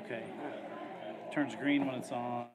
Okay. Turns green when it's on.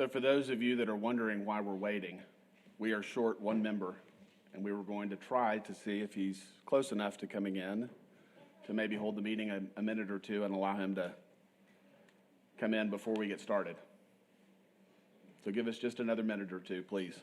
So for those of you that are wondering why we're waiting, we are short one member, and we were going to try to see if he's close enough to coming in to maybe hold the meeting a minute or two and allow him to come in before we get started. So give us just another minute or two, please.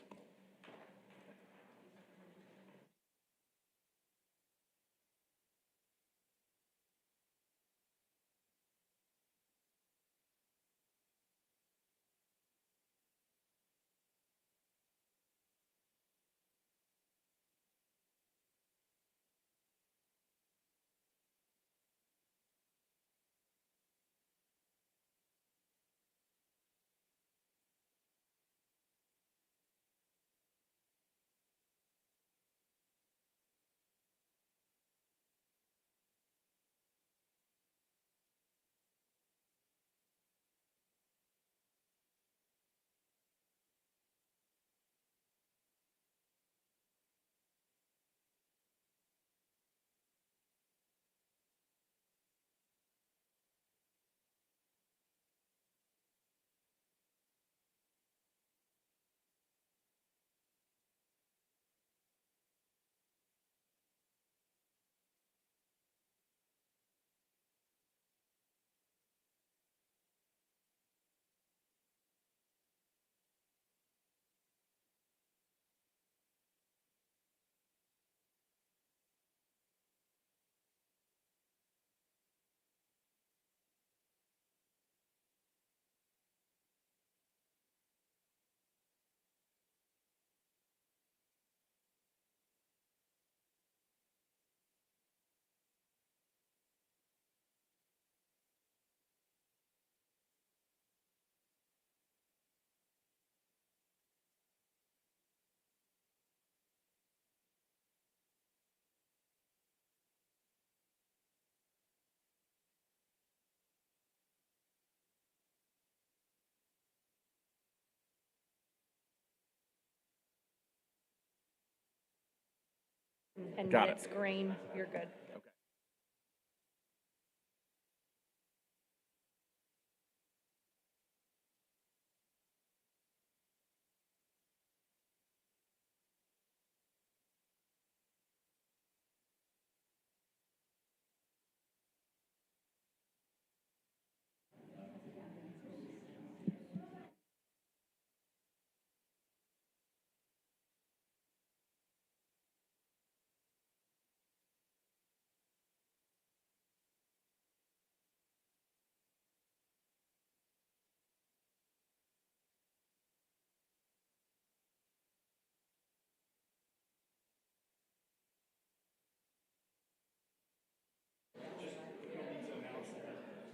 And Got when it. it's green, you're good.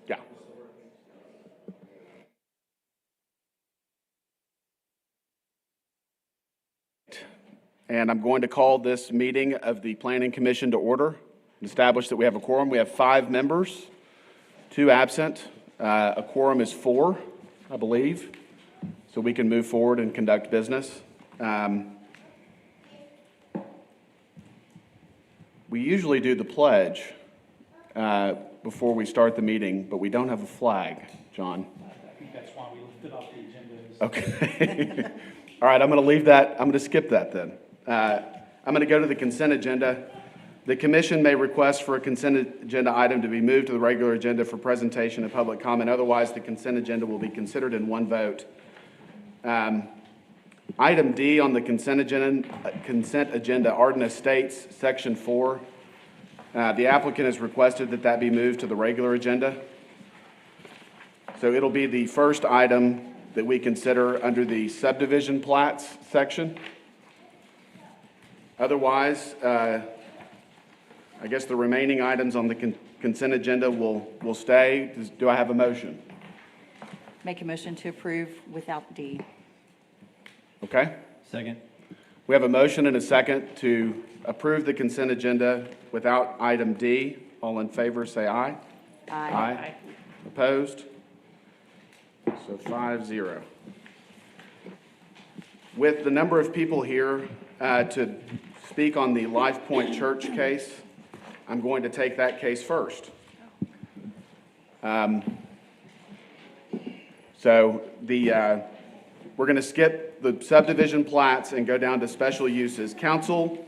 Yeah. And I'm going to call this meeting of the Planning Commission to order. Establish that we have a quorum. We have 5 members, 2 absent. A quorum is 4, I believe, so we can move forward and conduct business. We usually do the pledge before we start the meeting, but we don't have a flag, John. I think that's why we lifted off the agenda. Okay. All right, I'm going to leave that. I'm going to skip that then. I'm going to go to the consent agenda. The commission may request for a consent agenda item to be moved to the regular agenda for presentation and public comment. Otherwise, the consent agenda will be considered in one vote. Item D on the consent agenda, Arden Estates, Section 4. The applicant has requested that that be moved to the regular agenda. So it'll be the first item that we consider under the subdivision plats section. Otherwise, I guess the remaining items on the consent agenda will stay. Do I have a motion? Make a motion to approve without D. Okay. Second. We have a motion and a second to approve the consent agenda without item D. All in favor, say aye. Aye. Opposed? So 5-0. With the number of people here to speak on the Life Point Church case, I'm going to take that case first. So the We're going to skip the subdivision plats and go down to special uses. Council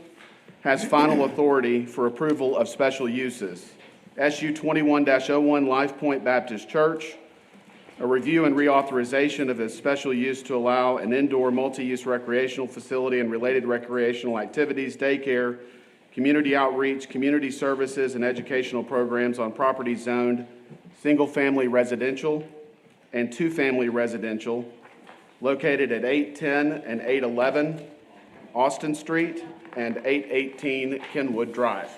has final authority for approval of special uses. SU 21-01 Life Point Baptist Church, a review and reauthorization of a special use to allow an indoor multi-use recreational facility and related recreational activities, daycare, community outreach, community services, and educational programs on properties zoned single-family residential and two-family residential located at 810 and 811 Austin Street and 818 Kenwood Drive.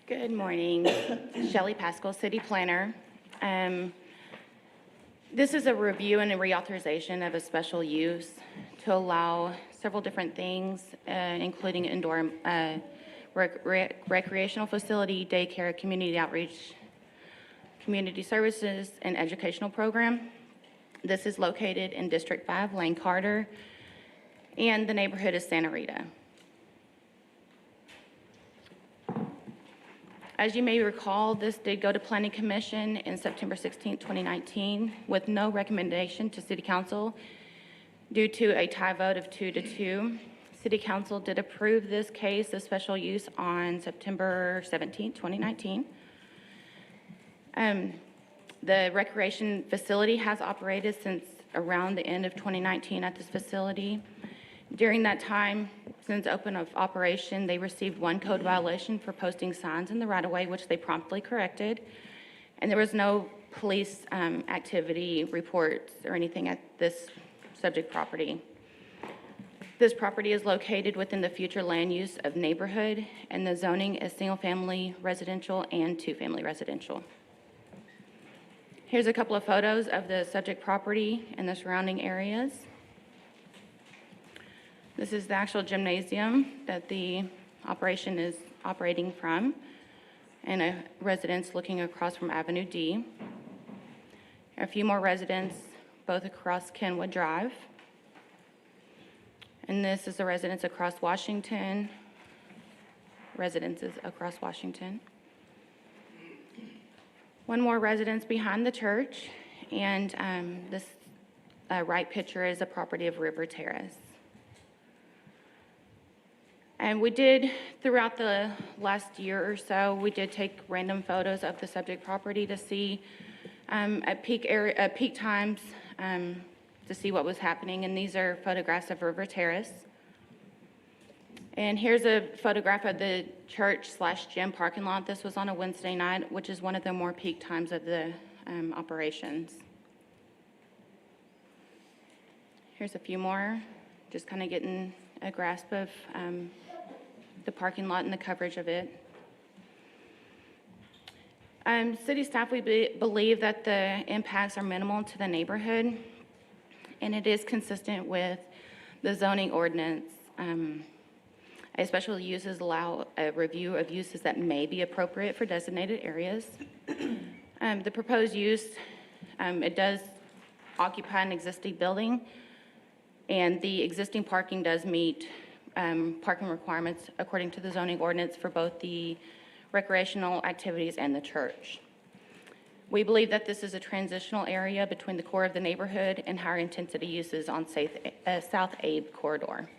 Good morning. Shelley Pascal, City Planner. This is a review and a reauthorization of a special use to allow several different things, including indoor recreational facility, daycare, community outreach, community services, and educational program. This is located in District 5, Lane Carter, and the neighborhood is Santa Rita. As you may recall, this did go to Planning Commission in September 16, 2019, with no recommendation to City Council due to a tie vote of 2-2. City Council did approve this case of special use on September 17, 2019. The recreation facility has operated since around the end of 2019 at this facility. During that time, since open of operation, they received one code violation for posting signs in the right-of-way, which they promptly corrected. And there was no police activity reports or anything at this subject property. This property is located within the future land use of neighborhood, and the zoning is single-family residential and two-family residential. Here's a couple of photos of the subject property and the surrounding areas. This is the actual gymnasium that the operation is operating from, and a residence looking across from Avenue D. A few more residents, both across Kenwood Drive. And this is the residence across Washington, residences across Washington. One more residence behind the church, and this right picture is a property of River Terrace. And we did, throughout the last year or so, we did take random photos of the subject property to see at peak times to see what was happening. And these are photographs of River Terrace. And here's a photograph of the church/gym parking lot. This was on a Wednesday night, which is one of the more peak times of the operations. Here's a few more, just kind of getting a grasp of the parking lot and the coverage of it. City staff, we believe that the impacts are minimal to the neighborhood, and it is consistent with the zoning ordinance. Special uses allow a review of uses that may be appropriate for designated areas. The proposed use, it does occupy an existing building, and the existing parking does meet parking requirements according to the zoning ordinance for both the recreational activities and the church. We believe that this is a transitional area between the core of the neighborhood and higher intensity uses on South Abe corridor.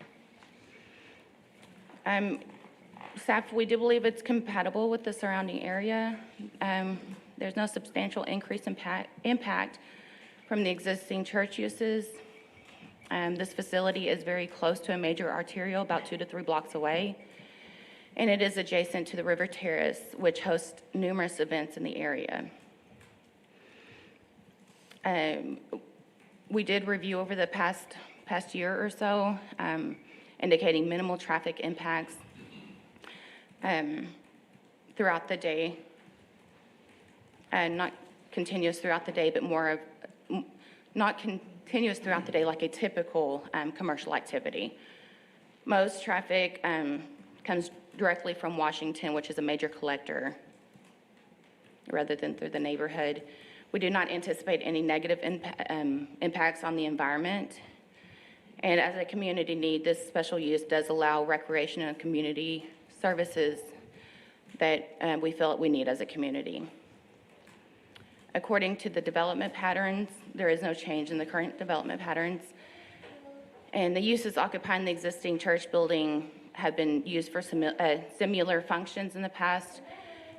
Staff, we do believe it's compatible with the surrounding area. There's no substantial increase in impact from the existing church uses. This facility is very close to a major arterial, about 2 to 3 blocks away, and it is adjacent to the River Terrace, which hosts numerous events in the area. We did review over the past year or so, indicating minimal traffic impacts throughout the day, not continuous throughout the day, but more of not continuous throughout the day like a typical commercial activity. Most traffic comes directly from Washington, which is a major collector, rather than through the neighborhood. We do not anticipate any negative impacts on the environment. And as a community need, this special use does allow recreation and community services that we feel we need as a community. According to the development patterns, there is no change in the current development patterns. And the uses occupying the existing church building have been used for similar functions in the past,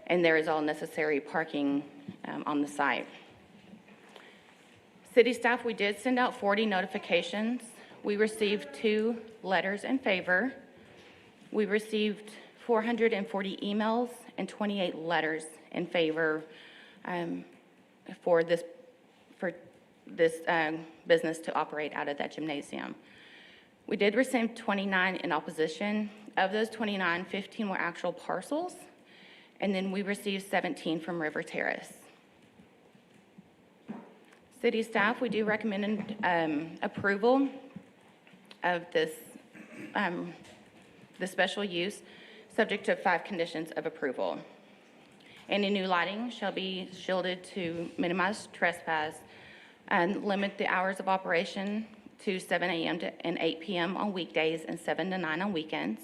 and there is all necessary parking on the site. City staff, we did send out 40 notifications. We received 2 letters in favor. We received 440 emails and 28 letters in favor for this business to operate out of that gymnasium. We did receive 29 in opposition. Of those 29, 15 were actual parcels, and then we received 17 from River Terrace. City staff, we do recommend approval of this the special use, subject to 5 conditions of approval. Any new lighting shall be shielded to minimize trespass and limit the hours of operation to 7 a.m. and 8 p.m. on weekdays and 7 to 9 on weekends.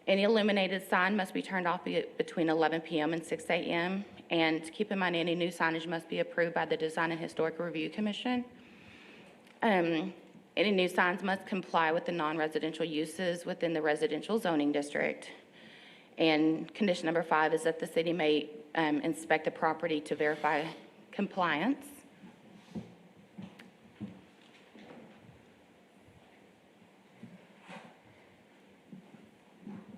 Any illuminated sign must be turned off between 11 p.m. and 6 a.m. And keep in mind, any new signage must be approved by the Design and Historic Review Commission. Any new signs must comply with the non-residential uses within the residential zoning district. And condition number 5 is that the city may inspect the property to verify compliance.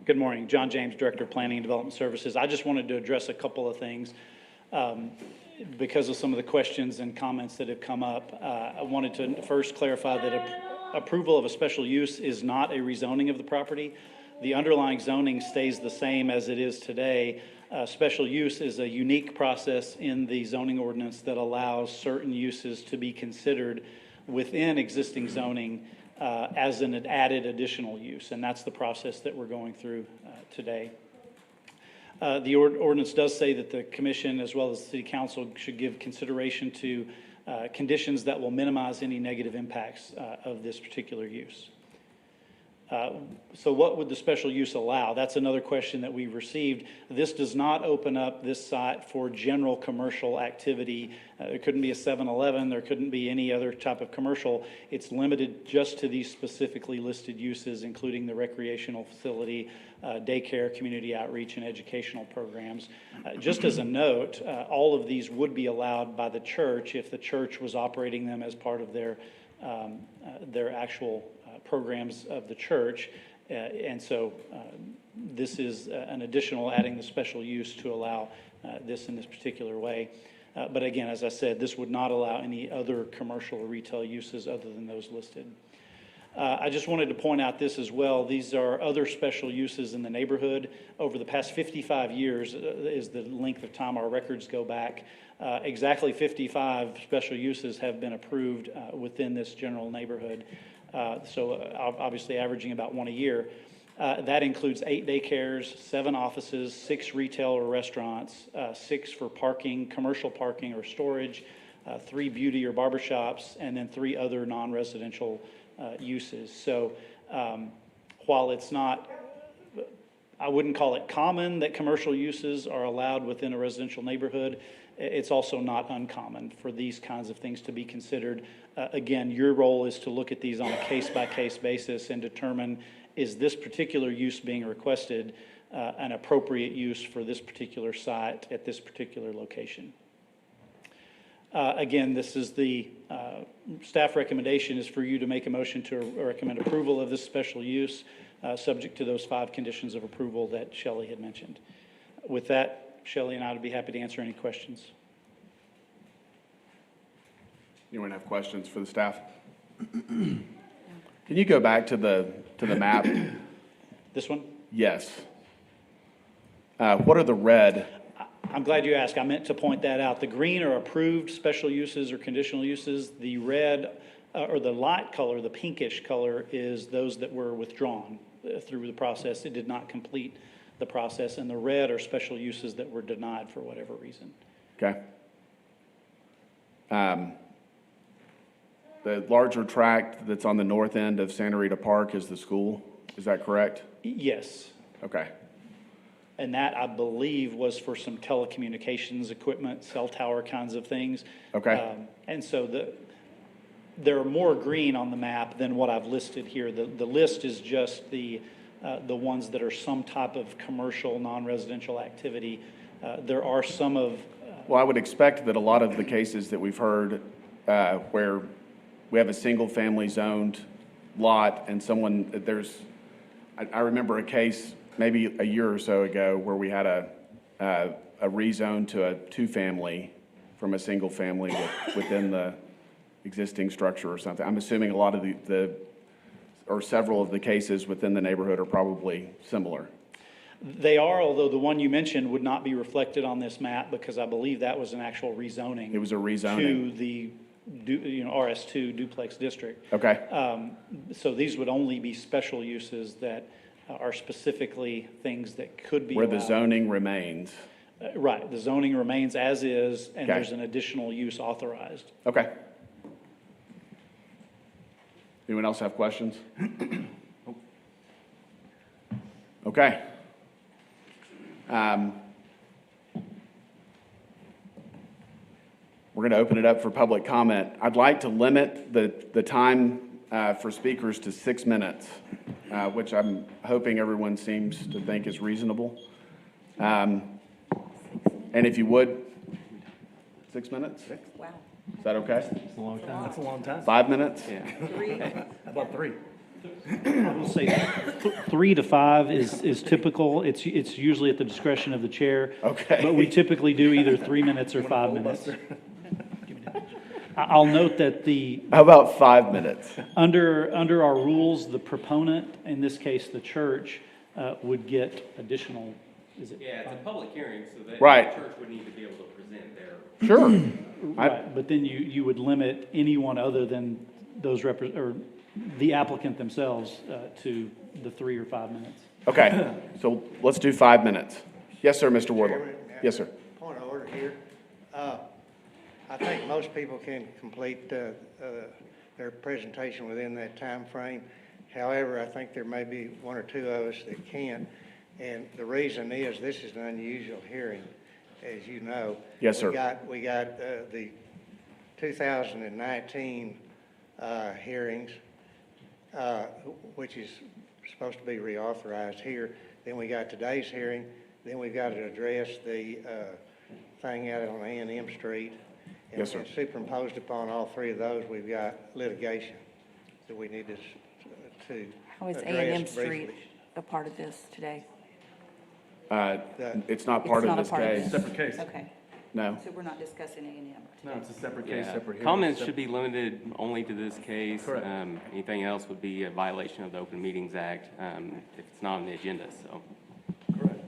Good morning. John James, Director of Planning and Development Services. I just wanted to address a couple of things because of some of the questions and comments that have come up. I wanted to first clarify that approval of a special use is not a rezoning of the property. The underlying zoning stays the same as it is today. Special use is a unique process in the zoning ordinance that allows certain uses to be considered within existing zoning as an added additional use, and that's the process that we're going through today. The ordinance does say that the commission as well as the city council should give consideration to conditions that will minimize any negative impacts of this particular use. So what would the special use allow? That's another question that we've received. This does not open up this site for general commercial activity. There couldn't be a 7-Eleven, there couldn't be any other type of commercial. It's limited just to these specifically listed uses, including the recreational facility, daycare, community outreach, and educational programs. Just as a note, all of these would be allowed by the church if the church was operating them as part of their actual programs of the church, and so this is an additional adding the special use to allow this in this particular way. But again, as I said, this would not allow any other commercial or retail uses other than those listed. I just wanted to point out this as well. These are other special uses in the neighborhood. Over the past 55 years is the length of time our records go back. Exactly 55 special uses have been approved within this general neighborhood. So obviously averaging about 1 a year. That includes 8 daycares, 7 offices, 6 retail or restaurants, 6 for parking, commercial parking or storage, 3 beauty or barber shops, and then 3 other non-residential uses. So while it's not, I wouldn't call it common that commercial uses are allowed within a residential neighborhood, it's also not uncommon for these kinds of things to be considered. Again, your role is to look at these on a case-by-case basis and determine, is this particular use being requested an appropriate use for this particular site at this particular location. Again, this is the staff recommendation is for you to make a motion to recommend approval of this special use, subject to those 5 conditions of approval that Shelley had mentioned. With that, Shelley and I would be happy to answer any questions. Anyone have questions for the staff? Can you go back to the map? This one? Yes. What are the red? I'm glad you asked. I meant to point that out. The green are approved special uses or conditional uses. The red or the light color, the pinkish color, is those that were withdrawn through the process. It did not complete the process. And the red are special uses that were denied for whatever reason. Okay. The larger tract that's on the north end of Santa Rita Park is the school, is that correct? Yes. Okay, And that, I believe, was for some telecommunications equipment, cell tower kinds of things. Okay. And so there are more green on the map than what I've listed here. The list is just the ones that are some type of commercial, non-residential activity. There are some of, well, I would expect that a lot of the cases that we've heard where we have a single-family zoned lot and someone, I remember a case maybe a year or so ago where we had a rezone to a two-family from a single-family within the existing structure or something. I'm assuming a lot of or several of the cases within the neighborhood are probably similar. they are, although the one you mentioned would not be reflected on this map because I believe that was an actual rezoning. It was a rezoning. To the, RS2 duplex district. Okay, So these would only be special uses that are specifically things that could be where the allowed. zoning remains. Right, the zoning remains as is, and Okay. there's an additional use authorized. Okay. Anyone else have questions? Okay. We're going to open it up for public comment. I'd like to limit the time for speakers to 6 minutes, which I'm hoping everyone seems to think is reasonable. And if you would, 6 minutes? Wow. Is that okay? That's a long time. That's a long time. 5 minutes? How about 3? I will say 3 to 5 is typical. It's usually at the discretion of the chair. Okay. But we typically do either 3 minutes or 5 minutes. I'll note that How about 5 minutes? under our rules, the proponent, in this case, the church, would get additional, is it? Yeah, it's a public hearing, so that Right. the church would need to be able to present their. Sure. Right, but then you would limit anyone other than those or the applicant themselves to the 3 or 5 minutes. Okay, so let's do 5 minutes. Yes, sir, Mr. Wardlaw. Chairman, Yes, sir. Point of order here. I think most people can complete their presentation within that time frame. However, I think there may be 1 or 2 of us that can't. And the reason is this is an unusual hearing, as you know. Yes, sir. We got the 2019 hearings, which is supposed to be reauthorized here. Then we got today's hearing. Then we've got to address the thing out on A&M Street. And Yes, sir. superimposed upon all 3 of those, we've got litigation that we need to How is address A&M Street briefly. a part of this today? It's not part It's of not a this part of case. this. Separate case. Okay, No. so we're not discussing A&M No, today? it's a separate case, Yeah. separate hearing. Comments should be limited only to this case. Correct. Anything else would be a violation of the Open Meetings Act, if it's not on the agenda, so. Correct.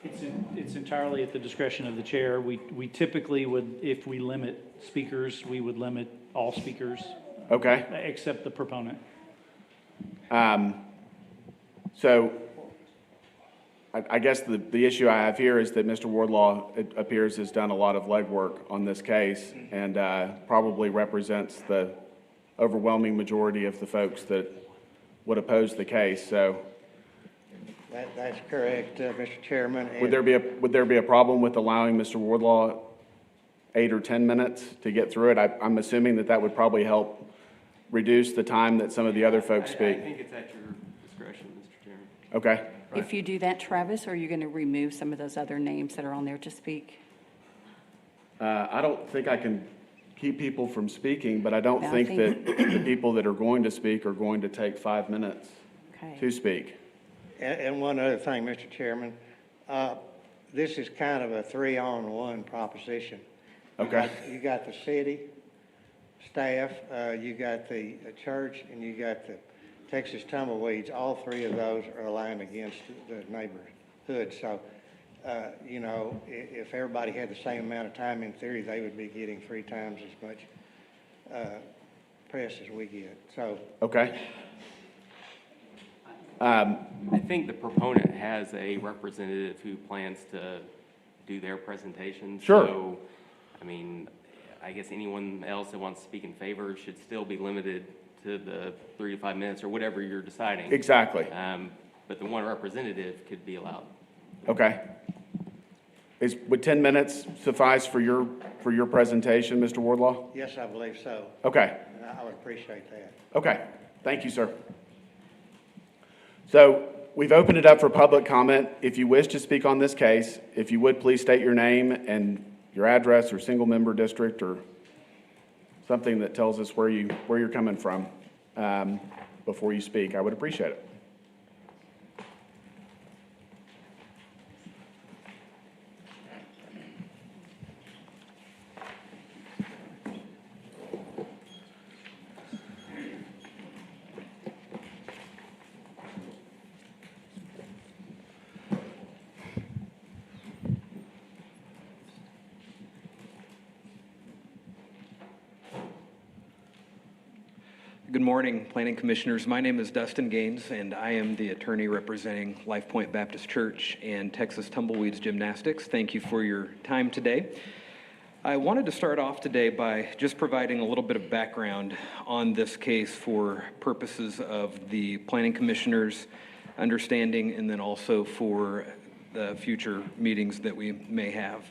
It's entirely at the discretion of the chair. We typically would, if we limit speakers, we would limit all speakers, Okay. except the proponent. So I guess the issue I have here is that Mr. Wardlaw, it appears, has done a lot of legwork on this case and probably represents the overwhelming majority of the folks that would oppose the case. So That's correct, Mr. Chairman. would there be a problem with allowing Mr. Wardlaw 8 or 10 minutes to get through it? I'm assuming that would probably help reduce the time that some of the other folks I speak. think it's at your discretion, Mr. Chairman. Okay. If you do that, Travis, are you going to remove some of those other names that are on there to speak? I don't think I can keep people from speaking, but I don't No, I think think- that the people that are going to speak are going to take 5 minutes Okay. to speak. And one other thing, Mr. Chairman, this is kind of a 3-on-1 proposition. Okay. You got the city staff, you got the church, and you got the Texas Tumbleweeds. All 3 of those are aligned against the neighborhood. So, if everybody had the same amount of time, in theory, they would be getting 3 times as much press as we get. So Okay. I think the proponent has a representative who plans to do their presentation. Sure. So, I mean, I guess anyone else that wants to speak in favor should still be limited to the 3 to 5 minutes or whatever you're deciding. Exactly. But the one representative could be allowed. Okay. Would 10 minutes suffice for your presentation, Mr. Wardlaw? Yes, I believe so. Okay. And I would appreciate that. Okay. Thank you, sir. So we've opened it up for public comment. If you wish to speak on this case, if you would please state your name and your address or single member district or something that tells us where you're coming from before you speak. I would appreciate it. Good morning, Planning Commissioners. My name is Dustin Gaines, and I am the attorney representing Life Point Baptist Church and Texas Tumbleweeds Gymnastics. Thank you for your time today. I wanted to start off today by just providing a little bit of background on this case for purposes of the Planning Commissioners' understanding and then also for the future meetings that we may have.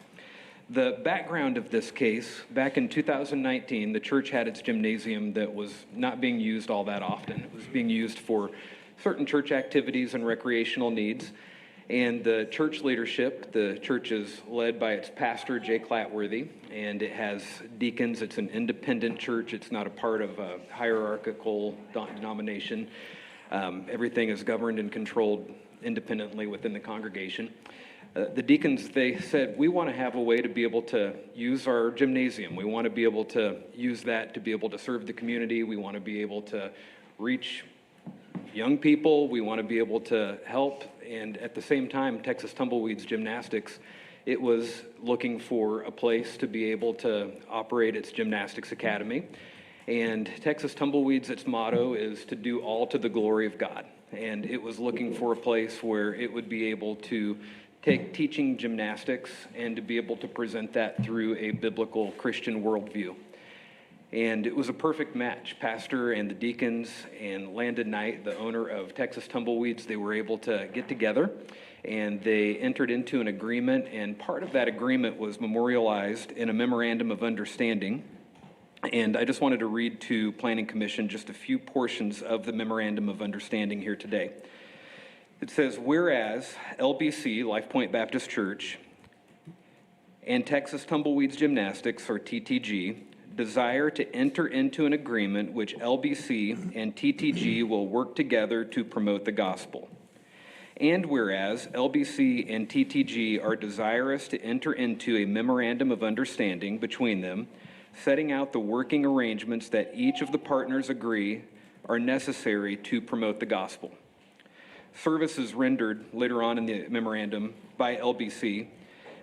The background of this case, back in 2019, the church had its gymnasium that was not being used all that often. It was being used for certain church activities and recreational needs. And the church leadership, the church is led by its pastor, Jay Clatworthy, and it has deacons. It's an independent church. It's not a part of a hierarchical denomination. Everything is governed and controlled independently within the congregation. The deacons, they said, we want to have a way to be able to use our gymnasium. We want to be able to use that to be able to serve the community. We want to be able to reach young people. We want to be able to help. And at the same time, Texas Tumbleweeds Gymnastics, it was looking for a place to be able to operate its gymnastics academy. And Texas Tumbleweeds, its motto is to do all to the glory of God. And it was looking for a place where it would be able to take teaching gymnastics and to be able to present that through a biblical Christian worldview. And it was a perfect match. Pastor and the deacons and Landon Knight, the owner of Texas Tumbleweeds, they were able to get together and they entered into an agreement, and part of that agreement was memorialized in a memorandum of understanding. And I just wanted to read to Planning Commission just a few portions of the memorandum of understanding here today. It says, whereas LBC, Life Point Baptist Church, and Texas Tumbleweeds Gymnastics, or TTG, desire to enter into an agreement which LBC and TTG will work together to promote the gospel. And whereas LBC and TTG are desirous to enter into a memorandum of understanding between them, setting out the working arrangements that each of the partners agree are necessary to promote the gospel. Services rendered later on in the memorandum by LBC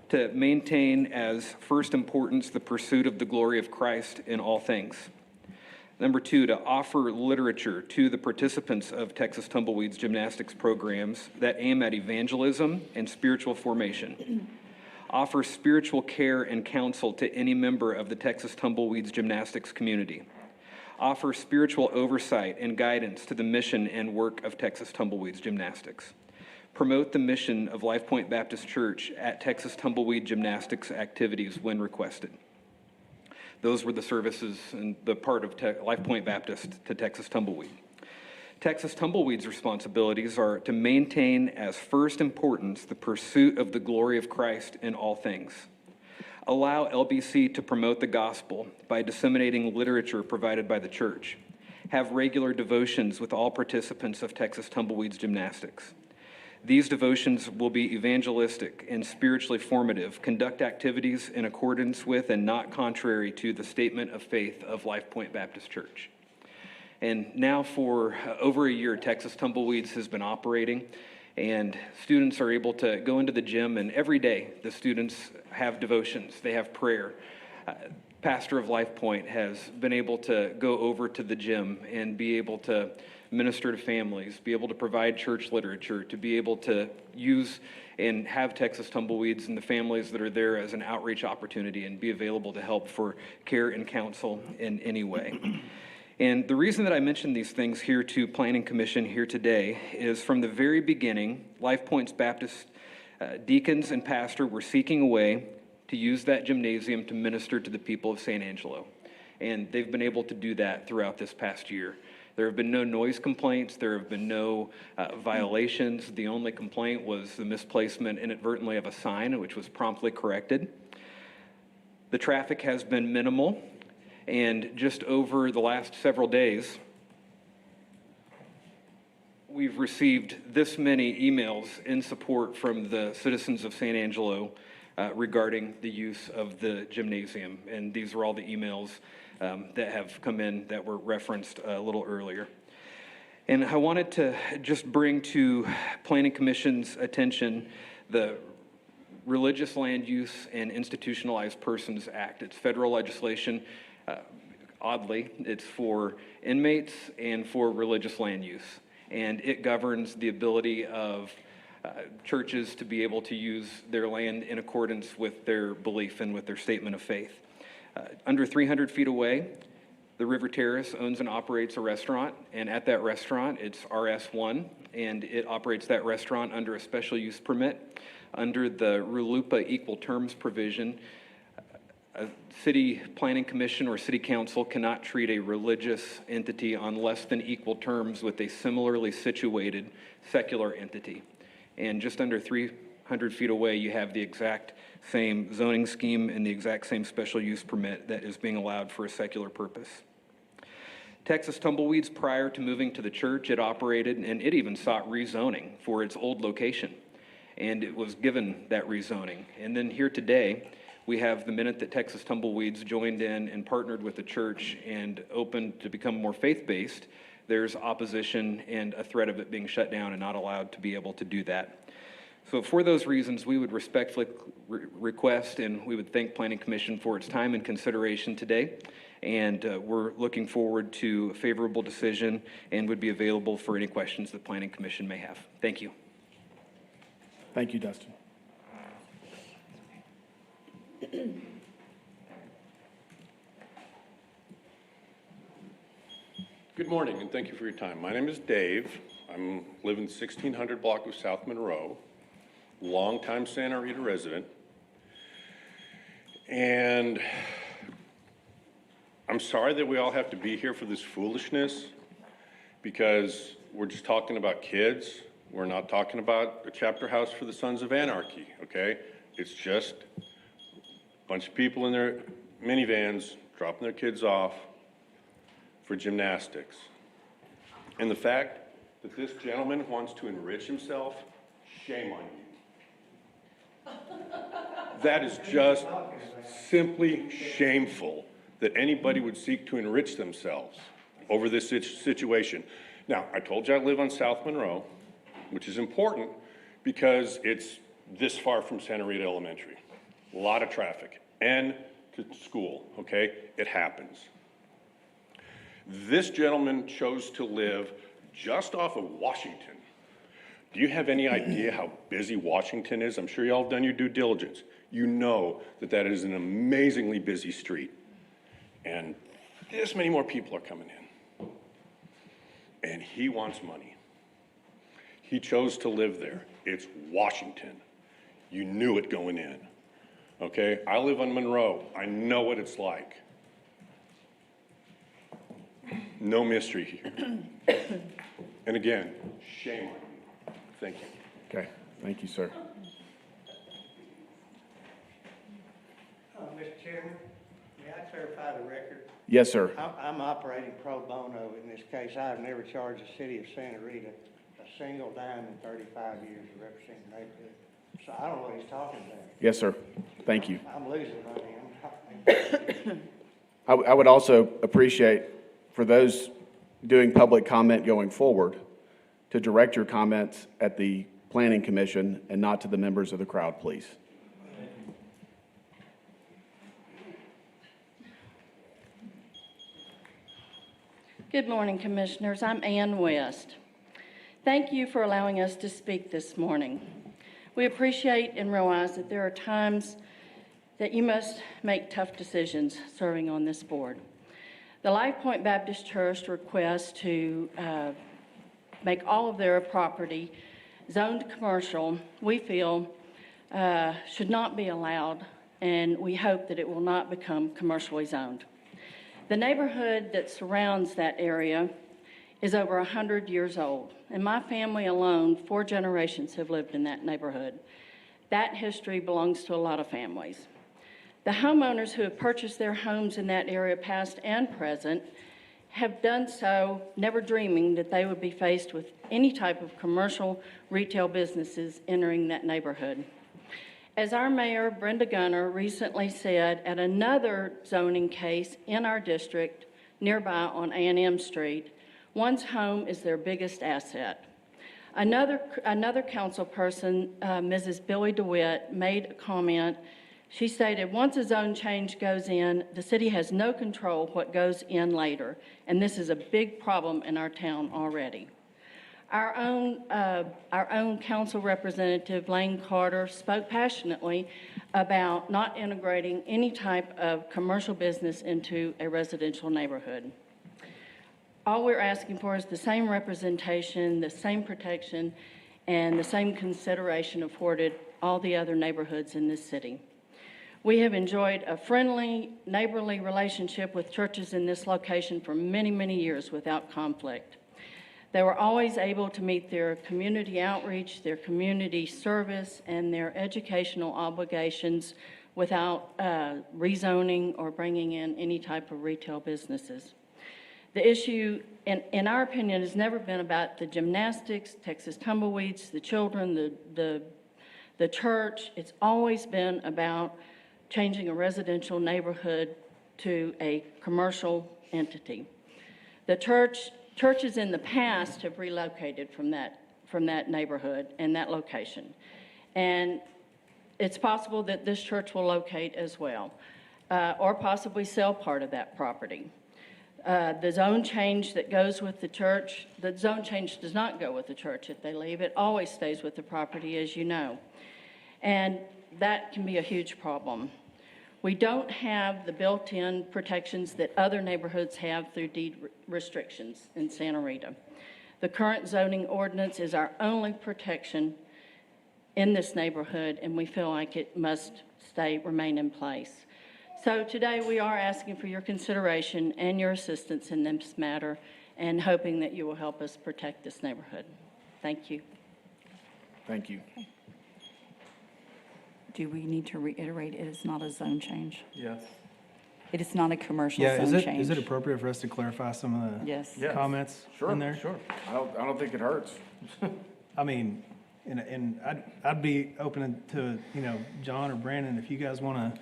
to maintain as first importance the pursuit of the glory of Christ in all things. Number 2, to offer literature to the participants of Texas Tumbleweeds Gymnastics programs that aim at evangelism and spiritual formation. Offer spiritual care and counsel to any member of the Texas Tumbleweeds Gymnastics community. Offer spiritual oversight and guidance to the mission and work of Texas Tumbleweeds Gymnastics. Promote the mission of Life Point Baptist Church at Texas Tumbleweed Gymnastics activities when requested. Those were the services and the part of Life Point Baptist to Texas Tumbleweed. Texas Tumbleweed's responsibilities are to maintain as first importance the pursuit of the glory of Christ in all things. Allow LBC to promote the gospel by disseminating literature provided by the church. Have regular devotions with all participants of Texas Tumbleweeds Gymnastics. These devotions will be evangelistic and spiritually formative, conduct activities in accordance with and not contrary to the statement of faith of Life Point Baptist Church. And now for over a year, Texas Tumbleweeds has been operating, and students are able to go into the gym, and every day the students have devotions, they have prayer. pastor of Life Point has been able to go over to the gym and be able to minister to families, be able to provide church literature, to be able to use and have Texas Tumbleweeds and the families that are there as an outreach opportunity and be available to help for care and counsel in any way. And the reason that I mention these things here to Planning Commission here today is from the very beginning, Life Point's Baptist deacons and pastor were seeking a way to use that gymnasium to minister to the people of San Angelo. And they've been able to do that throughout this past year. There have been no noise complaints. There have been no violations. The only complaint was the misplacement inadvertently of a sign, which was promptly corrected. The traffic has been minimal, and just over the last several days, we've received this many emails in support from the citizens of San Angelo regarding the use of the gymnasium. And these are all the emails that have come in that were referenced a little earlier. And I wanted to just bring to Planning Commission's attention the Religious Land Use and Institutionalized Persons Act. It's federal legislation. Oddly, it's for inmates and for religious land use. And it governs the ability of churches to be able to use their land in accordance with their belief and with their statement of faith. Under 300 feet away, the River Terrace owns and operates a restaurant, and at that restaurant, it's RS1, and it operates that restaurant under a special use permit. Under the RLUIPA equal terms provision, a city planning commission or city council cannot treat a religious entity on less than equal terms with a similarly situated secular entity. And just under 300 feet away, you have the exact same zoning scheme and the exact same special use permit that is being allowed for a secular purpose. Texas Tumbleweeds, prior to moving to the church, it operated and it even sought rezoning for its old location. And it was given that rezoning. And then here today, we have the minute that Texas Tumbleweeds joined in and partnered with the church and opened to become more faith-based, there's opposition and a threat of it being shut down and not allowed to be able to do that. So for those reasons, we would respectfully request and we would thank Planning Commission for its time and consideration today. And we're looking forward to a favorable decision and would be available for any questions that Planning Commission may have. Thank you. Thank you, Dustin. Good morning, and thank you for your time. My name is Dave. I live in the 1600 block of South Monroe, longtime Santa Rita resident. And I'm sorry that we all have to be here for this foolishness because we're just talking about kids. We're not talking about a chapter house for the Sons of Anarchy, okay? It's just a bunch of people in their minivans dropping their kids off for gymnastics. And the fact that this gentleman wants to enrich himself, shame on you. That is just simply shameful that anybody would seek to enrich themselves over this situation. Now, I told you I live on South Monroe, which is important because it's this far from Santa Rita Elementary. A lot of traffic and to school, okay? It happens. This gentleman chose to live just off of Washington. Do you have any idea how busy Washington is? I'm sure y'all have done your due diligence. You know that that is an amazingly busy street. And this many more people are coming in. And he wants money. He chose to live there. It's Washington. You knew it going in. Okay? I live on Monroe. I know what it's like. No mystery here. And again, shame on you. Thank you. Okay, thank you, sir. Mr. Chairman, may I clarify the record? Yes, sir. I'm operating pro bono in this case. I have never charged the city of Santa Rita a single dime in 35 years of representing the neighborhood. So I don't know what he's talking about. Yes, sir. Thank you. I'm losing money. I would also appreciate for those doing public comment going forward to direct your comments at the Planning Commission and not to the members of the crowd, please. Good morning, Commissioners. I'm Ann West. Thank you for allowing us to speak this morning. We appreciate and realize that there are times that you must make tough decisions serving on this board. The Life Point Baptist Church requests to make all of their property zoned commercial, we feel should not be allowed, and we hope that it will not become commercially zoned. The neighborhood that surrounds that area is over 100 years old, and my family alone, 4 generations have lived in that neighborhood. That history belongs to a lot of families. The homeowners who have purchased their homes in that area, past and present, have done so never dreaming that they would be faced with any type of commercial retail businesses entering that neighborhood. As our mayor, Brenda Gunner, recently said at another zoning case in our district nearby on A&M Street, one's home is their biggest asset. Another council person, Mrs. Billy DeWitt, made a comment. She stated, once a zone change goes in, the city has no control what goes in later, and this is a big problem in our town already. Our own council representative, Lane Carter, spoke passionately about not integrating any type of commercial business into a residential neighborhood. All we're asking for is the same representation, the same protection, and the same consideration afforded all the other neighborhoods in this city. We have enjoyed a friendly, neighborly relationship with churches in this location for many, many years without conflict. They were always able to meet their community outreach, their community service, and their educational obligations without rezoning or bringing in any type of retail businesses. The issue, in our opinion, has never been about the gymnastics, Texas tumbleweeds, the children, the church. It's always been about changing a residential neighborhood to a commercial entity. The churches in the past have relocated from that neighborhood and that location. And it's possible that this church will locate as well, or possibly sell part of that property. The zone change that goes with the church, the zone change does not go with the church if they leave. It always stays with the property, as you know. And that can be a huge problem. We don't have the built-in protections that other neighborhoods have through deed restrictions in Santa Rita. The current zoning ordinance is our only protection in this neighborhood, and we feel like it must remain in place. So today we are asking for your consideration and your assistance in this matter, and hoping that you will help us protect this neighborhood. Thank you. Thank you. Do we need to reiterate it is not a zone change? Yes. It is not a commercial Yeah, zone change? is it appropriate for us to clarify some of the Yes. comments in there? Sure. I don't think it hurts. I mean, and I'd be open to, John or Brandon, if you guys want to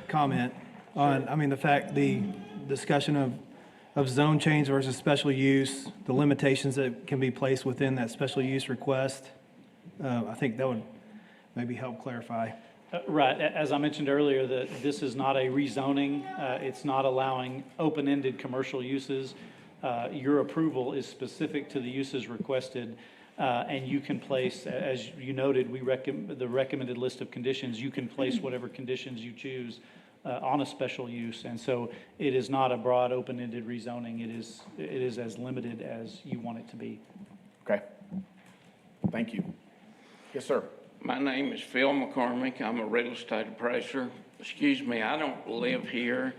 comment on, the discussion of zone change versus special use, the limitations that can be placed within that special use request. I think that would maybe help clarify. Right, as I mentioned earlier, this is not a rezoning. It's not allowing open-ended commercial uses. Your approval is specific to the uses requested, and you can place, as you noted, the recommended list of conditions, you can place whatever conditions you choose on a special use. And so it is not a broad, open-ended rezoning. It is as limited as you want it to be. Okay. Thank you. Yes, sir. My name is Phil McCormick. I'm a real estate appraiser. Excuse me, I don't live here,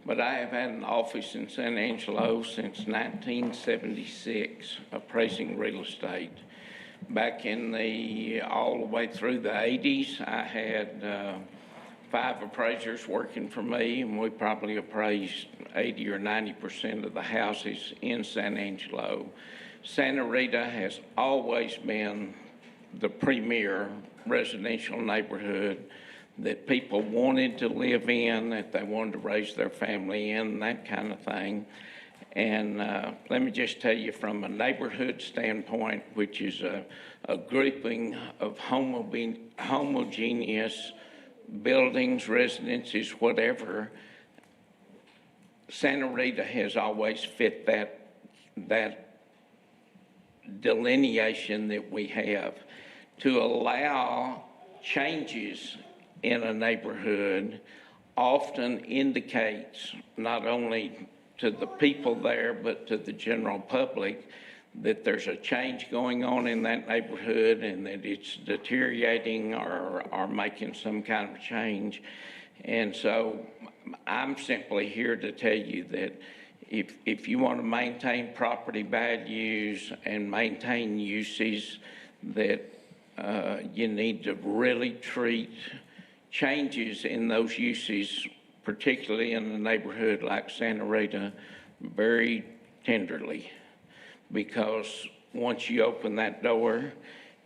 but I have had an office in San Angelo since 1976, appraising real estate. Back in all the way through the 80s, I had 5 appraisers working for me, and we probably appraised 80 or 90% of the houses in San Angelo. Santa Rita has always been the premier residential neighborhood that people wanted to live in, that they wanted to raise their family in, that kind of thing. And let me just tell you, from a neighborhood standpoint, which is a grouping of homogeneous buildings, residences, whatever, Santa Rita has always fit that delineation that we have. To allow changes in a neighborhood often indicates not only to the people there, but to the general public, that there's a change going on in that neighborhood and that it's deteriorating or making some kind of change. And so I'm simply here to tell you that if you want to maintain property values and maintain uses, that you need to really treat changes in those uses, particularly in a neighborhood like Santa Rita, very tenderly. Because once you open that door,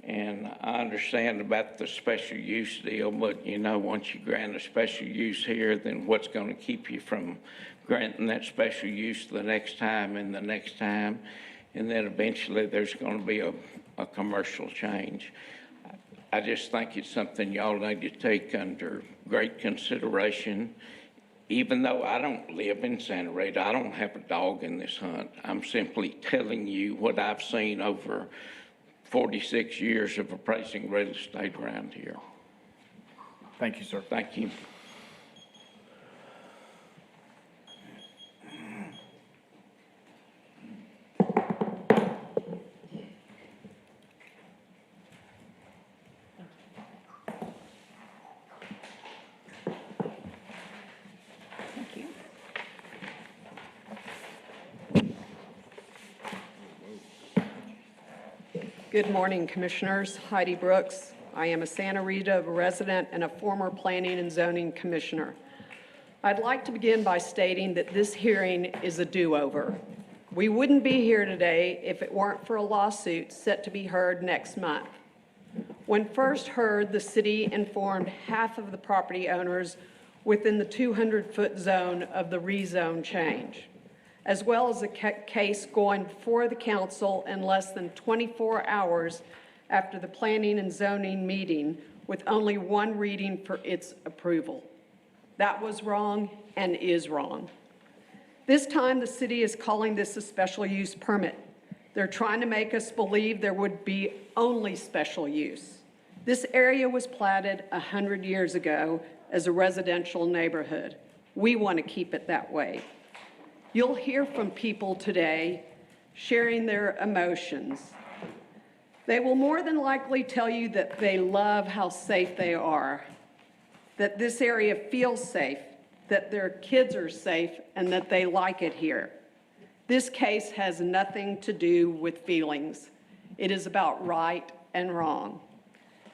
and I understand about the special use deal, but you know, once you grant a special use here, then what's going to keep you from granting that special use the next time and the next time? And then eventually there's going to be a commercial change. I just think it's something y'all need to take under great consideration. Even though I don't live in Santa Rita, I don't have a dog in this hunt. I'm simply telling you what I've seen over 46 years of appraising real estate around here. Thank you, sir. Thank you. Thank you. Good morning, Commissioners. Heidi Brooks. I am a Santa Rita resident and a former Planning and Zoning Commissioner. I'd like to begin by stating that this hearing is a do-over. We wouldn't be here today if it weren't for a lawsuit set to be heard next month. When first heard, the city informed half of the property owners within the 200-foot zone of the rezone change, as well as a case going before the council in less than 24 hours after the planning and zoning meeting, with only one reading for its approval. That was wrong and is wrong. This time, the city is calling this a special use permit. They're trying to make us believe there would be only special use. This area was platted 100 years ago as a residential neighborhood. We want to keep it that way. You'll hear from people today sharing their emotions. They will more than likely tell you that they love how safe they are, that this area feels safe, that their kids are safe, and that they like it here. This case has nothing to do with feelings. It is about right and wrong.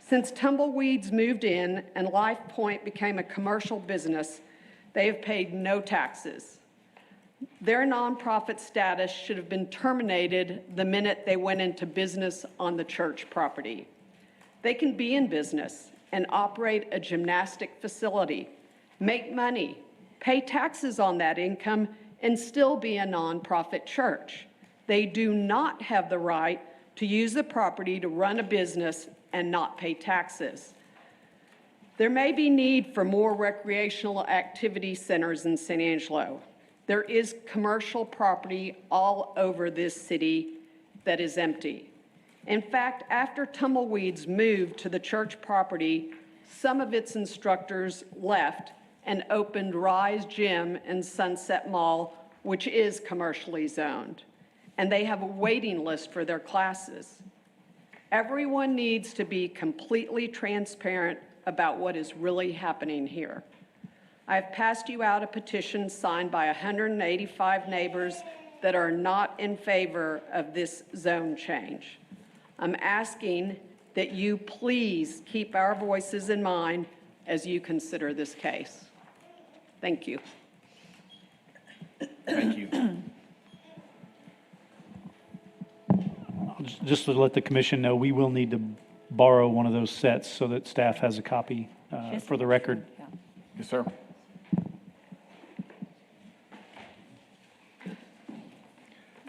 Since Tumbleweeds moved in and Life Point became a commercial business, they have paid no taxes. Their nonprofit status should have been terminated the minute they went into business on the church property. They can be in business and operate a gymnastic facility, make money, pay taxes on that income, and still be a nonprofit church. They do not have the right to use the property to run a business and not pay taxes. There may be need for more recreational activity centers in San Angelo. There is commercial property all over this city that is empty. In fact, after Tumbleweeds moved to the church property, some of its instructors left and opened Rise Gym and Sunset Mall, which is commercially zoned. And they have a waiting list for their classes. Everyone needs to be completely transparent about what is really happening here. I've passed you out a petition signed by 185 neighbors that are not in favor of this zone change. I'm asking that you please keep our voices in mind as you consider this case. Thank you. Thank you. Just to let the commission know, we will need to borrow one of those sets so that staff has a copy for the record. Yes, sir.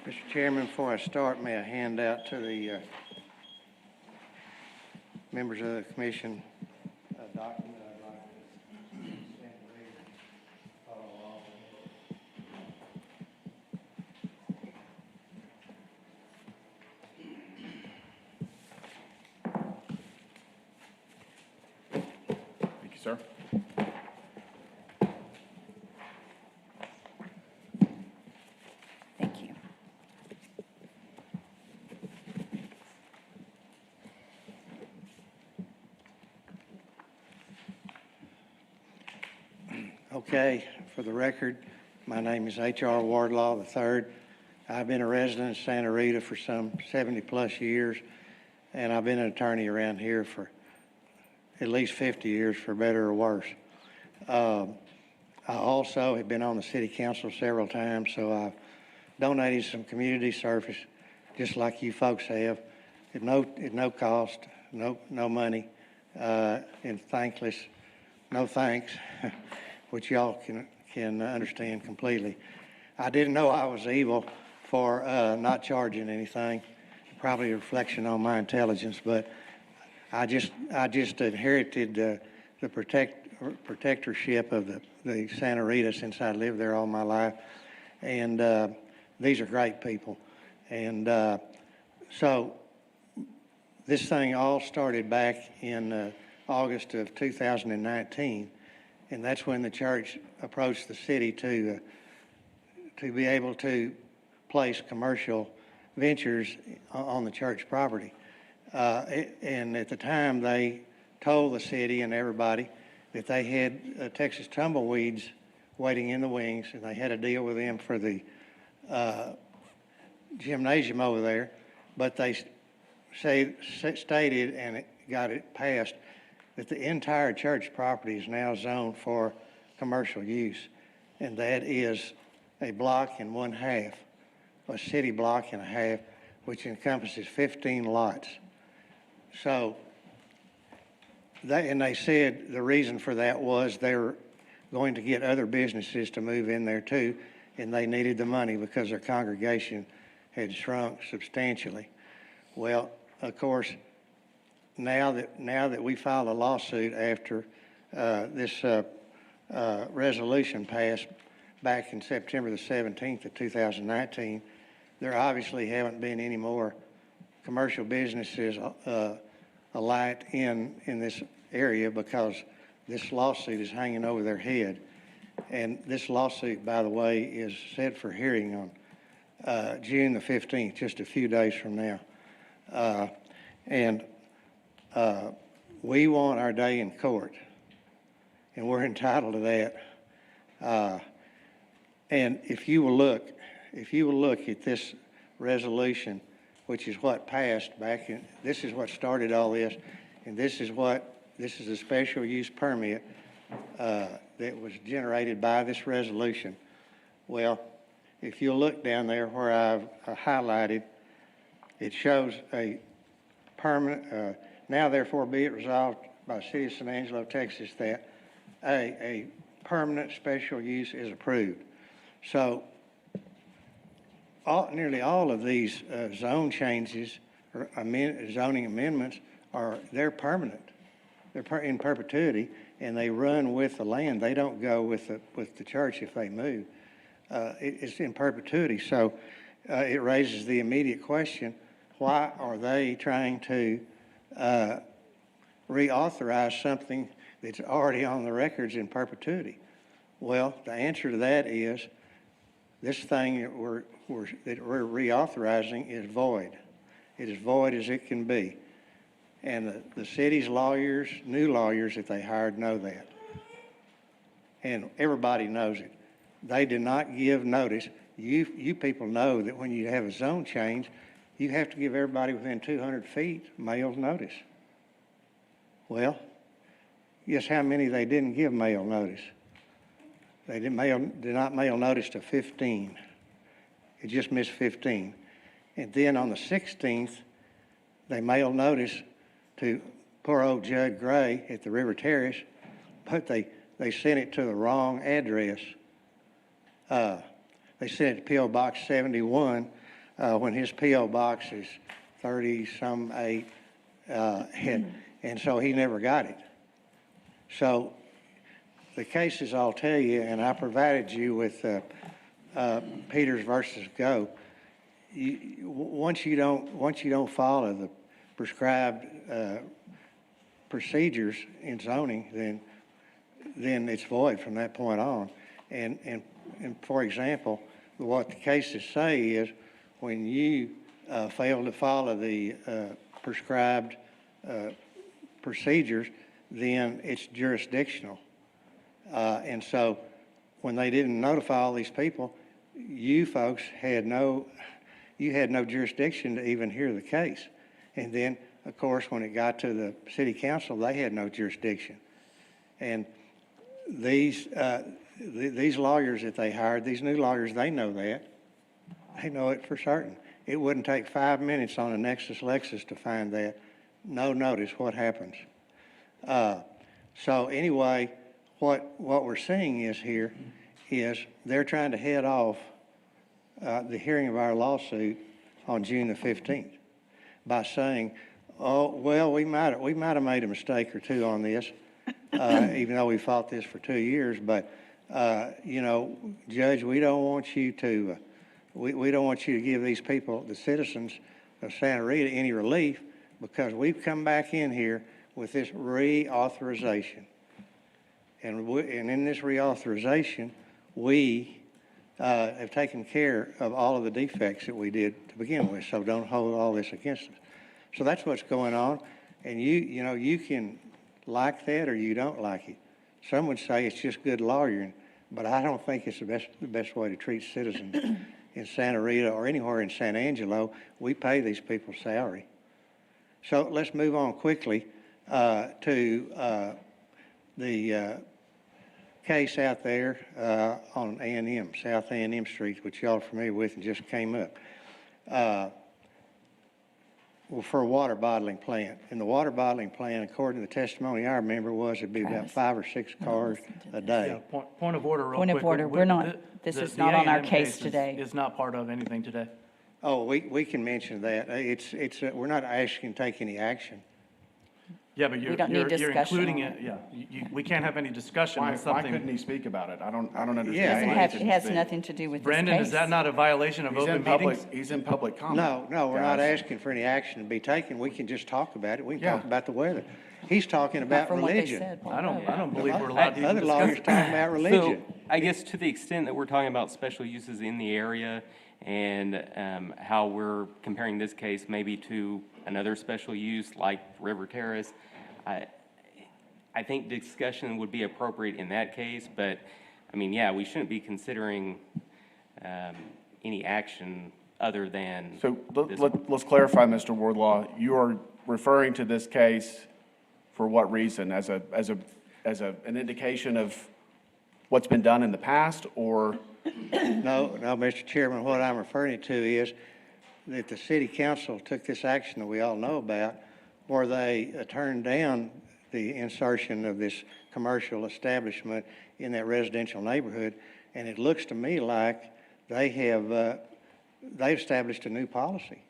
Mr. Chairman, before I start, may I hand out to the members of the commission a document I'd like to send to read, follow along. Sir? Thank you. Okay, for the record, my name is H.R. Wardlaw III. I've been a resident of Santa Rita for some 70-plus years, and I've been an attorney around here for at least 50 years, for better or worse. I also have been on the city council several times, so I've donated some community service, just like you folks have, at no cost, no money, and thankless, no thanks, which y'all can understand completely. I didn't know I was evil for not charging anything, probably a reflection on my intelligence, but I just inherited the protectorship of the Santa Rita since I lived there all my life, and these are great people. And so this thing all started back in August of 2019, and that's when the church approached the city to be able to place commercial ventures on the church property. And at the time, they told the city and everybody that they had Texas Tumbleweeds waiting in the wings, and they had a deal with them for the gymnasium over there. But they stated, and it got it passed, that the entire church property is now zoned for commercial use, and that is a block and one half, a city block and a half, which encompasses 15 lots. So, they said the reason for that was they were going to get other businesses to move in there too, and they needed the money because their congregation had shrunk substantially. Well, of course, now that we filed a lawsuit after this resolution passed back in September the 17th of 2019, there obviously haven't been any more commercial businesses alight in this area because this lawsuit is hanging over their head. And this lawsuit, by the way, is set for hearing on June the 15th, just a few days from now. And we want our day in court, and we're entitled to that. And if you will look at this resolution, which is what passed back in, this is what started all this, and this is a special use permit that was generated by this resolution. Well, if you'll look down there where I've highlighted, it shows a permanent, now therefore be it resolved by the City of San Angelo, Texas, that a permanent special use is approved. So nearly all of these zone changes or zoning amendments they're permanent. They're in perpetuity, and they run with the land. They don't go with the church if they move. It's in perpetuity. So it raises the immediate question: why are they trying to reauthorize something that's already on the records in perpetuity? Well, the answer to that is this thing that we're reauthorizing is void. It is void as it can be. And the city's lawyers, new lawyers that they hired, know that. And everybody knows it. They did not give notice. You people know that when you have a zone change, you have to give everybody within 200 feet mail notice. Well, guess how many they didn't give mail notice? They did not mail notice to 15. It just missed 15. And then on the 16th, they mailed notice to poor old Judd Gray at the River Terrace, but they sent it to the wrong address. They sent it to P.O. Box 71 when his P.O. Box is 30-some-8, and so he never got it. So the cases I'll tell you, and I provided you with Peters versus Go. Once you don't follow the prescribed procedures in zoning, then then it's void from that point on. And for example, what the cases say is when you fail to follow the prescribed procedures, then it's jurisdictional. And so when they didn't notify all these people, you folks had no jurisdiction to even hear the case. And then, of course, when it got to the city council, they had no jurisdiction. And these lawyers that they hired, these new lawyers, they know that. They know it for certain. It wouldn't take 5 minutes on a Nexus Lexus to find that. No notice what happens. So anyway, what we're seeing is they're trying to head off the hearing of our lawsuit on June the 15th by saying, oh, well, we might have made a mistake or two on this, even though we fought this for 2 years. But, Judge, we don't want you to give these people, the citizens of Santa Rita, any relief because we've come back in here with this reauthorization. And in this reauthorization, we have taken care of all of the defects that we did to begin with, so don't hold all this against us. So that's what's going on, and you can like that or you don't like it. Some would say it's just good lawyering, but I don't think it's the best way to treat citizens in Santa Rita or anywhere in San Angelo. We pay these people salary. So let's move on quickly to the case out there on A&M, South A&M Street, which y'all are familiar with and just came up. For a water bottling plant. And the water bottling plant, according to the testimony I remember, was it'd be about 5 or 6 cars a day. Yeah, point of order real quick. Point of order, we're not, this is not on our case today. It's not part of anything today. Oh, we can mention that. We're not asking to take any action. Yeah, but We don't need you're discussion including on it, yeah. We can't have any discussion on Why something. couldn't he speak about it? I don't understand. Yeah, Doesn't why have, he it couldn't has speak. nothing to do with this Brandon, case. is that not a violation of He's open in public, meetings? he's in public comment. No, we're not guys. asking for any action to be taken. We can just talk about it. We can Yeah. talk about the weather. He's talking about From what they religion. said. I don't believe we're allowed to even Other discuss lawyers it. talking about religion. So I guess to the extent that we're talking about special uses in the area and how we're comparing this case maybe to another special use like River Terrace, I think discussion would be appropriate in that case, but I mean, yeah, we shouldn't be considering any action other than. So this. let's clarify, Mr. Wardlaw. You are referring to this case for what reason? As an indication of what's been done in the past, or? No, Mr. Chairman, what I'm referring to is that the city council took this action that we all know about, where they turned down the insertion of this commercial establishment in that residential neighborhood, and it looks to me like they've established a new policy.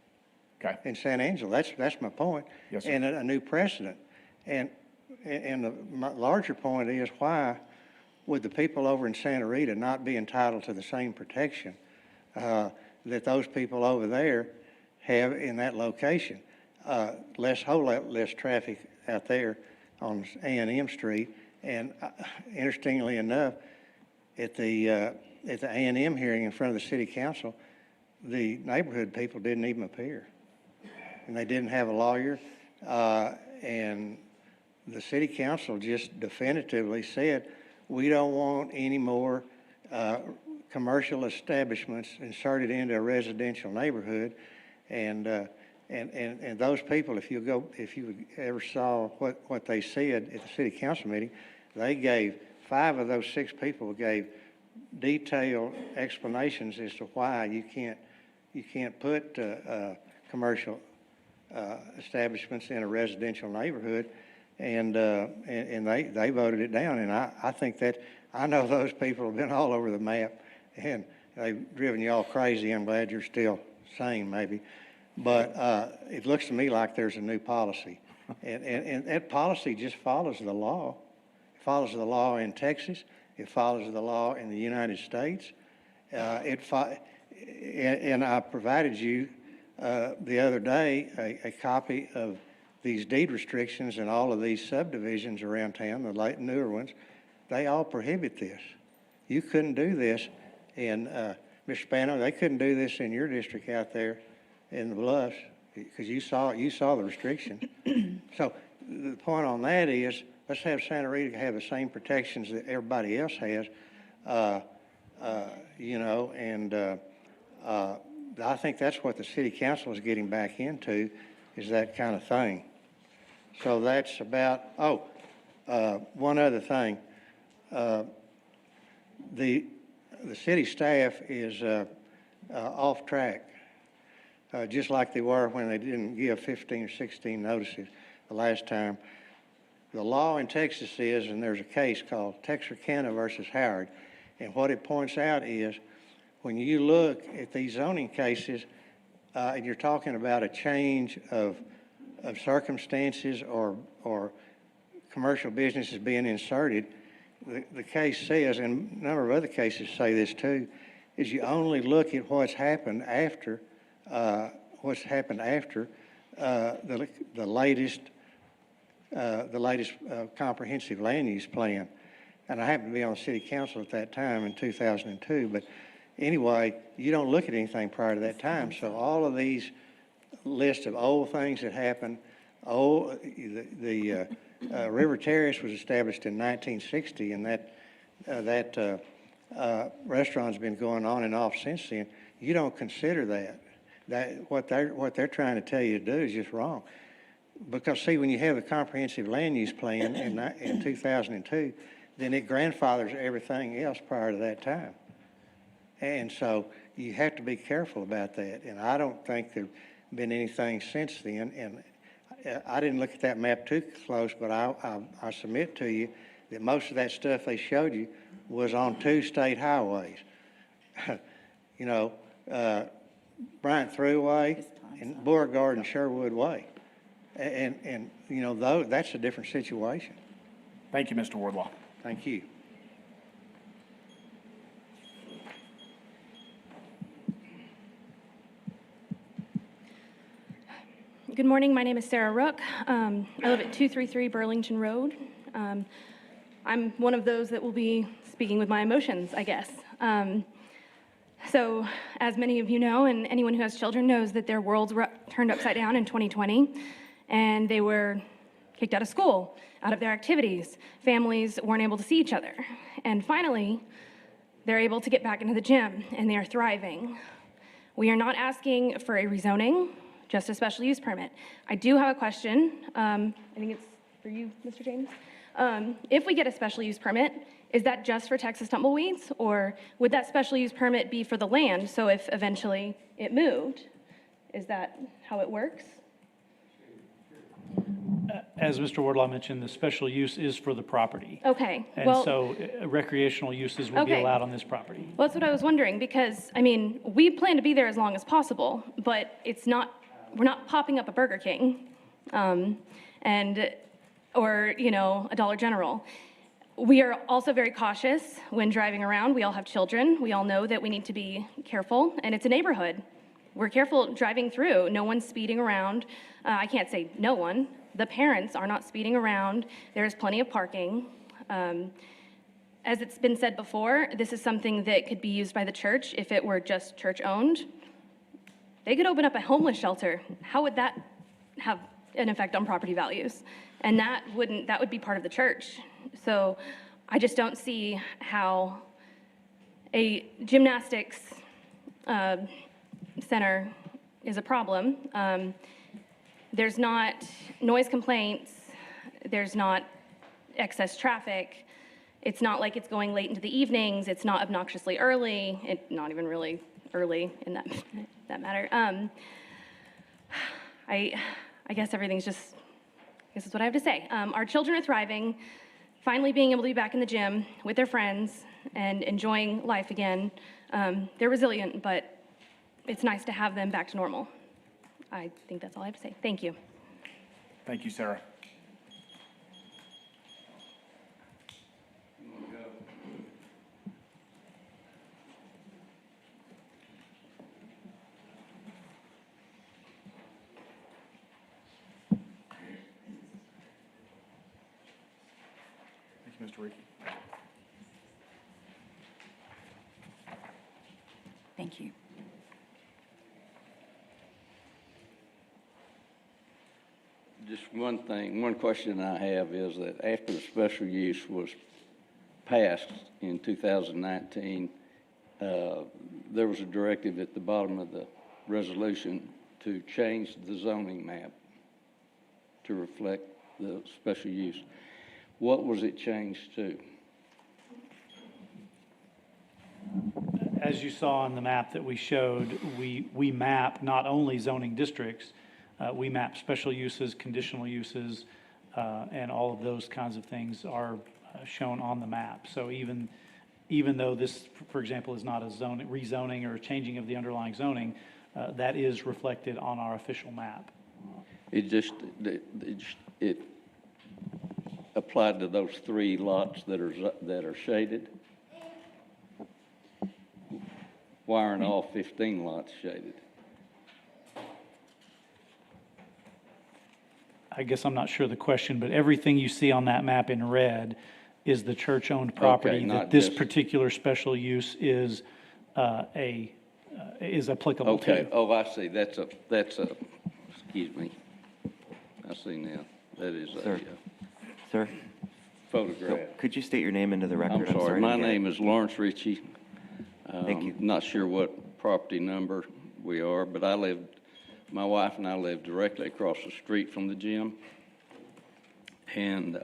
Okay. In San Angelo. That's my point. Yes, sir. And a new precedent. And my larger point is, why would the people over in Santa Rita not be entitled to the same protection that those people over there have in that location? Whole lot less traffic out there on A&M Street. And interestingly enough, at the A&M hearing in front of the city council, the neighborhood people didn't even appear. And they didn't have a lawyer. And the city council just definitively said, we don't want any more commercial establishments inserted into a residential neighborhood. And those people, if you ever saw what they said at the city council meeting, they gave, 5 of those 6 people gave detailed explanations as to why you can't put commercial establishments in a residential neighborhood, and they voted it down. And I think that, I know those people have been all over the map, and they've driven you all crazy. I'm glad you're still sane, maybe. But it looks to me like there's a new policy. And that policy just follows the law. It follows the law in Texas. It follows the law in the United States. And I provided you the other day a copy of these deed restrictions in all of these subdivisions around town, the newer ones. they all prohibit this. You couldn't do this in, Mr. Spano, they couldn't do this in your district out there in the Bluffs, because you saw the restriction. So the point on that is, let's have Santa Rita have the same protections that everybody else has, you know, and I think that's what the city council is getting back into, is that kind of thing. So that's about, one other thing. The city staff is off track, just like they were when they didn't give 15 or 16 notices the last time. The law in Texas is, and there's a case called Texarkana versus Howard, and what it points out is when you look at these zoning cases and you're talking about a change of circumstances or commercial businesses being inserted, the case says, and a number of other cases say this too, is you only look at what's happened after the latest comprehensive land use plan. And I happened to be on the city council at that time in 2002, but anyway, you don't look at anything prior to that time. So all of these lists of old things that happened, the River Terrace was established in 1960, and that restaurant's been going on and off since then. You don't consider that. What they're trying to tell you to do is just wrong. Because see, when you have a comprehensive land use plan in 2002, then it grandfathers everything else prior to that time. And so you have to be careful about that. And I don't think there's been anything since then. And I didn't look at that map too close, but I submit to you that most of that stuff they showed you was on 2 state highways. You know, Bryant Thruway and Beauregard and Sherwood Way. And you know, that's a different situation. Thank you, Mr. Wardlaw. Thank you. Good morning. My name is Sarah Rook. I live at 233 Burlington Road. I'm one of those that will be speaking with my emotions, I guess. So, as many of you know, and anyone who has children knows, that their worlds were turned upside down in 2020, and they were kicked out of school, out of their activities. Families weren't able to see each other. And finally, they're able to get back into the gym, and they are thriving. We are not asking for a rezoning, just a special use permit. I do have a question. I think it's for you, Mr. James. If we get a special use permit, is that just for Texas tumbleweeds, or would that special use permit be for the land? So if eventually it moved, is that how it works? As Mr. Wardlaw mentioned, the special use is for the property. Okay. And well, so recreational uses will be okay. allowed on this property. Well, that's what I was wondering, because, I mean, we plan to be there as long as possible, but we're not popping up a Burger King, or, you know, a Dollar General. We are also very cautious when driving around. We all have children. We all know that we need to be careful, and it's a neighborhood. We're careful driving through. No one's speeding around. I can't say no one. The parents are not speeding around. There's plenty of parking. As it's been said before, this is something that could be used by the church if it were just church-owned. They could open up a homeless shelter. How would that have an effect on property values? And that would be part of the church. So I just don't see how a gymnastics center is a problem. There's not noise complaints. There's not excess traffic. It's not like it's going late into the evenings. It's not obnoxiously early. It's not even really early in that matter. I guess everything's just, I guess that's what I have to say. Our children are thriving, finally being able to be back in the gym with their friends and enjoying life again. They're resilient, but it's nice to have them back to normal. I think that's all I have to say. Thank you. Thank you, Sarah. Thank you, Mr. Ricky. Thank you. Just one thing, one question I have is that after the special use was passed in 2019, there was a directive at the bottom of the resolution to change the zoning map to reflect the special use. What was it changed to? As you saw on the map that we showed, we map not only zoning districts, we map special uses, conditional uses, and all of those kinds of things are shown on the map. So even though this, for example, is not a rezoning or a changing of the underlying zoning, that is reflected on our official map. It applied to those 3 lots that are shaded? Why aren't all 15 lots shaded? I guess I'm not sure the question, but everything you see on that map in red is the church-owned property Okay, that not this just- particular special use is applicable to. Okay, oh, I see, that's a, excuse me. I see now, that is a Sir, photograph. could you state your name into the record? I'm sorry, my I didn't get it. name is Lawrence Ritchie. Thank you. Not sure what property number we are, but my wife and I live directly across the street from the gym. And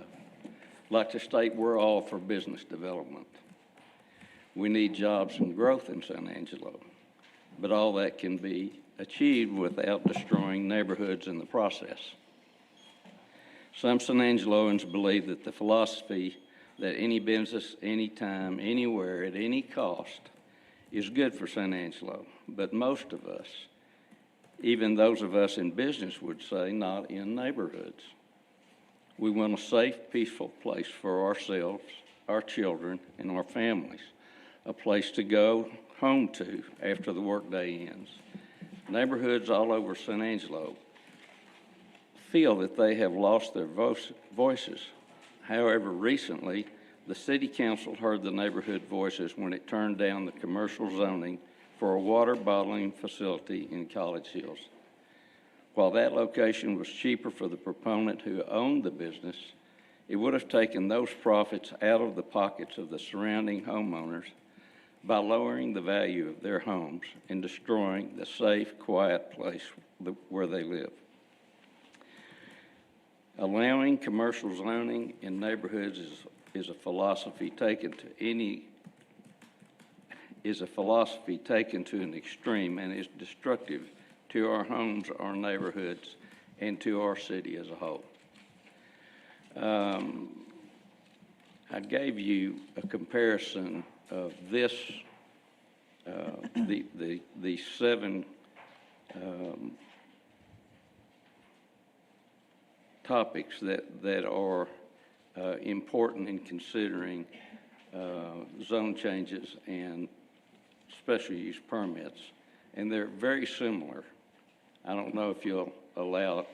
like to state, we're all for business development. We need jobs and growth in San Angelo, but all that can be achieved without destroying neighborhoods in the process. Some San Angeloans believe that the philosophy that any business, anytime, anywhere, at any cost is good for San Angelo, but most of us, even those of us in business, would say not in neighborhoods. We want a safe, peaceful place for ourselves, our children, and our families, a place to go home to after the workday ends. Neighborhoods all over San Angelo feel that they have lost their voices. However, recently, the city council heard the neighborhood voices when it turned down the commercial zoning for a water bottling facility in College Hills. While that location was cheaper for the proponent who owned the business, it would have taken those profits out of the pockets of the surrounding homeowners by lowering the value of their homes and destroying the safe, quiet place where they live. Allowing commercial zoning in neighborhoods is a philosophy taken to an extreme and is destructive to our homes, our neighborhoods, and to our city as a whole. I gave you a comparison of this, the 7 topics that are important in considering zone changes and special use permits, and they're very similar. I don't know if you'll allow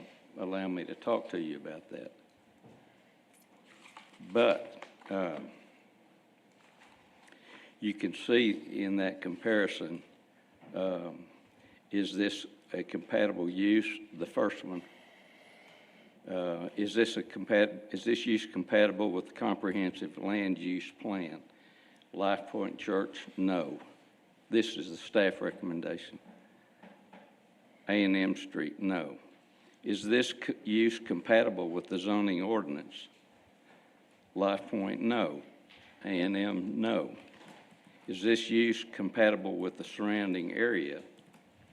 me to talk to you about that. But you can see in that comparison, is this a compatible use? The first one, is this use compatible with the comprehensive land use plan? Life Point Church, no. This is the staff recommendation. A&M Street, no. Is this use compatible with the zoning ordinance? Life Point, no. A&M, no. Is this use compatible with the surrounding area?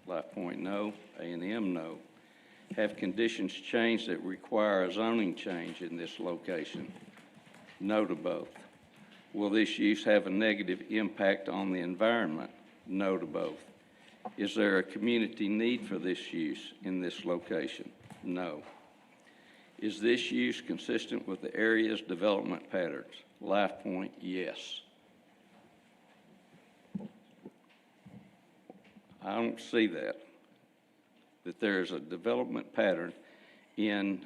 Life Point, no. A&M, no. Have conditions changed that require a zoning change in this location? No to both. Will this use have a negative impact on the environment? No to both. Is there a community need for this use in this location? No. Is this use consistent with the area's development patterns? Life Point, yes. I don't see that there is a development pattern in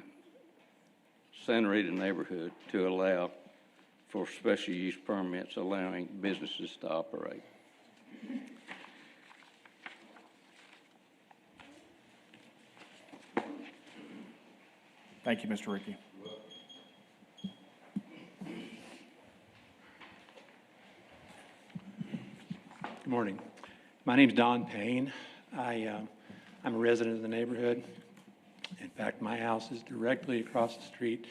Santa Rita neighborhood to allow for special use permits allowing businesses to operate. Thank you, Mr. Ricky. Good morning. My name's Don Payne. I'm a resident of the neighborhood. In fact, my house is directly across the street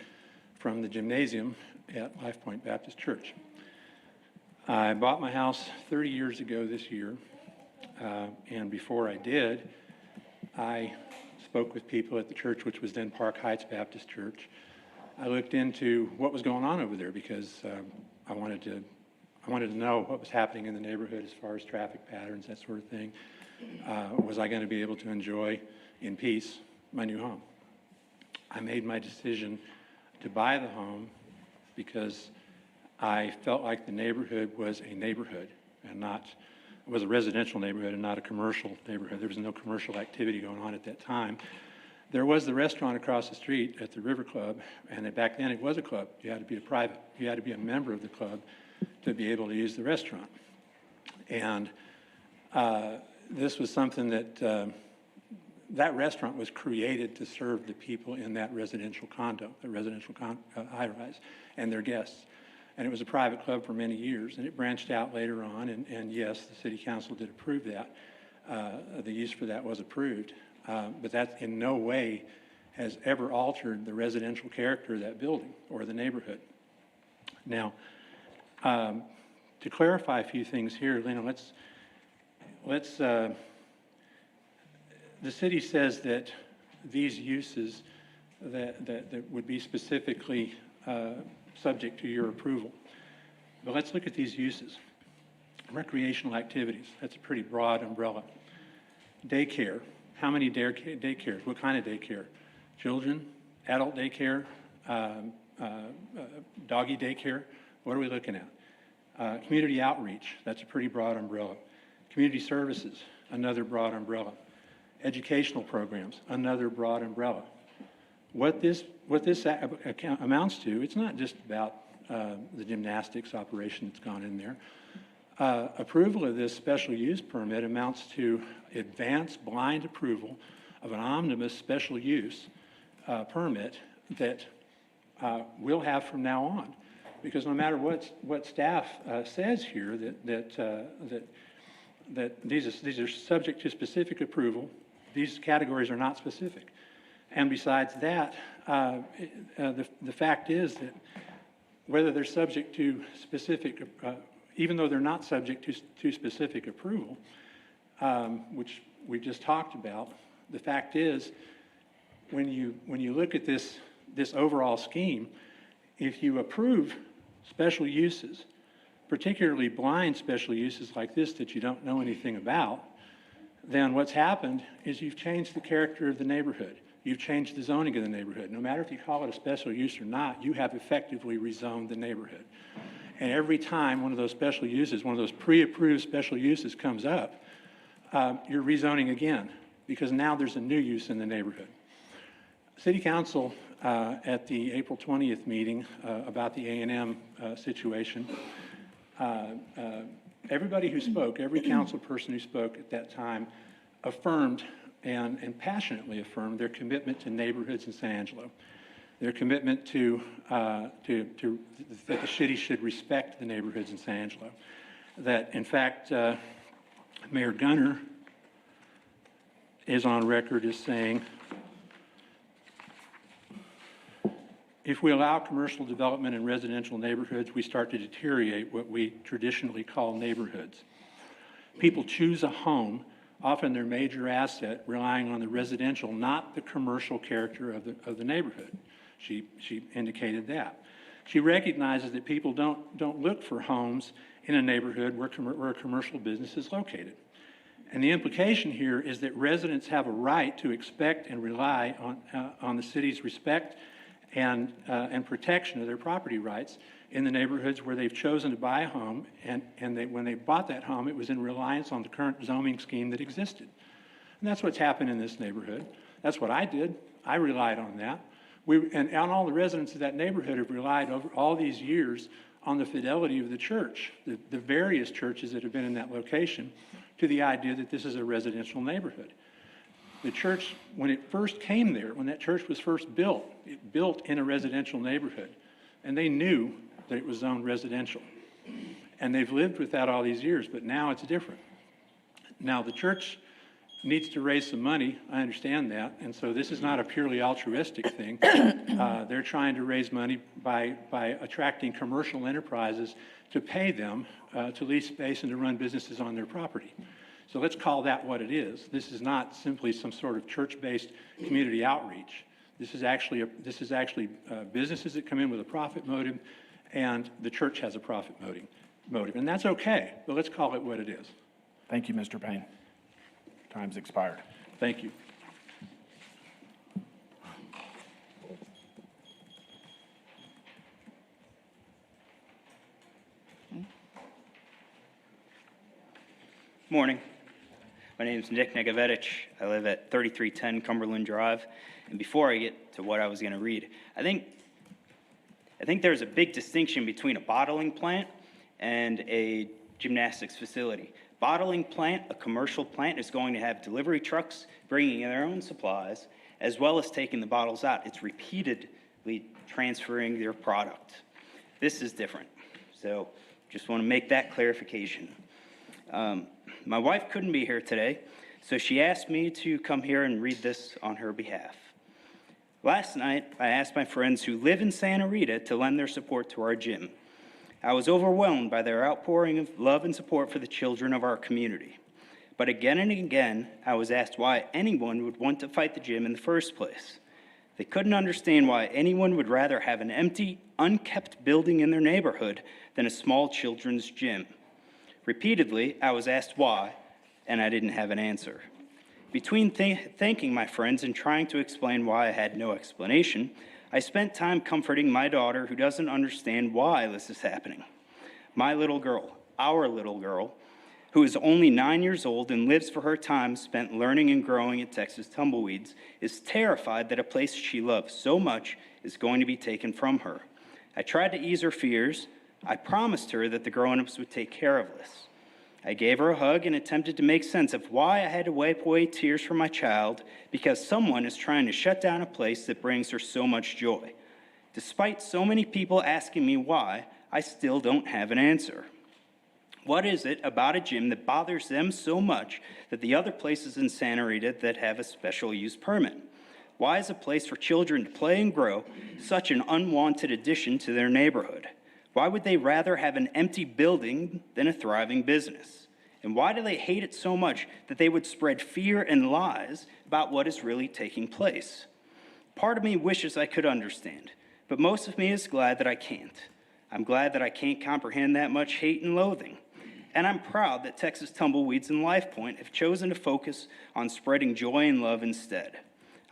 from the gymnasium at Life Point Baptist Church. I bought my house 30 years ago this year, and before I did, I spoke with people at the church, which was then Park Heights Baptist Church. I looked into what was going on over there because I wanted to know what was happening in the neighborhood as far as traffic patterns, that sort of thing. Was I going to be able to enjoy in peace my new home? I made my decision to buy the home because I felt like the neighborhood was a neighborhood and not, it was a residential neighborhood and not a commercial neighborhood. There was no commercial activity going on at that time. There was the restaurant across the street at the River Club, and back then it was a club. You had to be you had to be a member of the club to be able to use the restaurant. And this was something that that restaurant was created to serve the people in that residential condo, the residential high-rise, and their guests. And it was a private club for many years, and it branched out later on, and yes, the city council did approve that. The use for that was approved, but that in no way has ever altered the residential character of that building or the neighborhood. Now, to clarify a few things here, Lena, the city says that these uses that would be specifically subject to your approval. But let's look at these uses. Recreational activities, that's a pretty broad umbrella. Daycare, how many daycares? What kind of daycare? Children, adult daycare, doggy daycare? What are we looking at? Community outreach, that's a pretty broad umbrella. Community services, another broad umbrella. Educational programs, another broad umbrella. What this amounts to, it's not just about the gymnastics operation that's gone in there. Approval of this special use permit amounts to advance blind approval of an omnibus special use permit that we'll have from now on. Because no matter what staff says here, that these are subject to specific approval, these categories are not specific. And besides that, the fact is that whether they're subject to specific, even though they're not subject to specific approval, which we just talked about, the fact is, when you look at this overall scheme, if you approve special uses, particularly blind special uses like this that you don't know anything about, then what's happened is you've changed the character of the neighborhood. You've changed the zoning of the neighborhood. No matter if you call it a special use or not, you have effectively rezoned the neighborhood. And every time one of those special uses, one of those pre-approved special uses comes up, you're rezoning again, because now there's a new use in the neighborhood. City Council at the April 20th meeting about the A&M situation, everybody who spoke, every council person who spoke at that time affirmed and passionately affirmed their commitment to neighborhoods in San Angelo, their commitment to that the city should respect the neighborhoods in San Angelo, that in fact Mayor Gunner is on record as saying, if we allow commercial development in residential neighborhoods, we start to deteriorate what we traditionally call neighborhoods. People choose a home, often their major asset, relying on the residential, not the commercial character of the neighborhood. She indicated that. She recognizes that people don't look for homes in a neighborhood where a commercial business is located. And the implication here is that residents have a right to expect and rely on the city's respect and protection of their property rights in the neighborhoods where they've chosen to buy a home, and when they bought that home, it was in reliance on the current zoning scheme that existed. And that's what's happened in this neighborhood. That's what I did. I relied on that. And all the residents of that neighborhood have relied over all these years on the fidelity of the church, the various churches that have been in that location, to the idea that this is a residential neighborhood. The church, when it first came there, when that church was first built, it built in a residential neighborhood. And they knew that it was zoned residential. And they've lived with that all these years, but now it's different. Now, the church needs to raise some money, I understand that, and so this is not a purely altruistic thing. They're trying to raise money by attracting commercial enterprises to pay them to lease space and to run businesses on their property. So let's call that what it is. This is not simply some sort of church-based community outreach. This is actually businesses that come in with a profit motive, and the church has a profit motive, and that's okay, but let's call it what it is. Thank you, Mr. Payne. Time's expired. Thank you. Morning. My name is Nick Negovetich. I live at 3310 Cumberland Drive. And before I get to what I was going to read, I think there's a big distinction between a bottling plant and a gymnastics facility. Bottling plant, a commercial plant, is going to have delivery trucks bringing in their own supplies, as well as taking the bottles out. It's repeatedly transferring their product. This is different. So just want to make that clarification. My wife couldn't be here today, so she asked me to come here and read this on her behalf. Last night, I asked my friends who live in Santa Rita to lend their support to our gym. I was overwhelmed by their outpouring of love and support for the children of our community. But again and again, I was asked why anyone would want to fight the gym in the first place. They couldn't understand why anyone would rather have an empty, unkept building in their neighborhood than a small children's gym. Repeatedly, I was asked why, and I didn't have an answer. Between thanking my friends and trying to explain why I had no explanation, I spent time comforting my daughter who doesn't understand why this is happening. My little girl, our little girl, who is only 9 years old and lives for her time spent learning and growing at Texas Tumbleweeds, is terrified that a place she loves so much is going to be taken from her. I tried to ease her fears. I promised her that the grown-ups would take care of this. I gave her a hug and attempted to make sense of why I had to wipe away tears from my child because someone is trying to shut down a place that brings her so much joy. Despite so many people asking me why, I still don't have an answer. What is it about a gym that bothers them so much that the other places in Santa Rita that have a special use permit? Why is a place for children to play and grow such an unwanted addition to their neighborhood? Why would they rather have an empty building than a thriving business? And why do they hate it so much that they would spread fear and lies about what is really taking place? Part of me wishes I could understand, but most of me is glad that I can't. I'm glad that I can't comprehend that much hate and loathing. And I'm proud that Texas Tumbleweeds and LifePoint have chosen to focus on spreading joy and love instead.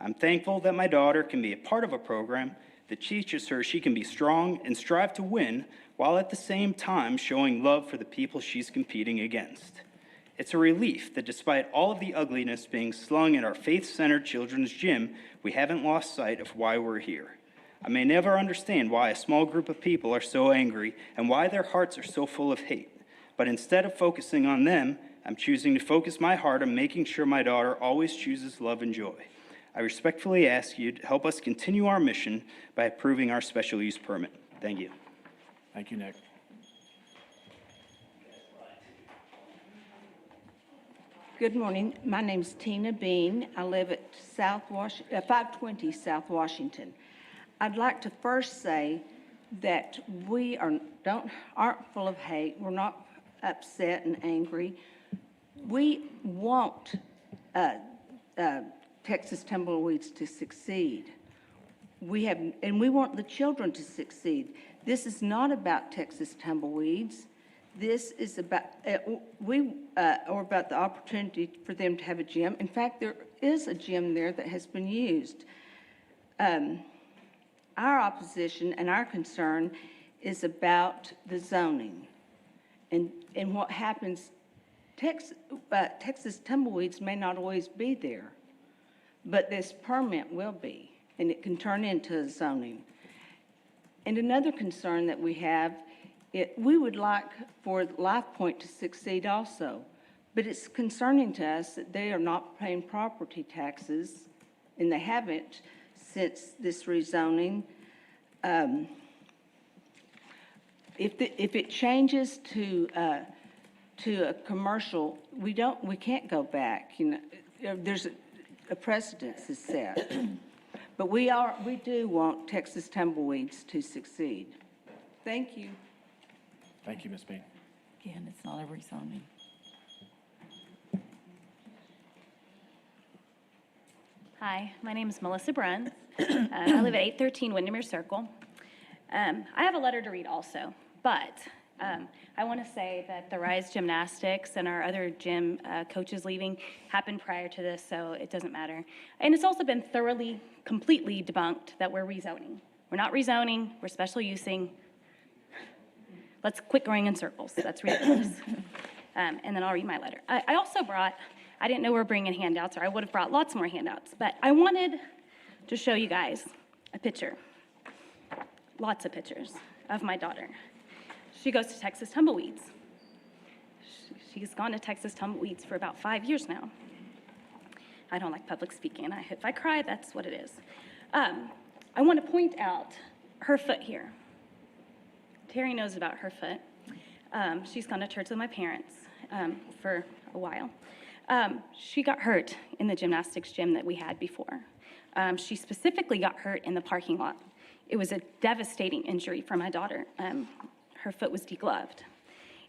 I'm thankful that my daughter can be a part of a program that teaches her she can be strong and strive to win while at the same time showing love for the people she's competing against. It's a relief that despite all of the ugliness being slung at our faith-centered children's gym, we haven't lost sight of why we're here. I may never understand why a small group of people are so angry and why their hearts are so full of hate, but instead of focusing on them, I'm choosing to focus my heart on making sure my daughter always chooses love and joy. I respectfully ask you to help us continue our mission by approving our special use permit. Thank you. Thank you, Nick. Good morning. My name's Tina Bean. I live at 520 South Washington. I'd like to first say that we aren't full of hate. We're not upset and angry. We want Texas Tumbleweeds to succeed. We want the children to succeed. This is not about Texas Tumbleweeds. This is about or about the opportunity for them to have a gym. In fact, there is a gym there that has been used. Our opposition and our concern is about the zoning and what happens. Texas Tumbleweeds may not always be there, but this permit will be, and it can turn into a zoning. And another concern that we have, we would like for LifePoint to succeed also, But it's concerning to us that they are not paying property taxes, and they haven't since this rezoning. If it changes to a commercial, we can't go back, you know. There's a precedence is set. But we do want Texas Tumbleweeds to succeed. Thank you. Thank you, Ms. Bean. Again, it's not a rezoning. Hi, my name is Melissa Bruns. I live at 813 Windermere Circle. I have a letter to read also, but I want to say that the Rise Gymnastics and our other gym coaches leaving happened prior to this, so it doesn't matter. And it's also been thoroughly, completely debunked that we're rezoning. We're not rezoning, we're special using. Let's quit going in circles. That's ridiculous. And then I'll read my letter. I also brought, I didn't know we were bringing handouts, or I would have brought lots more handouts, but I wanted to show you guys a picture, lots of pictures of my daughter. She goes to Texas Tumbleweeds. She's gone to Texas Tumbleweeds for about 5 years now. I don't like public speaking. If I cry, that's what it is. I want to point out her foot here. Terry knows about her foot. She's gone to church with my parents for a while. She got hurt in the gymnastics gym that we had before. She specifically got hurt in the parking lot. It was a devastating injury for my daughter. Her foot was degloved.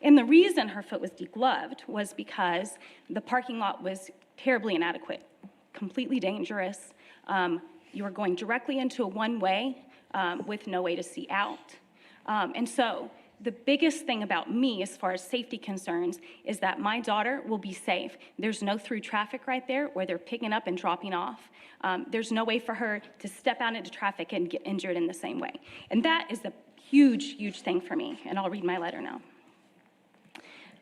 And the reason her foot was degloved was because the parking lot was terribly inadequate, completely dangerous. You were going directly into a one-way with no way to see out. And so the biggest thing about me as far as safety concerns is that my daughter will be safe. There's no through traffic right there where they're picking up and dropping off. There's no way for her to step out into traffic and get injured in the same way. And that is the huge, huge thing for me. And I'll read my letter now.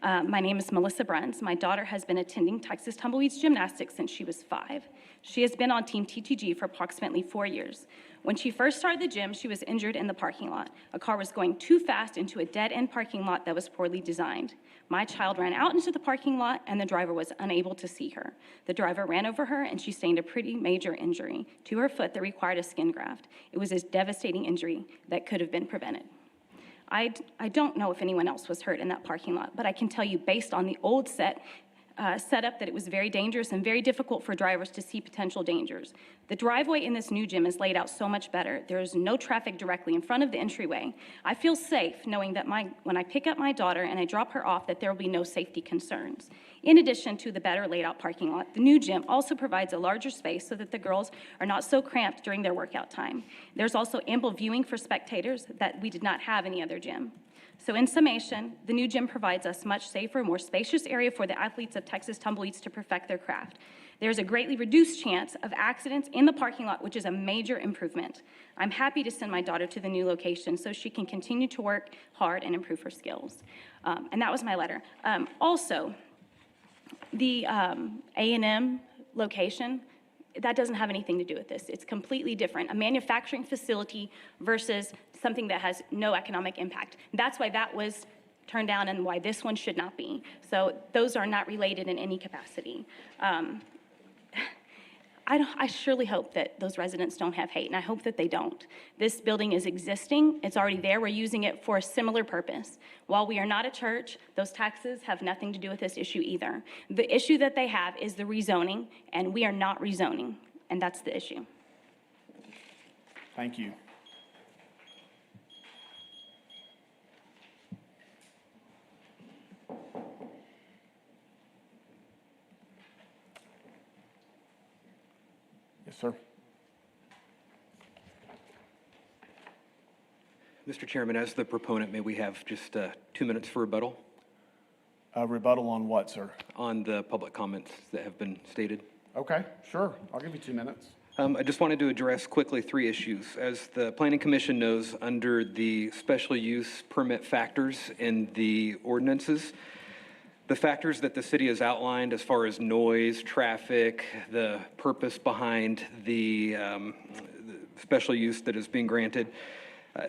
My name is Melissa Bruns. My daughter has been attending Texas Tumbleweeds Gymnastics since she was 5. She has been on Team TTG for approximately 4 years. When she first started the gym, she was injured in the parking lot. A car was going too fast into a dead-end parking lot that was poorly designed. My child ran out into the parking lot, and the driver was unable to see her. The driver ran over her, and she sustained a pretty major injury to her foot that required a skin graft. It was a devastating injury that could have been prevented. I don't know if anyone else was hurt in that parking lot, but I can tell you based on the old setup that it was very dangerous and very difficult for drivers to see potential dangers. The driveway in this new gym is laid out so much better. There is no traffic directly in front of the entryway. I feel safe knowing that when I pick up my daughter and I drop her off, that there will be no safety concerns. In addition to the better laid out parking lot, the new gym also provides a larger space so that the girls are not so cramped during their workout time. There's also ample viewing for spectators that we did not have in any other gym. So in summation, the new gym provides us much safer, more spacious area for the athletes of Texas Tumbleweeds to perfect their craft. There's a greatly reduced chance of accidents in the parking lot, which is a major improvement. I'm happy to send my daughter to the new location so she can continue to work hard and improve her skills. And that was my letter. Also, the A&M location, that doesn't have anything to do with this. It's completely different. A manufacturing facility versus something that has no economic impact. That's why that was turned down and why this one should not be. So those are not related in any capacity. I surely hope that those residents don't have hate, and I hope that they don't. This building is existing. It's already there. We're using it for a similar purpose. While we are not a church, those taxes have nothing to do with this issue either. The issue that they have is the rezoning, and we are not rezoning, and that's the issue. Thank you. Yes, sir. Mr. Chairman, as the proponent, may we have just 2 minutes for rebuttal? Rebuttal on what, sir? On the public comments that have been stated. Okay, sure. I'll give you 2 minutes. I just wanted to address quickly 3 issues. As the Planning Commission knows, under the special use permit factors in the ordinances, the factors that the city has outlined as far as noise, traffic, the purpose behind the special use that is being granted,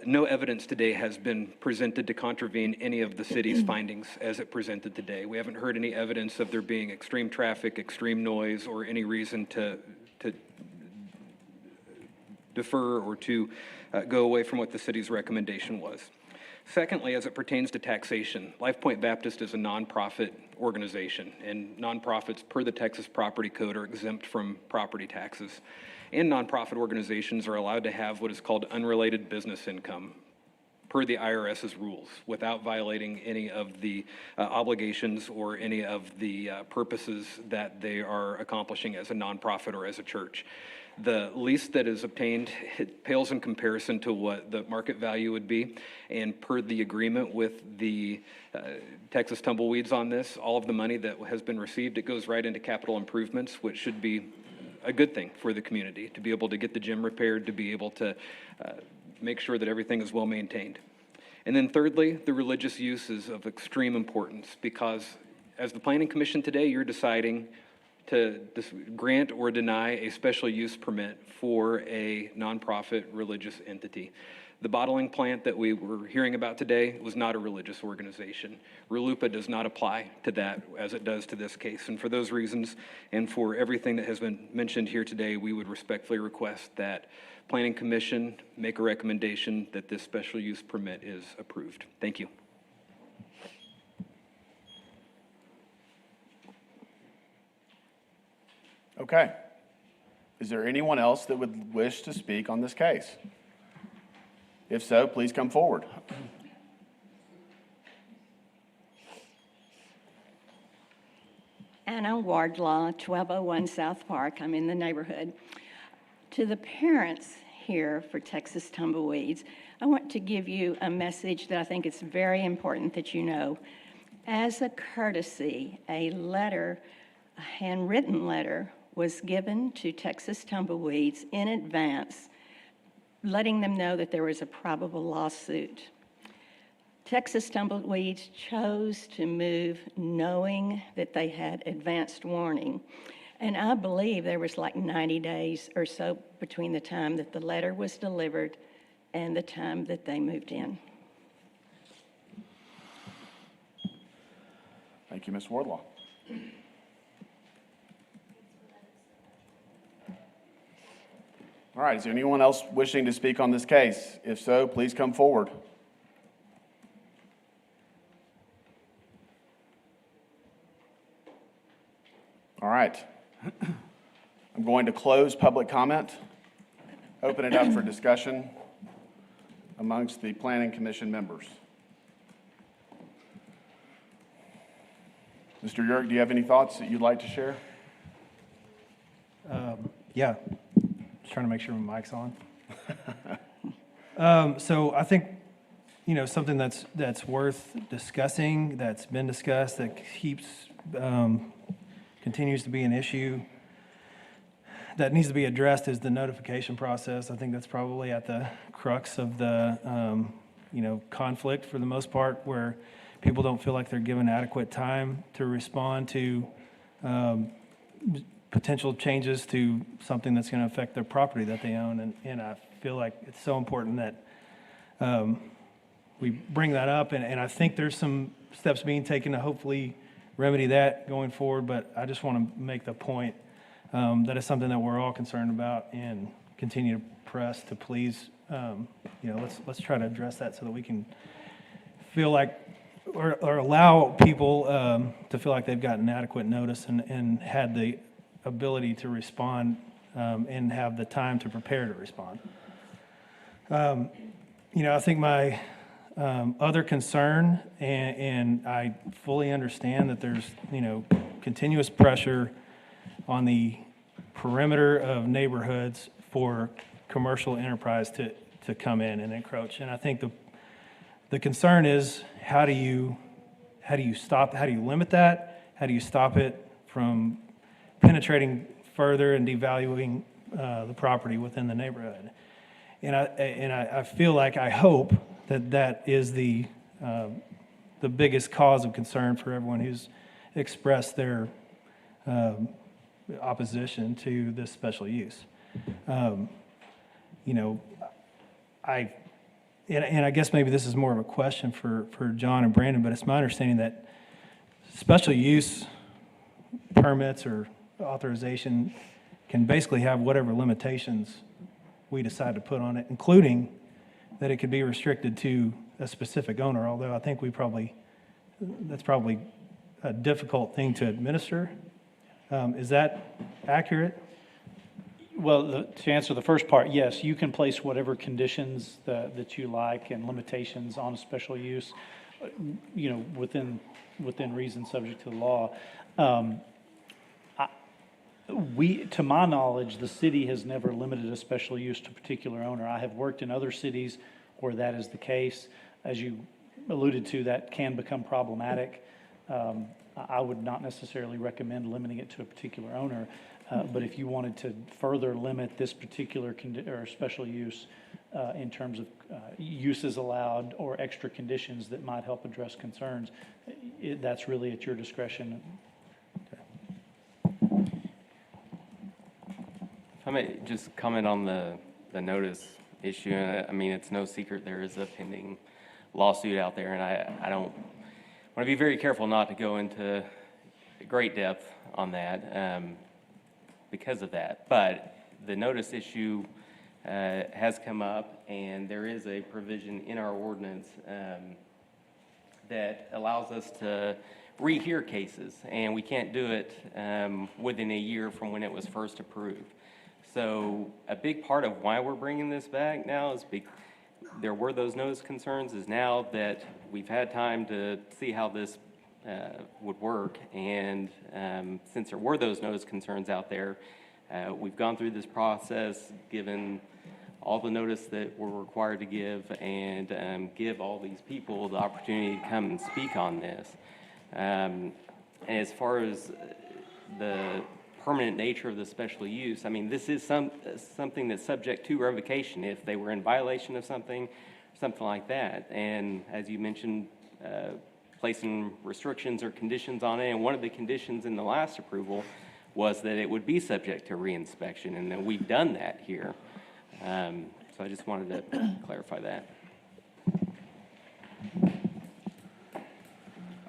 No evidence today has been presented to contravene any of the city's findings as it presented today. We haven't heard any evidence of there being extreme traffic, extreme noise, or any reason to defer or to go away from what the city's recommendation was. Secondly, as it pertains to taxation, LifePoint Baptist is a nonprofit organization, and nonprofits per the Texas Property Code are exempt from property taxes. And nonprofit organizations are allowed to have what is called unrelated business income per the IRS's rules without violating any of the obligations or any of the purposes that they are accomplishing as a nonprofit or as a church. The lease that is obtained, it pales in comparison to what the market value would be. And per the agreement with the Texas Tumbleweeds on this, all of the money that has been received, it goes right into capital improvements, which should be a good thing for the community, to be able to get the gym repaired, to be able to make sure that everything is well maintained. And then thirdly, the religious use is of extreme importance because as the Planning Commission today, you're deciding to grant or deny a special use permit for a nonprofit religious entity. The bottling plant that we were hearing about today was not a religious organization. RLUIPA does not apply to that as it does to this case. And for those reasons, and for everything that has been mentioned here today, we would respectfully request that Planning Commission make a recommendation that this special use permit is approved. Thank you. Okay. Is there anyone else that would wish to speak on this case? If so, please come forward. Anna Wardlaw, 1201 South Park. I'm in the neighborhood. To the parents here for Texas Tumbleweeds, I want to give you a message that I think it's very important that you know. As a courtesy, a letter, a handwritten letter, was given to Texas Tumbleweeds in advance, letting them know that there was a probable lawsuit. Texas Tumbleweeds chose to move knowing that they had advanced warning. And I believe there was like 90 days or so between the time that the letter was delivered and the time that they moved in. Thank you, Ms. Wardlaw. All right, is there anyone else wishing to speak on this case? If so, please come forward. All right. I'm going to close public comment, open it up for discussion amongst the Planning Commission members. Mr. Yerk, do you have any thoughts that you'd like to share? Yeah. Just trying to make sure my mic's on. So I think, something that's worth discussing, that's been discussed, that continues to be an issue that needs to be addressed is the notification process. I think that's probably at the crux of the, conflict for the most part, where people don't feel like they're given adequate time to respond to potential changes to something that's going to affect their property that they own. And I feel like it's so important that we bring that up. And I think there's some steps being taken to hopefully remedy that going forward. But I just want to make the point that it's something that we're all concerned about and continue to press to please, let's try to address that so that we can feel like or allow people to feel like they've gotten adequate notice and had the ability to respond and have the time to prepare to respond. I think my other concern, and I fully understand that there's, continuous pressure on the perimeter of neighborhoods for commercial enterprise to come in and encroach. And I think the concern is how do you limit that? How do you stop it from penetrating further and devaluing the property within the neighborhood? And I feel like, I hope that is the biggest cause of concern for everyone who's expressed their opposition to this special use. I and I guess maybe this is more of a question for John and Brandon, but it's my understanding that special use permits or authorization can basically have whatever limitations we decide to put on it, including that it could be restricted to a specific owner, although I think that's probably a difficult thing to administer. Is that accurate? Well, to answer the first part, yes, you can place whatever conditions that you like and limitations on a special use, within reason, subject to the law. To my knowledge, the city has never limited a special use to a particular owner. I have worked in other cities where that is the case. As you alluded to, that can become problematic. I would not necessarily recommend limiting it to a particular owner, but if you wanted to further limit this particular or special use in terms of uses allowed or extra conditions that might help address concerns, that's really at your discretion. I may just comment on the notice issue. I mean, it's no secret there is a pending lawsuit out there, and I don't want to be very careful not to go into great depth on that because of that. But the notice issue has come up, and there is a provision in our ordinance that allows us to rehear cases, and we can't do it within a year from when it was first approved. So a big part of why we're bringing this back now is there were those notice concerns, is now that we've had time to see how this would work, and since there were those notice concerns out there, we've gone through this process, given all the notice that we're required to give, and give all these people the opportunity to come and speak on this. As far as the permanent nature of the special use, I mean, this is something that's subject to revocation if they were in violation of something like that. And as you mentioned, placing restrictions or conditions on it, and one of the conditions in the last approval was that it would be subject to reinspection, and that we've done that here. So I just wanted to clarify that.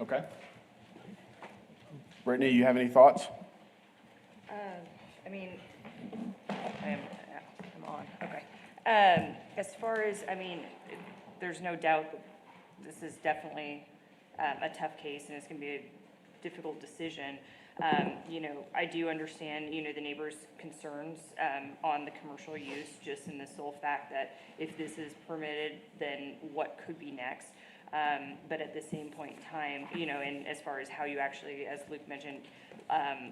Okay. Brittany, you have any thoughts? I mean, I'm on, okay. As far as, I mean, there's no doubt that this is definitely a tough case, and it's going to be a difficult decision. I do understand, the neighbors' concerns on the commercial use, just in the sole fact that if this is permitted, then what could be next? But at the same point in time, and as far as how you actually, as Luke mentioned,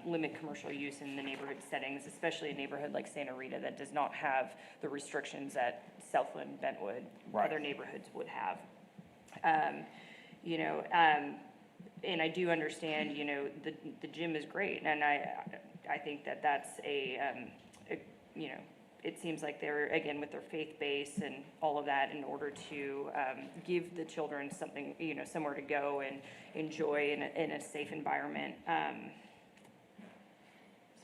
limit commercial use in the neighborhood settings, especially a neighborhood like Santa Rita that does not have the restrictions that Southland, Bentwood, other neighborhoods would have. And I do understand, the gym is great, and I think that that's it seems like they're, again, with their faith base and all of that, in order to give the children something, somewhere to go and enjoy in a safe environment.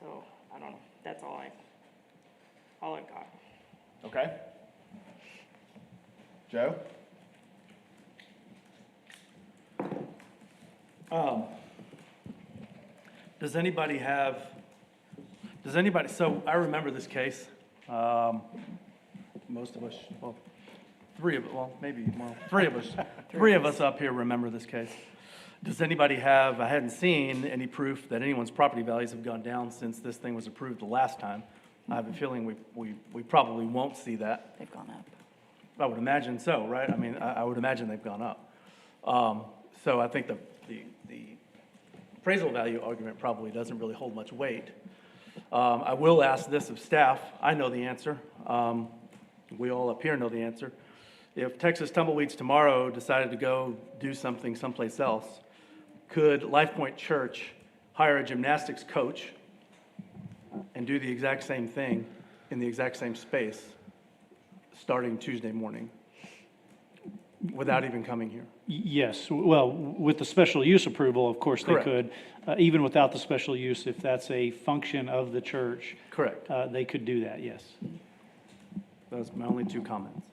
So, I don't know, that's all I've got. Okay. Joe? Does anybody, so I remember this case. Most of us, well, three of us up here remember this case. Does anybody have, I hadn't seen any proof that anyone's property values have gone down since this thing was approved the last time. I have a feeling we probably won't see that. They've gone up. I would imagine so, right? I mean, I would imagine they've gone up. So I think the appraisal value argument probably doesn't really hold much weight. I will ask this of staff. I know the answer. We all up here know the answer. If Texas Tumbleweeds tomorrow decided to go do something someplace else, could Life Point Church hire a gymnastics coach and do the exact same thing in the exact same space starting Tuesday morning without even coming here? Yes, well, with the special use approval, of course they Correct. could. Even without the special use, if that's a function of the church. Correct. They could do that, yes. Those are my only two comments.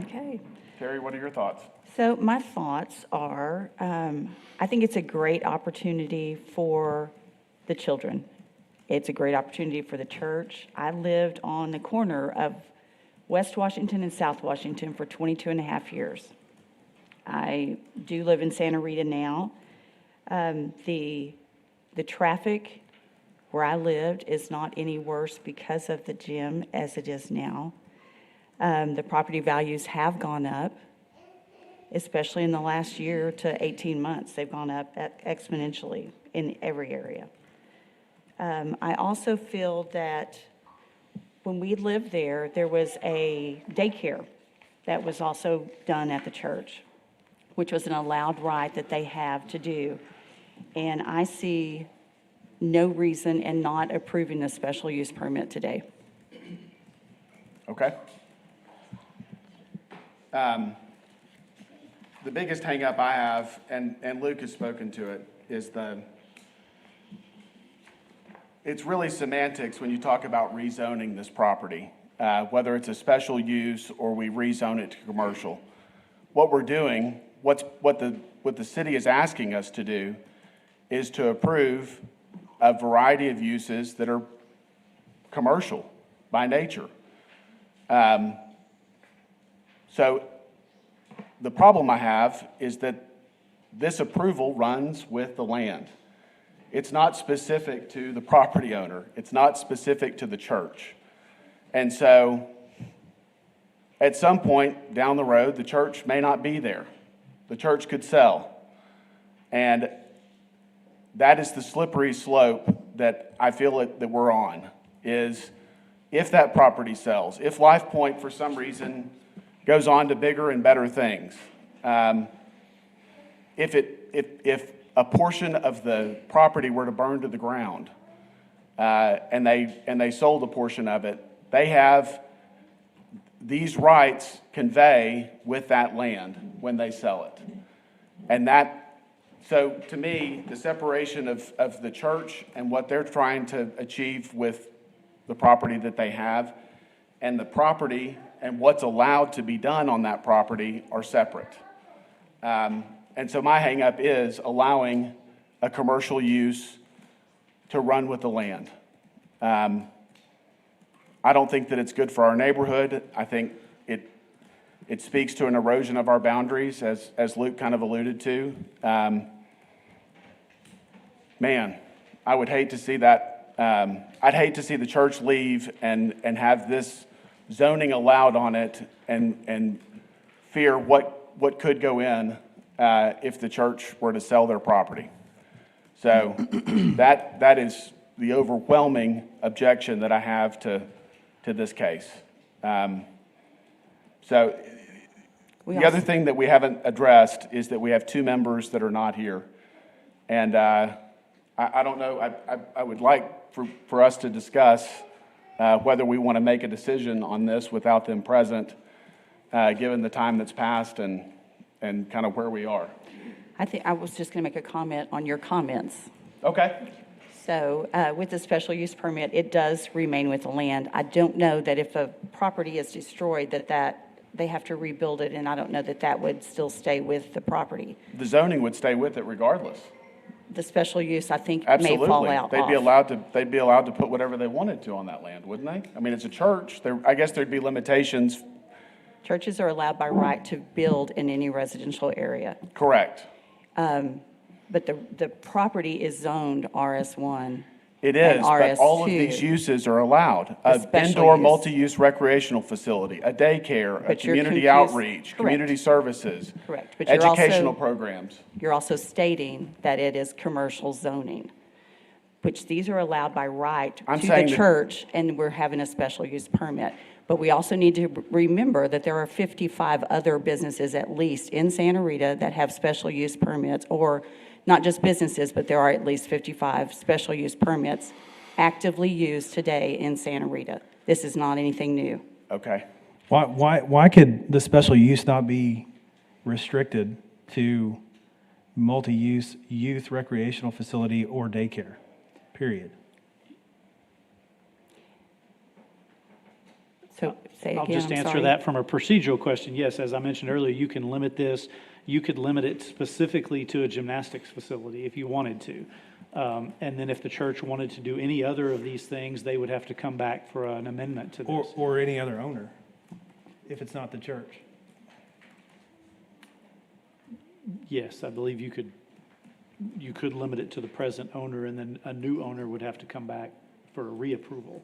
Okay. Terry, what are your thoughts? So my thoughts are, I think it's a great opportunity for the children. It's a great opportunity for the church. I lived on the corner of West Washington and South Washington for 22 and a half years. I do live in Santa Rita now. The traffic where I lived is not any worse because of the gym as it is now. The property values have gone up, especially in the last year to 18 months. They've gone up exponentially in every area. I also feel that when we lived there, there was a daycare that was also done at the church, which was an allowed right that they have to do. And I see no reason in not approving the special use permit today. Okay. The biggest hangup I have, and Luke has spoken to it, is it's really semantics when you talk about rezoning this property, whether it's a special use or we rezone it to commercial. What we're doing, what the city is asking us to do, is to approve a variety of uses that are commercial by nature. So the problem I have is that this approval runs with the land. It's not specific to the property owner. It's not specific to the church. And so at some point down the road, the church may not be there. The church could sell. And that is the slippery slope that I feel that we're on, is if that property sells, if Life Point for some reason goes on to bigger and better things, if a portion of the property were to burn to the ground, and they sold a portion of it, they have these rights convey with that land when they sell it. And so to me, the separation of the church and what they're trying to achieve with the property that they have, and the property and what's allowed to be done on that property are separate. And so my hangup is allowing a commercial use to run with the land. I don't think that it's good for our neighborhood. I think it speaks to an erosion of our boundaries, as Luke kind of alluded to. Man, I would hate to see that. I'd hate to see the church leave and have this zoning allowed on it and fear what could go in if the church were to sell their property. So that is the overwhelming objection that I have to this case. So the other thing that we haven't addressed is that we have two members that are not here. And I don't know, I would like for us to discuss whether we want to make a decision on this without them present, given the time that's passed and kind of where we are. I think I was just going to make a comment on your comments. Okay. So with the special use permit, it does remain with the land. I don't know that if a property is destroyed that they have to rebuild it, and I don't know that would still stay with the property. The zoning would stay with it regardless. The special use, I think, Absolutely. may fall out. They'd be allowed to put whatever they wanted to on that land, wouldn't they? I mean, it's a church. I guess there'd be limitations. Churches are allowed by right to build in any residential area. Correct. But the property is zoned RS1. It is, and but all of RS2. these uses are allowed. The An special indoor use. multi-use recreational facility, a daycare, a But you're community confused- outreach, Correct. community services, Correct. But you're educational also- programs. You're also stating that it is commercial zoning, which these are allowed by right I'm to saying the that- church, and we're having a special use permit. But we also need to remember that there are 55 other businesses at least in Santa Rita that have special use permits, or not just businesses, but there are at least 55 special use permits actively used today in Santa Rita. This is not anything new. Okay. Why could the special use not be restricted to multi-use youth recreational facility or daycare, period? So say I'll again, just I'm answer sorry. that from a procedural question. Yes, as I mentioned earlier, you can limit this. You could limit it specifically to a gymnastics facility if you wanted to. And then if the church wanted to do any other of these things, they would have to come back for an amendment to this. Or any other owner, if it's not the church. Yes, I believe you could limit it to the present owner, and then a new owner would have to come back for a reapproval.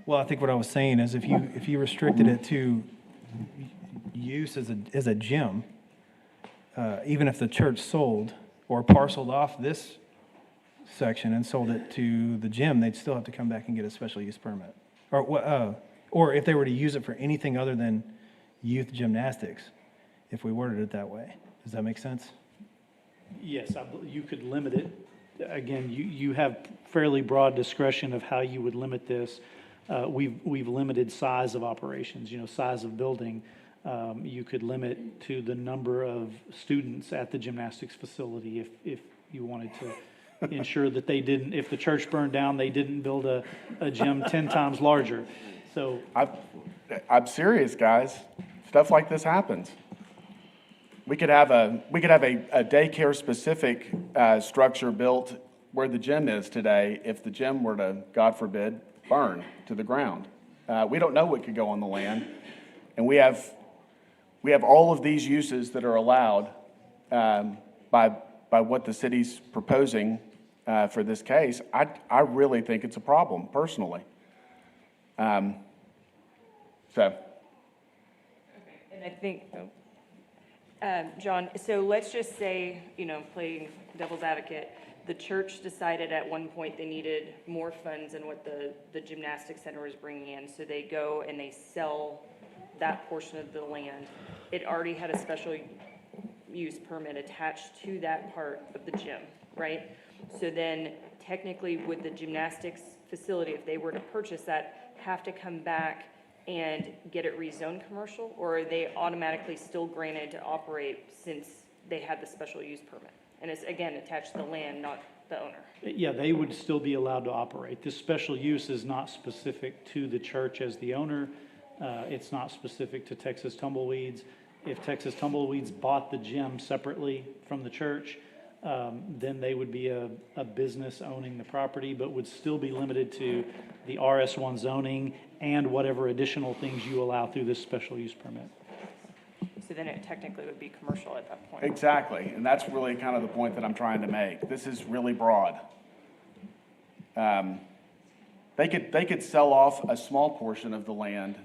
Well, I think what I was saying is if you restricted it to use as a gym, even if the church sold or parceled off this section and sold it to the gym, they'd still have to come back and get a special use permit. Or if they were to use it for anything other than youth gymnastics, if we worded it that way. Does that make sense? Yes, you could limit it. Again, you have fairly broad discretion of how you would limit this. We've limited size of operations, size of building. You could limit to the number of students at the gymnastics facility if you wanted to ensure that they didn't, if the church burned down, they didn't build a gym 10 times larger. So I'm serious, guys. Stuff like this happens. We could have a daycare specific structure built where the gym is today if the gym were to, God forbid, burn to the ground. We don't know what could go on the land, and we have all of these uses that are allowed by what the city's proposing for this case. I really think it's a problem personally. So. And I think, John, so let's just say, playing devil's advocate, the church decided at one point they needed more funds than what the gymnastics center was bringing in. So they go and they sell that portion of the land. It already had a special use permit attached to that part of the gym, right? So then technically would the gymnastics facility, if they were to purchase that, have to come back and get it rezoned commercial, or are they automatically still granted to operate since they had the special use permit? And it's, again, attached to the land, not the owner. Yeah, they would still be allowed to operate. This special use is not specific to the church as the owner. It's not specific to Texas Tumbleweeds. If Texas Tumbleweeds bought the gym separately from the church, then they would be a business owning the property, but would still be limited to the RS1 zoning and whatever additional things you allow through this special use permit. So then it technically would be commercial at that point. Exactly, and that's really kind of the point that I'm trying to make. This is really broad. They could sell off a small portion of the land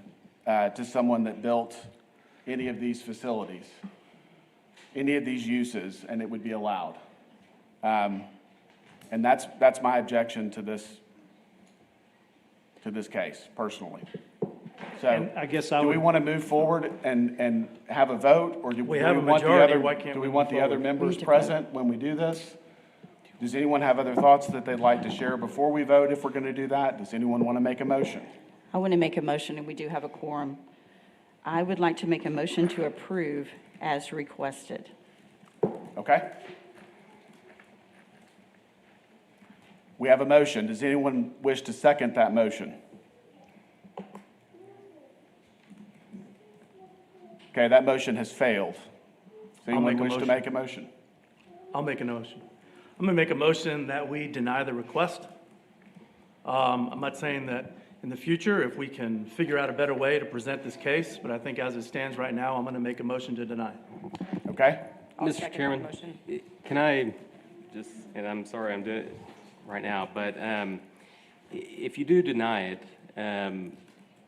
to someone that built any of these facilities, any of these uses, and it would be allowed. And that's my objection to this case, personally. So, And I guess I do we would- want to move forward and have a vote, or do We do have we a want the majority, other, why can't do we we want move the other forward? members need to present when we do this? Does anyone have other thoughts that they'd like to share before we vote, if we're going to do that? Does anyone want to make a motion? I want to make a motion, and we do have a quorum. I would like to make a motion to approve as requested. Okay? We have a motion. Does anyone wish to second that motion? Okay, that motion has failed. Does anyone make a wish to motion. make a motion? I'll make a motion. I'm going to make a motion that we deny the request. I'm not saying that in the future, if we can figure out a better way to present this case, but I think as it stands right now, I'm going to make a motion to deny. Okay? I'll Mr. second that Chairman, motion. can I just, and I'm sorry I'm doing it right now, but if you do deny it,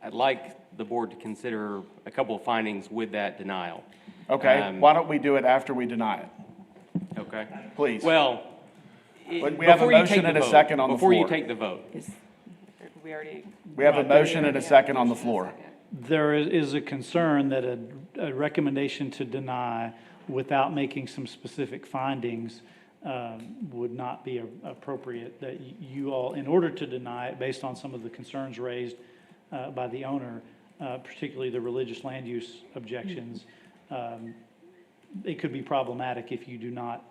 I'd like the board to consider a couple of findings with that denial. Okay, why don't we do it after we deny it? Okay? Please. Well, We have a before you take motion the and a vote, second on the Before you floor. take the vote. We already, We have a motion and a second on the floor. There is a concern that a recommendation to deny without making some specific findings would not be appropriate, that you all, in order to deny it, based on some of the concerns raised by the owner, particularly the religious land use objections, it could be problematic if you do not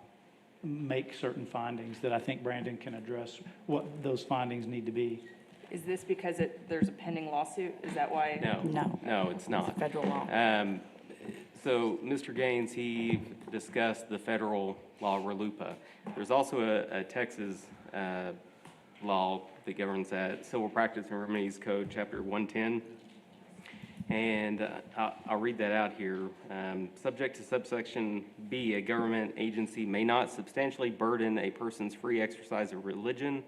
make certain findings that I think Brandon can address what those findings need to be. Is this because there's a pending lawsuit? Is that why? No, it's not. It's federal law. So Mr. Gaines, he discussed the federal law RLUIPA. There's also a Texas law that governs that, Civil Practice and Remedies Code, Chapter 110. And I'll read that out here. Subject to subsection B, a government agency may not substantially burden a person's free exercise of religion.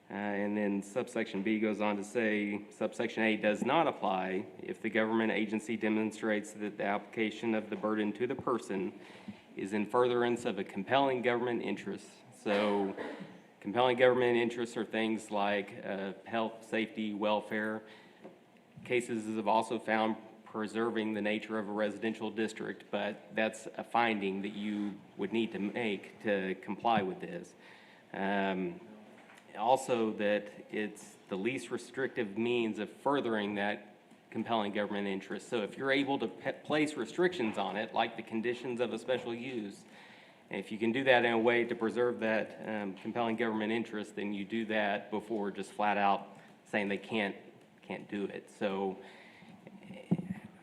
And then subsection B goes on to say, subsection A does not apply if the government agency demonstrates that the application of the burden to the person is in furtherance of a compelling government interest. So compelling government interests are things like health, safety, welfare. Cases have also found preserving the nature of a residential district, but that's a finding that you would need to make to comply with this. Also that it's the least restrictive means of furthering that compelling government interest. So if you're able to place restrictions on it, like the conditions of a special use, if you can do that in a way to preserve that compelling government interest, then you do that before just flat out saying they can't do it. So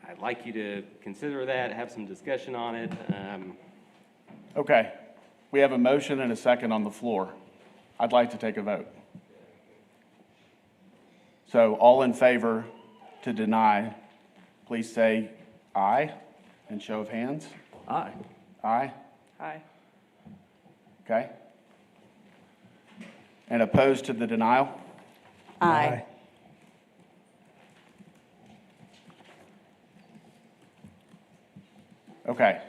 I'd like you to consider that, have some discussion on it. Okay, we have a motion and a second on the floor. I'd like to take a vote. So all in favor to deny, please say aye and show of hands. Aye. Aye? Aye. Okay. And opposed to the denial? Aye. Okay.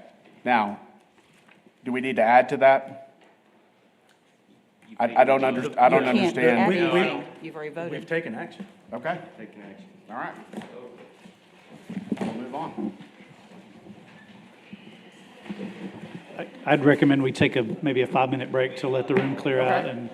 Now, do we need to add to that? I don't You can't understand. add anything. You've already voted. We've taken action. Okay, Taking action. all right. We'll move on. I'd recommend we take maybe a 5-minute break to let the room clear out and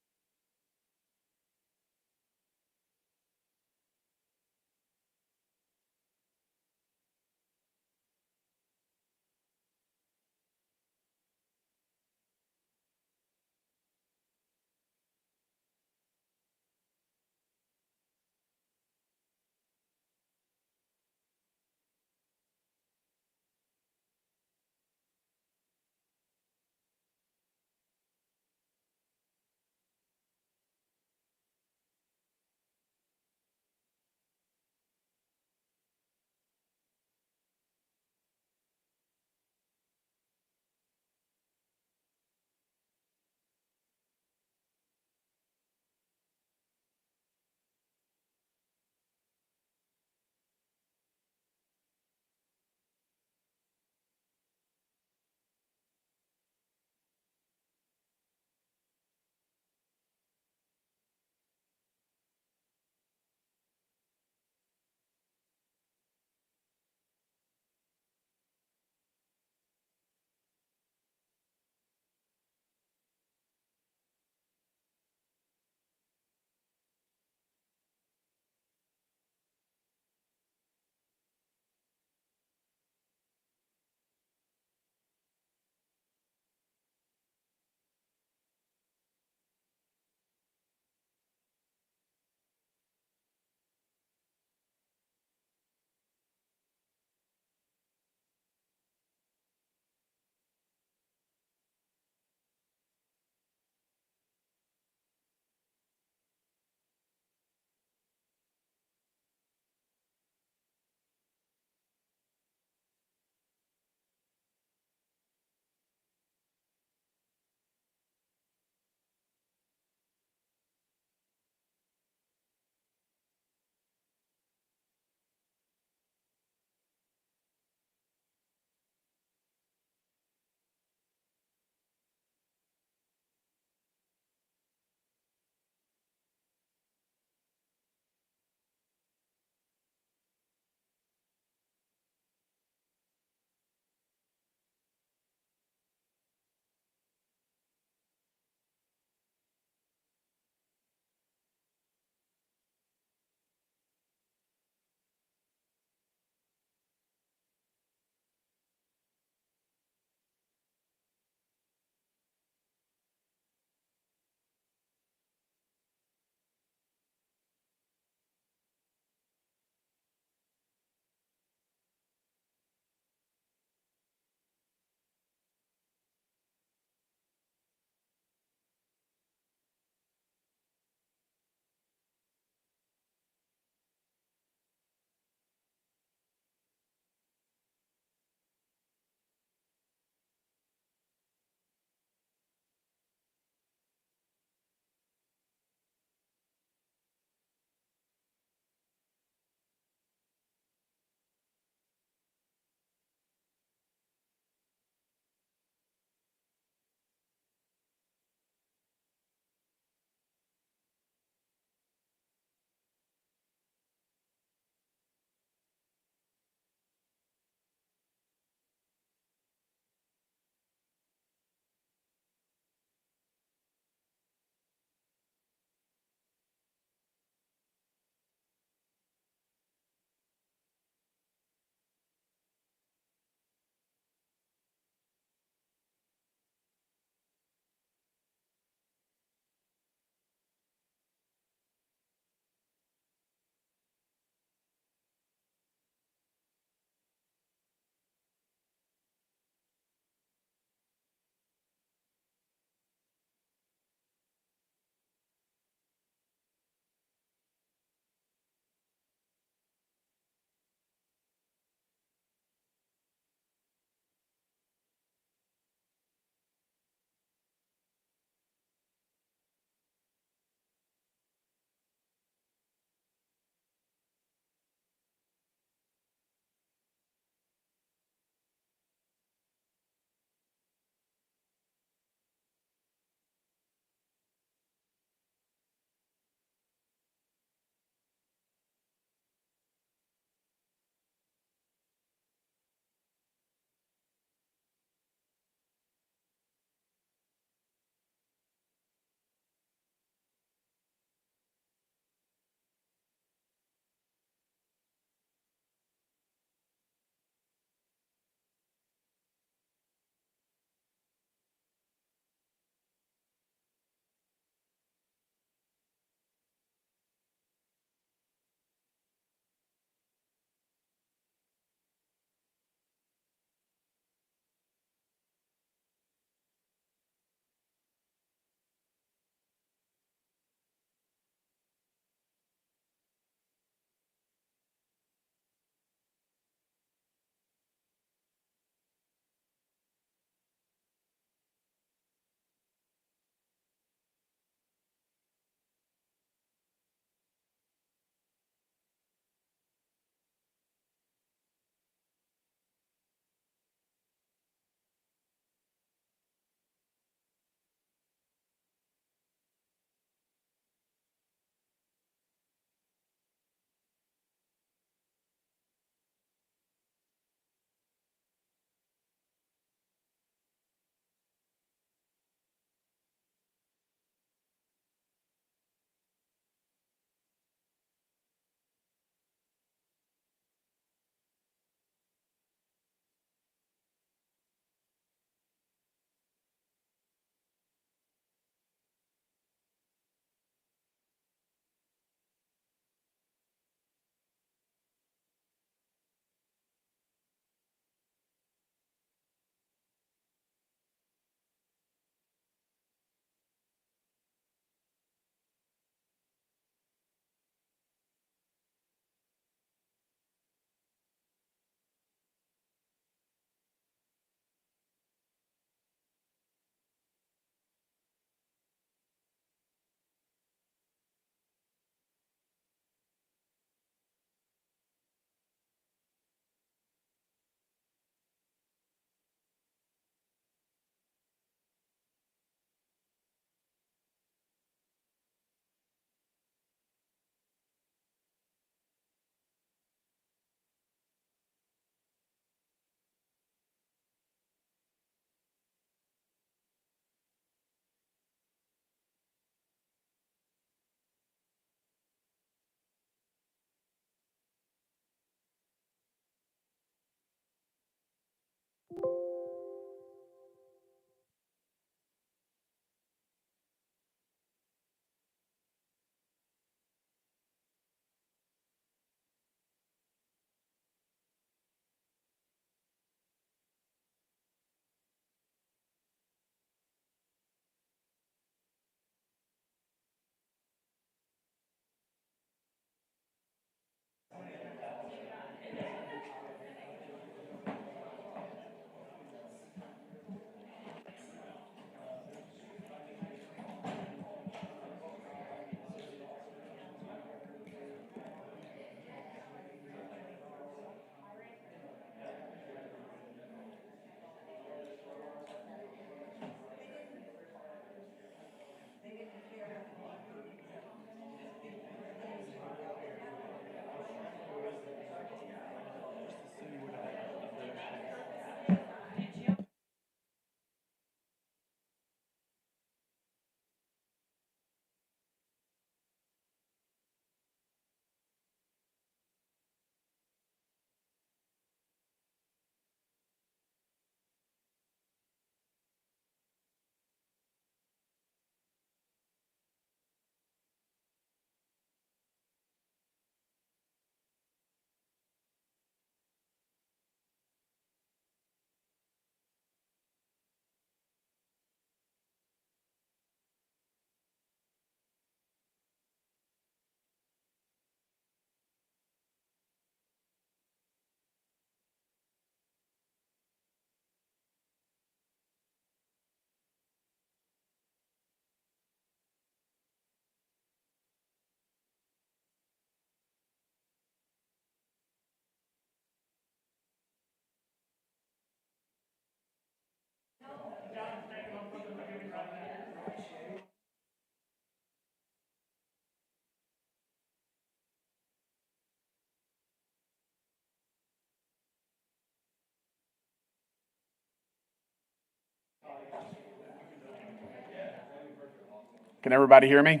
Can everybody hear me?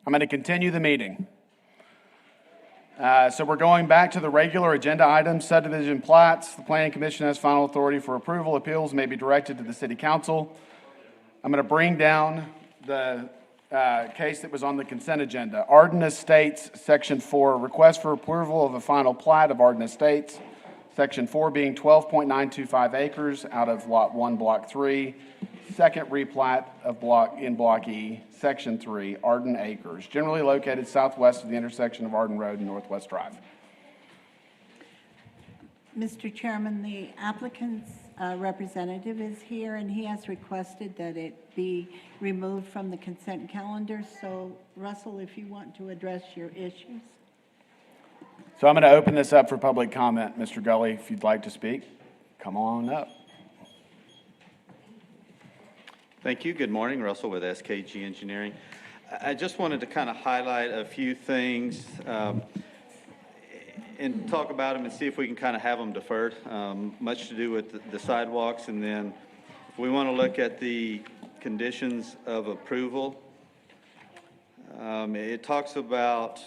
I'm going to continue the meeting. So we're going back to the regular agenda items, subdivision plats. The Planning Commission has final authority for approval. Appeals may be directed to the City Council. I'm going to bring down the case that was on the consent agenda. Arden Estates, Section 4, request for approval of a final plat of Arden Estates, Section 4 being 12.925 acres out of Lot 1, Block 3, second replat of Block E, Section 3, Arden Acres, generally located southwest of the intersection of Arden Road and Northwest Drive. Mr. Chairman, the applicant's representative is here, and he has requested that it be removed from the consent calendar. So, Russell, if you want to address your issues. So I'm going to open this up for public comment. Mr. Gully, if you'd like to speak, come on up. Thank you. Good morning. Russell with SKG Engineering. I just wanted to kind of highlight a few things and talk about them and see if we can kind of have them deferred. Much to do with the sidewalks, and then if we want to look at the conditions of approval, it talks about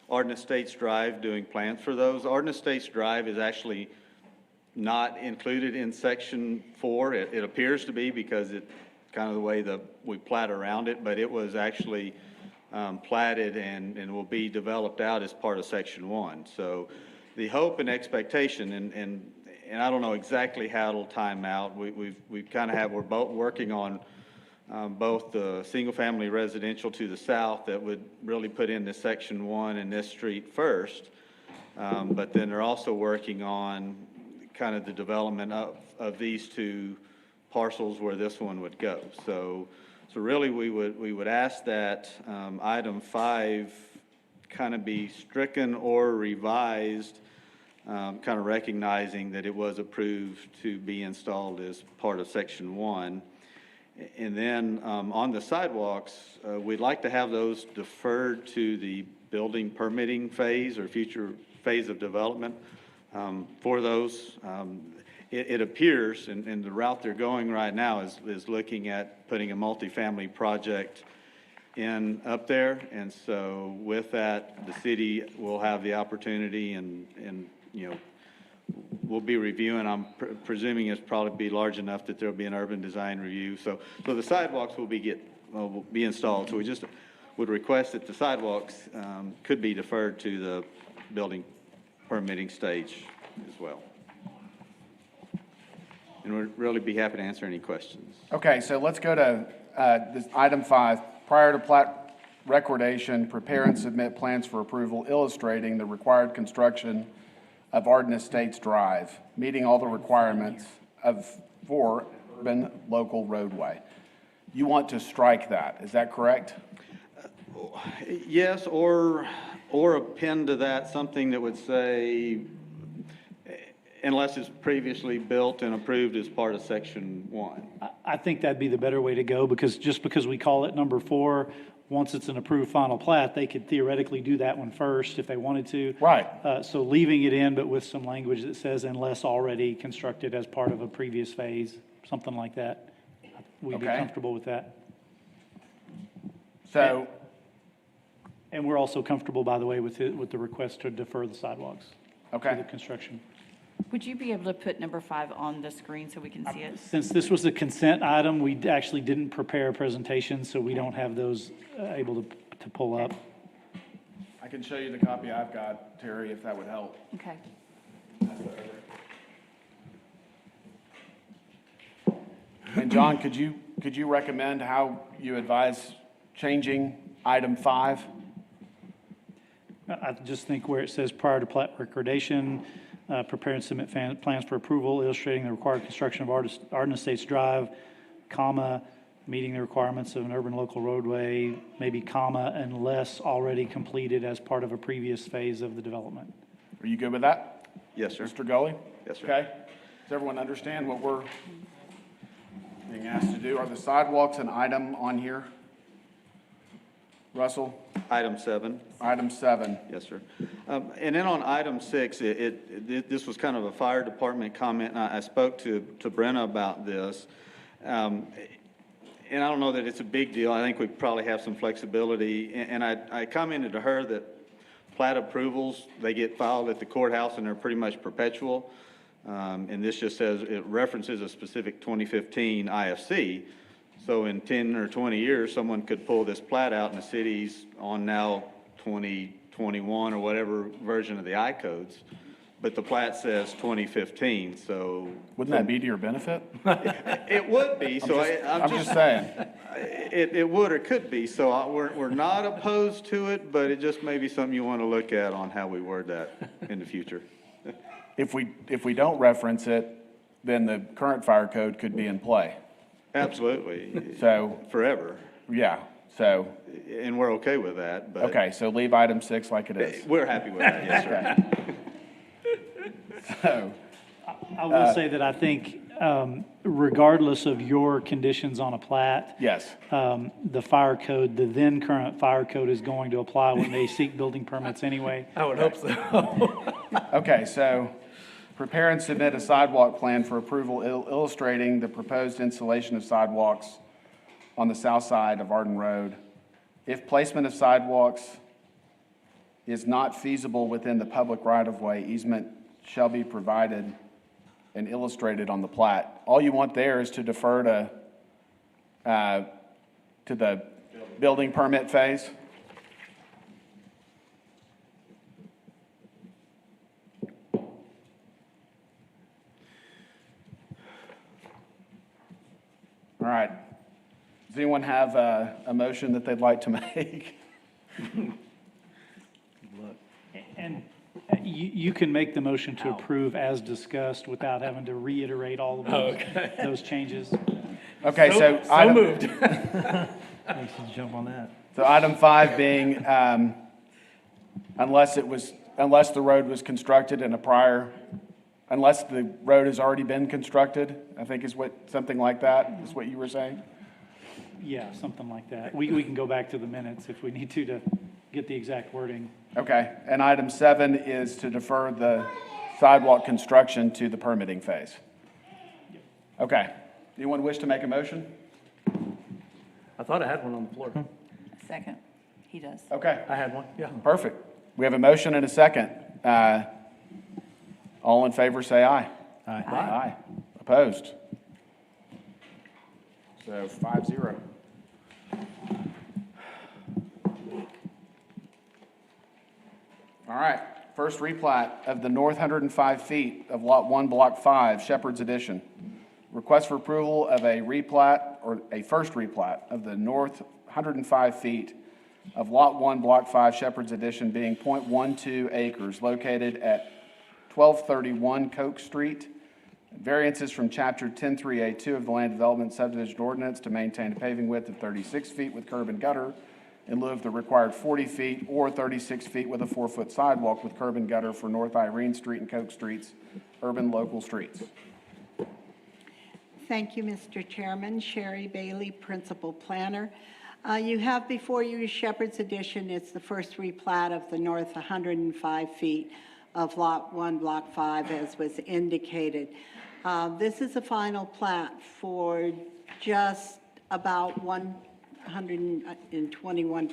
Arden Estates Drive, doing plans for those. Arden Estates Drive is actually not included in Section 4. It appears to be because it's kind of the way that we plat around it, but it was actually platted and will be developed out as part of Section 1. So the hope and expectation, and I don't know exactly how it'll time out. We're both working on both the single-family residential to the south that would really put into Section 1 and this street first. But then they're also working on kind of the development of these two parcels where this one would go. So really we would ask that item 5 kind of be stricken or revised, kind of recognizing that it was approved to be installed as part of Section 1. And then on the sidewalks, we'd like to have those deferred to the building permitting phase or future phase of development for those. It appears, and the route they're going right now is looking at putting a multifamily project in up there. And so with that, the city will have the opportunity and you know, we'll be reviewing. I'm presuming it's probably be large enough that there'll be an urban design review. So the sidewalks will be installed. So we just would request that the sidewalks could be deferred to the building permitting stage as well. And we'd really be happy to answer any questions. Okay, so let's go to this item 5. Prior to plat recordation, prepare and submit plans for approval illustrating the required construction of Arden Estates Drive, meeting all the requirements for urban local roadway. You want to strike that, is that correct? Yes, or append to that something that would say, unless it's previously built and approved as part of Section 1. I think that'd be the better way to go, because just because we call it number 4, once it's an approved final plat, they could theoretically do that one first if they wanted to. Right. So leaving it in, but with some language that says unless already constructed as part of a previous phase, something like that. We'd be comfortable with that. So. And we're also comfortable, by the way, with the request to defer the sidewalks. Okay. To the construction. Would you be able to put number 5 on the screen so we can see it? Since this was a consent item, we actually didn't prepare a presentation, so we don't have those able to pull up. I can show you the copy I've got, Terry, if that would help. Okay. And John, could you recommend how you advise changing item 5? I just think where it says prior to plat recordation, prepare and submit plans for approval illustrating the required construction of Arden Estates Drive, comma, meeting the requirements of an urban local roadway, maybe comma, unless already completed as part of a previous phase of the development. Are you good with that? Yes, sir. Mr. Gully? Yes, sir. Okay. Does everyone understand what we're being asked to do? Are the sidewalks an item on here? Russell? Item 7. Item 7. Yes, sir. And then on item 6, this was kind of a fire department comment, and I spoke to Brenna about this. and I don't know that it's a big deal. I think we probably have some flexibility. And I commented to her that plat approvals, they get filed at the courthouse and they're pretty much perpetual. And this just says, it references a specific 2015 IFC. So in 10 or 20 years, someone could pull this plat out and the city's on now 2021 or whatever version of the I codes. But the plat says 2015, so. Wouldn't that be to your benefit? It would be, so I'm just saying. It would or could be, so we're not opposed to it, but it just may be something you want to look at on how we word that in the future. If we don't reference it, then the current fire code could be in play. Absolutely. So. Forever. Yeah, so. And we're okay with that, but. Okay, so leave item 6 like it is. We're happy with that, yes, sir. So. I will say that I think, regardless of your conditions on a plat. Yes. The fire code, the then current fire code is going to apply when they seek building permits anyway. I would hope so. Okay, so prepare and submit a sidewalk plan for approval illustrating the proposed installation of sidewalks on the south side of Arden Road. If placement of sidewalks is not feasible within the public right-of-way, easement shall be provided and illustrated on the plat. All you want there is to defer to the building permit phase. All right. Does anyone have a motion that they'd like to make? And you can make the motion to approve as discussed without having to reiterate all of those changes. Okay, so item, moved. Let's jump on that. So item 5 being, unless the road was constructed in a prior, unless the road has already been constructed, I think is something like that, is what you were saying? Yeah, something like that. We can go back to the minutes if we need to get the exact wording. Okay, and item 7 is to defer the sidewalk construction to the permitting phase. Okay, anyone wish to make a motion? I thought I had one on the floor. Second, he does. Okay. I had one, yeah. Perfect. We have a motion and a second. All in favor, say aye. Aye. Aye. Opposed? So 5-0. All right, first replat of the north 105 feet of Lot 1, Block 5, Shepherd's Addition. Request for approval of a replat, or a first replat of the north 105 feet of Lot 1, Block 5, Shepherd's Addition being .12 acres located at 1231 Coke Street. Variances from Chapter 10.3A2 of the Land Development Subdivision Ordinance to maintain a paving width of 36 feet with curb and gutter in lieu of the required 40 feet or 36 feet with a 4-foot sidewalk with curb and gutter for North Irene Street and Coke Streets, urban local streets. Thank you, Mr. Chairman. Sherry Bailey, Principal Planner. You have before you Shepherd's Addition. It's the first replat of the north 105 feet of Lot 1, Block 5, as was indicated. This is a final plat for just about 121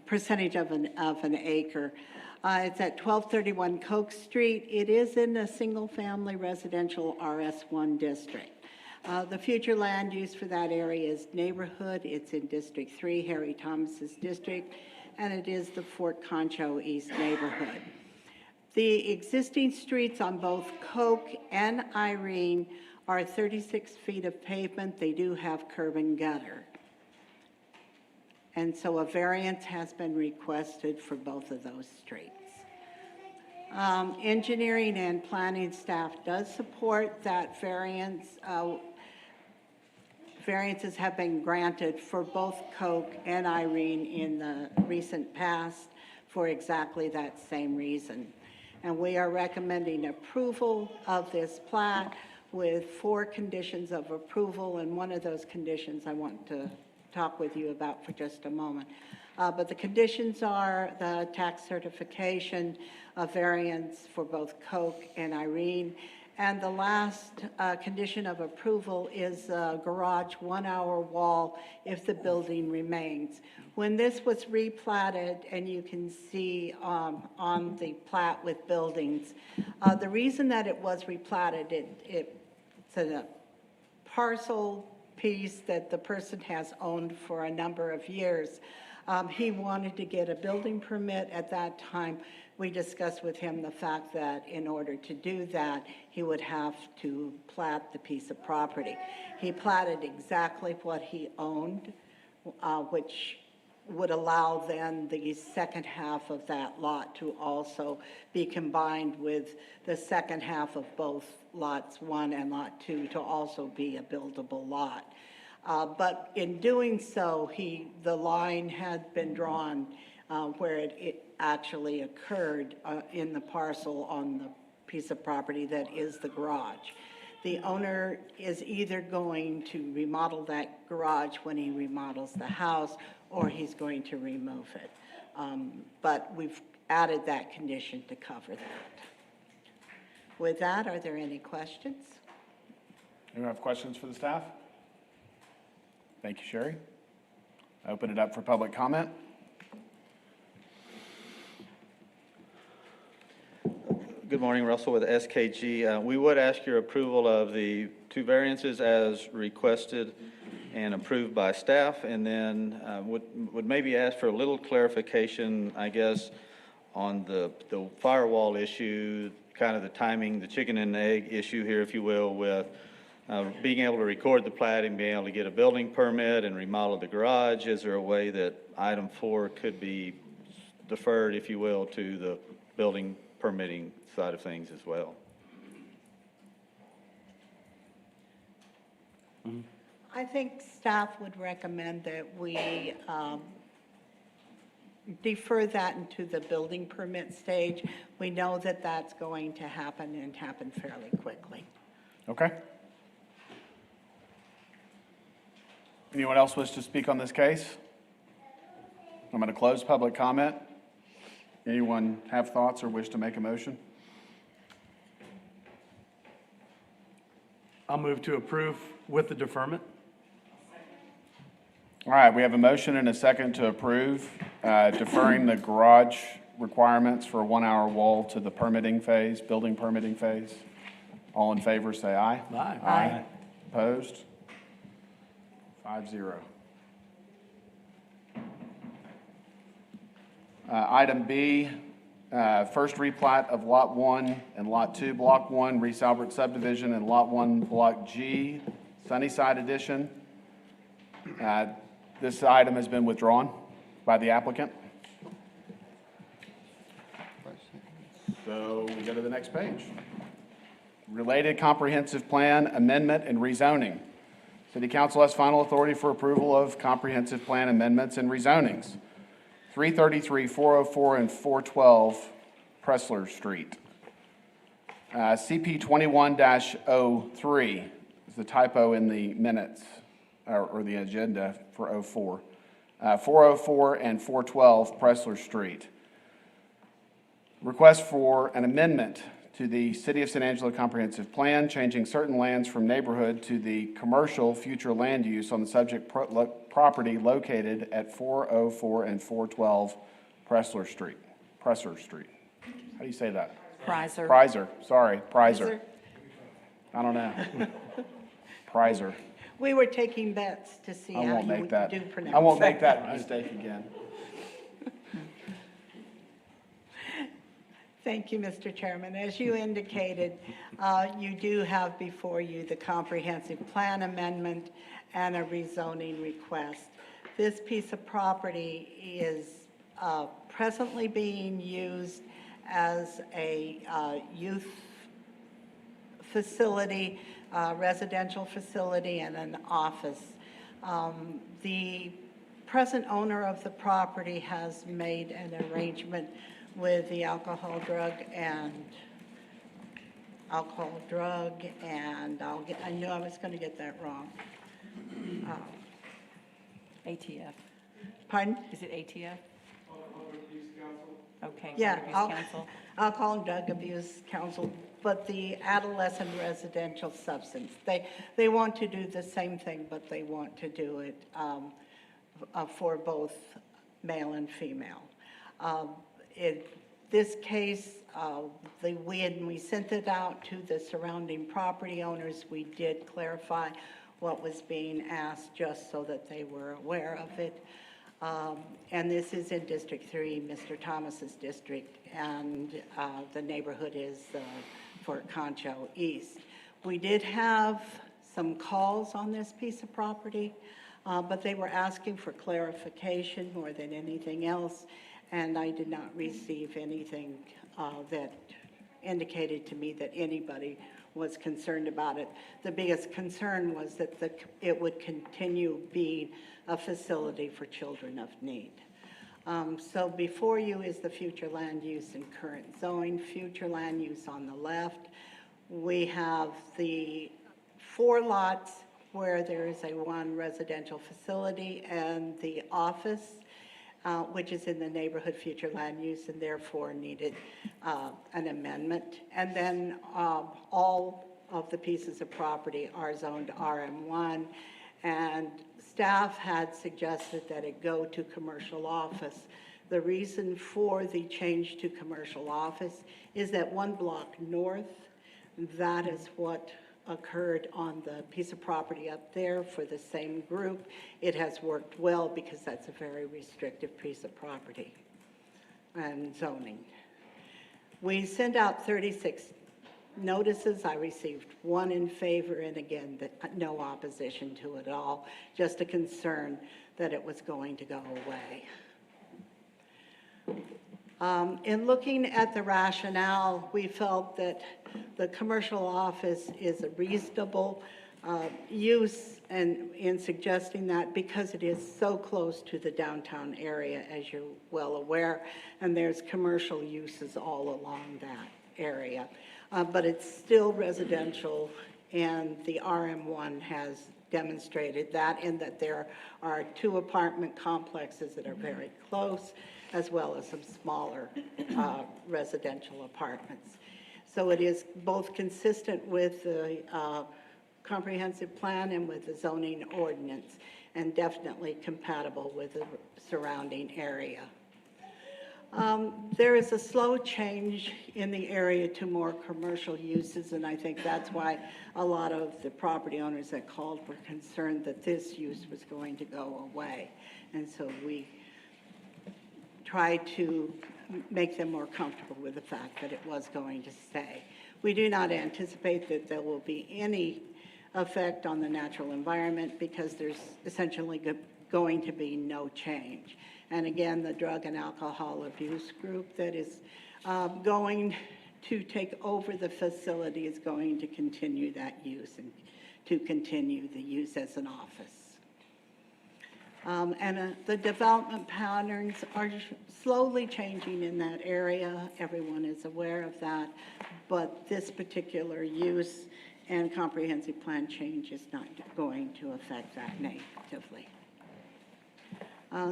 percentage of an acre. It's at 1231 Coke Street. It is in a single-family residential RS1 district. The future land use for that area is neighborhood. It's in District 3, Harry Thomas's district, and it is the Fort Concho East neighborhood. The existing streets on both Coke and Irene are 36 feet of pavement. They do have curb and gutter. And so a variance has been requested for both of those streets. Engineering and planning staff does support that variance. Variances have been granted for both Coke and Irene in the recent past for exactly that same reason. And we are recommending approval of this plat with 4 conditions of approval, and one of those conditions I want to talk with you about for just a moment. But the conditions are the tax certification, a variance for both Coke and Irene, And the last condition of approval is a garage 1-hour wall if the building remains. When this was replatted, and you can see on the plat with buildings, the reason that it was replatted, it's a parcel piece that the person has owned for a number of years. He wanted to get a building permit at that time. We discussed with him the fact that in order to do that, he would have to plat the piece of property. He platted exactly what he owned, which would allow then the second half of that lot to also be combined with the second half of both lots 1 and lot 2 to also be a buildable lot. But in doing so, the line had been drawn where it actually occurred in the parcel on the piece of property that is the garage. The owner is either going to remodel that garage when he remodels the house, or he's going to remove it. But we've added that condition to cover that. With that, are there any questions? Anyone have questions for the staff? Thank you, Sherry. I open it up for public comment. Good morning, Russell with SKG. We would ask your approval of the 2 variances as requested and approved by staff, and then would maybe ask for a little clarification, I guess, on the firewall issue, kind of the timing, the chicken and egg issue here, if you will, with being able to record the plat and being able to get a building permit and remodel the garage. Is there a way that item 4 could be deferred, if you will, to the building permitting side of things as well? I think staff would recommend that we defer that into the building permit stage. We know that that's going to happen and happen fairly quickly. Okay. Anyone else wish to speak on this case? I'm going to close public comment. Anyone have thoughts or wish to make a motion? I'll move to approve with the deferment. All right, we have a motion and a second to approve, deferring the garage requirements for a 1-hour wall to the permitting phase, building permitting phase. All in favor, say aye. Aye. Aye. Opposed? 5-0. Item B, first replat of Lot 1 and Lot 2, Block 1, Reese Albert subdivision, and Lot 1, Block G, Sunnyside Edition. This item has been withdrawn by the applicant. So we go to the next page. Related comprehensive plan amendment and rezoning. City Council has final authority for approval of comprehensive plan amendments and rezonings. 333, 404, and 412 Pressler Street. CP 21-03 is the typo in the minutes or the agenda for 04. 404 and 412 Pressler Street. Request for an amendment to the City of San Angelo Comprehensive Plan, changing certain lands from neighborhood to the commercial future land use on the subject property located at 404 and 412 Pressler Street. Presser Street. How do you say that? Prizer. Prizer, sorry, Prizer. I don't know. Prizer. We were taking bets to see I how won't you make that. do pronounce I won't that. make that mistake again. Thank you, Mr. Chairman. As you indicated, you do have before you the comprehensive plan amendment and a rezoning request. This piece of property is presently being used as a youth facility, residential facility, and an office. The present owner of the property has made an arrangement with the alcohol, drug, and I knew I was going to get that wrong. ATF. Pardon? Is it ATF? Okay, Yeah, Drug Abuse I'll, Council. I'll call them drug abuse council, but the adolescent residential substance, they want to do the same thing, but they want to do it for both male and female. In this case, when we sent it out to the surrounding property owners, we did clarify what was being asked, just so that they were aware of it. And this is in District 3, Mr. Thomas's district, and the neighborhood is Fort Concho East. We did have some calls on this piece of property, but they were asking for clarification more than anything else, and I did not receive anything that indicated to me that anybody was concerned about it. The biggest concern was that it would continue being a facility for children of need. So before you is the future land use and current zoning. Future land use on the left. We have the 4 lots where there is a 1 residential facility and the office, which is in the neighborhood future land use and therefore needed an amendment. And then all of the pieces of property are zoned RM1, and staff had suggested that it go to commercial office. The reason for the change to commercial office is that 1 block north, that is what occurred on the piece of property up there for the same group. It has worked well because that's a very restrictive piece of property and zoning. We sent out 36 notices. I received 1 in favor, and again, no opposition to it at all, just a concern that it was going to go away. In looking at the rationale, we felt that the commercial office is a reasonable use, and in suggesting that because it is so close to the downtown area, as you're well aware, and there's commercial uses all along that area. But it's still residential, and the RM1 has demonstrated that, in that there are 2 apartment complexes that are very close, as well as some smaller residential apartments. So it is both consistent with the comprehensive plan and with the zoning ordinance, and definitely compatible with the surrounding area. There is a slow change in the area to more commercial uses, and I think that's why a lot of the property owners that called were concerned that this use was going to go away. And so we tried to make them more comfortable with the fact that it was going to stay. We do not anticipate that there will be any effect on the natural environment, because there's essentially going to be no change. And again, the drug and alcohol abuse group that is going to take over the facility is going to continue that use and to continue the use as an office. The development patterns are slowly changing in that area. Everyone is aware of that, but this particular use and comprehensive plan change is not going to affect that negatively.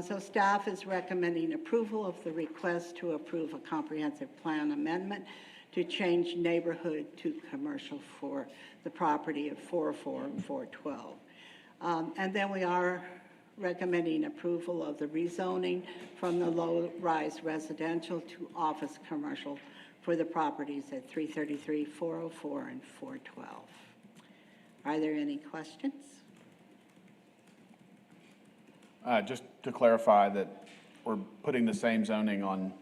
So staff is recommending approval of the request to approve a comprehensive plan amendment to change neighborhood to commercial for the property of 404 and 412. And then we are recommending approval of the rezoning from the low-rise residential to office commercial for the properties at 333, 404, and 412. Are there any questions? Just to clarify that we're putting the same zoning on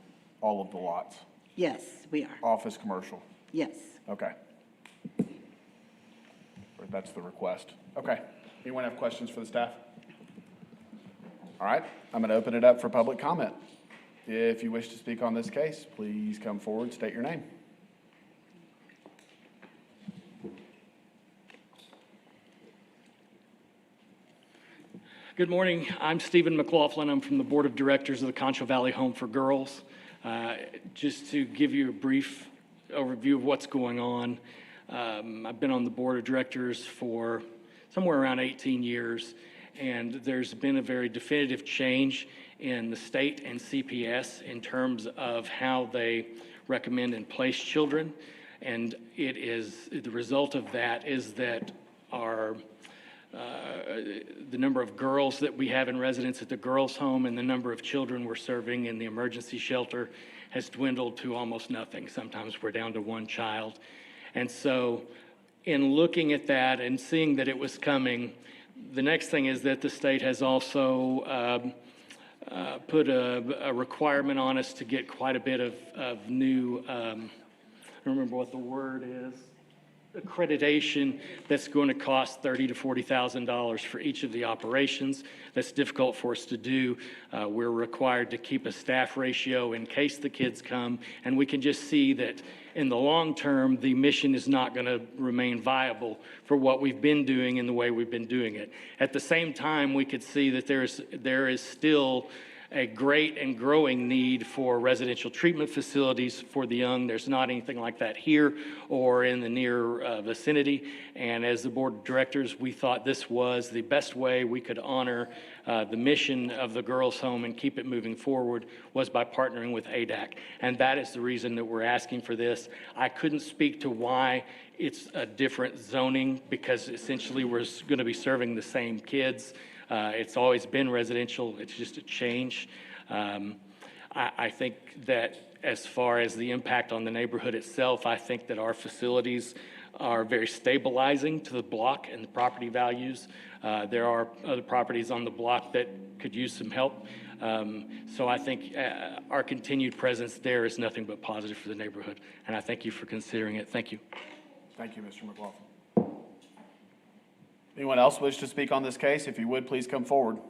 all of the lots, Yes, we are. office, commercial. Yes. Okay. Or that's the request. Okay. Anyone have questions for the staff? All right, I'm going to open it up for public comment. If you wish to speak on this case, please come forward, state your name. Good morning. I'm Stephen McLaughlin. I'm from the Board of Directors of the Concho Valley Home for Girls. Just to give you a brief overview of what's going on, I've been on the Board of Directors for somewhere around 18 years, and there's been a very definitive change in the state and CPS in terms of how they recommend and place children. And it is, the result of that is that our the number of girls that we have in residence at the girls' home and the number of children we're serving in the emergency shelter has dwindled to almost nothing. Sometimes we're down to one child. And so in looking at that and seeing that it was coming, the next thing is that the state has also put a requirement on us to get quite a bit of new, I don't remember what the word is, accreditation that's going to cost $30,000 to $40,000 for each of the operations. That's difficult for us to do. We're required to keep a staff ratio in case the kids come, and we can just see that in the long term, the mission is not going to remain viable for what we've been doing in the way we've been doing it. At the same time, we could see that there is still a great and growing need for residential treatment facilities for the young. There's not anything like that here or in the near vicinity. And as the board of directors, we thought this was the best way we could honor the mission of the girls' home and keep it moving forward was by partnering with ADAC. And that is the reason that we're asking for this. I couldn't speak to why it's a different zoning because essentially we're going to be serving the same kids. It's always been residential. It's just a change. I think that as far as the impact on the neighborhood itself, I think that our facilities are very stabilizing to the block and the property values. There are other properties on the block that could use some help. So I think our continued presence there is nothing but positive for the neighborhood. And I thank you for considering it. Thank you. Thank you, Mr. McLaughlin. Anyone else wish to speak on this case? If you would, please come forward. All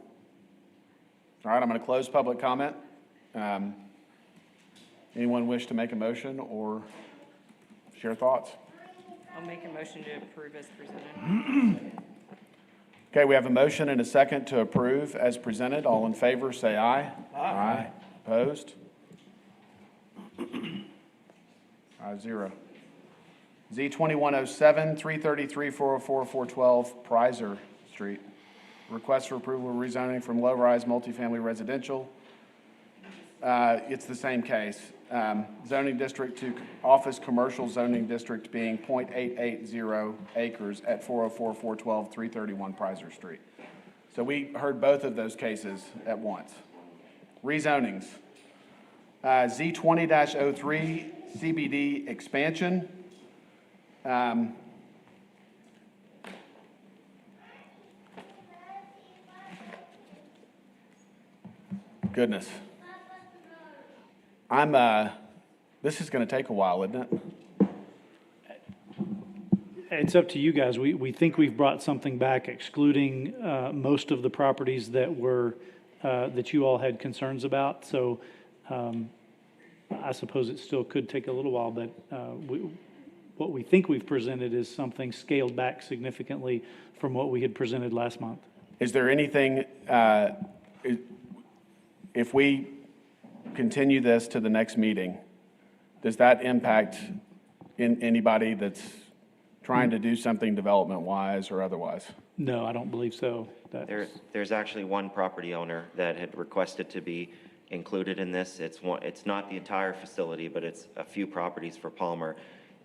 right, I'm going to close public comment. Anyone wish to make a motion or share thoughts? I'll make a motion to approve as presented. Okay, we have a motion and a second to approve as presented. All in favor, say aye. Aye. Opposed? 5-0. Z2107, 333, 404, 412 Prizer Street. Request for approval of rezoning from low-rise multifamily residential. It's the same case. Zoning district to office commercial zoning district being .880 acres at 404, 412, 331 Prizer Street. So we heard both of those cases at once. Rezonings. Z20-03 CBD expansion. Goodness. This is going to take a while, isn't it? It's up to you guys. We think we've brought something back excluding most of the properties that were, that you all had concerns about. So I suppose it still could take a little while, but what we think we've presented is something scaled back significantly from what we had presented last month. Is there anything, if we continue this to the next meeting, does that impact anybody that's trying to do something development-wise or otherwise? No, I don't believe so. There's actually one property owner that had requested to be included in this. It's not the entire facility, but it's a few properties for Palmer.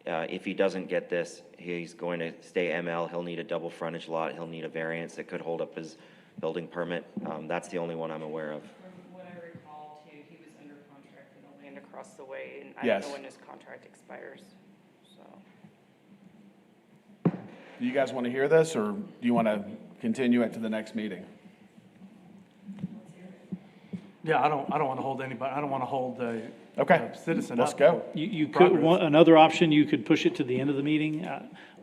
If he doesn't get this, he's going to stay ML. He'll need a double frontage lot. He'll need a variance that could hold up his building permit. That's the only one I'm aware of. From what I recall, too, he was under contract for the land across the way, and I Yes. don't know when his contract expires, so. Do you guys want to hear this, or do you want to continue it to the next meeting? Yeah, I don't want to hold anybody, I don't want to hold a citizen up. Let's go. You could, another option, you could push it to the end of the meeting.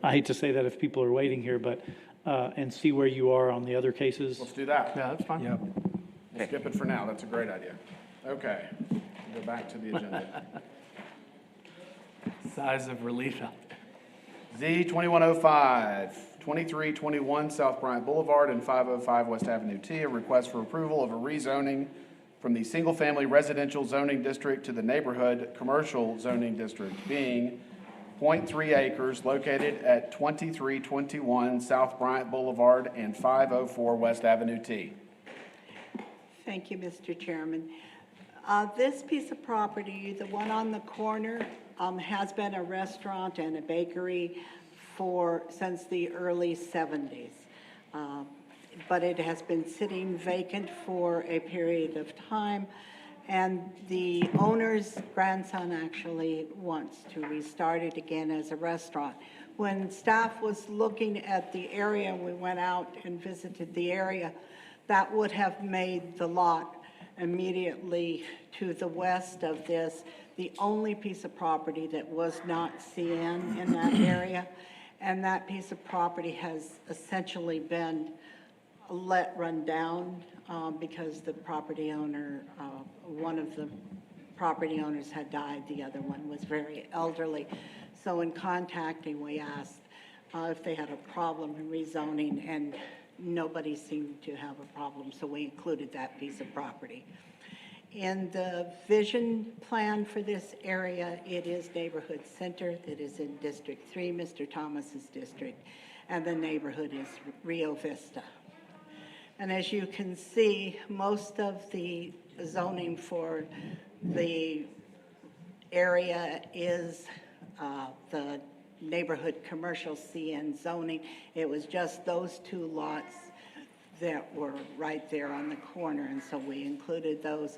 I hate to say that if people are waiting here, but, and see where you are on the other cases. Let's do that. Yeah, that's fine. Yep. We'll skip it for now. That's a great idea. Okay, go back to the agenda. Sighs of relief out there. Z2105, 2321 South Bryant Boulevard and 505 West Avenue T, a request for approval of a rezoning from the single-family residential zoning district to the neighborhood commercial zoning district, being .3 acres located at 2321 South Bryant Boulevard and 504 West Avenue T. Thank you, Mr. Chairman. This piece of property, the one on the corner, has been a restaurant and a bakery since the early 70s. But it has been sitting vacant for a period of time, and the owner's grandson actually wants to restart it again as a restaurant. When staff was looking at the area, we went out and visited the area, that would have made the lot immediately to the west of this the only piece of property that was not CN in that area. And that piece of property has essentially been let run down because the property owner, one of the property owners had died, the other one was very elderly. So in contacting, we asked if they had a problem in rezoning, and nobody seemed to have a problem, so we included that piece of property. In the vision plan for this area, it is neighborhood center. It is in District 3, Mr. Thomas's district, and the neighborhood is Rio Vista. And as you can see, most of the zoning for the area is the neighborhood commercial CN zoning. It was just those two lots that were right there on the corner, and so we included those.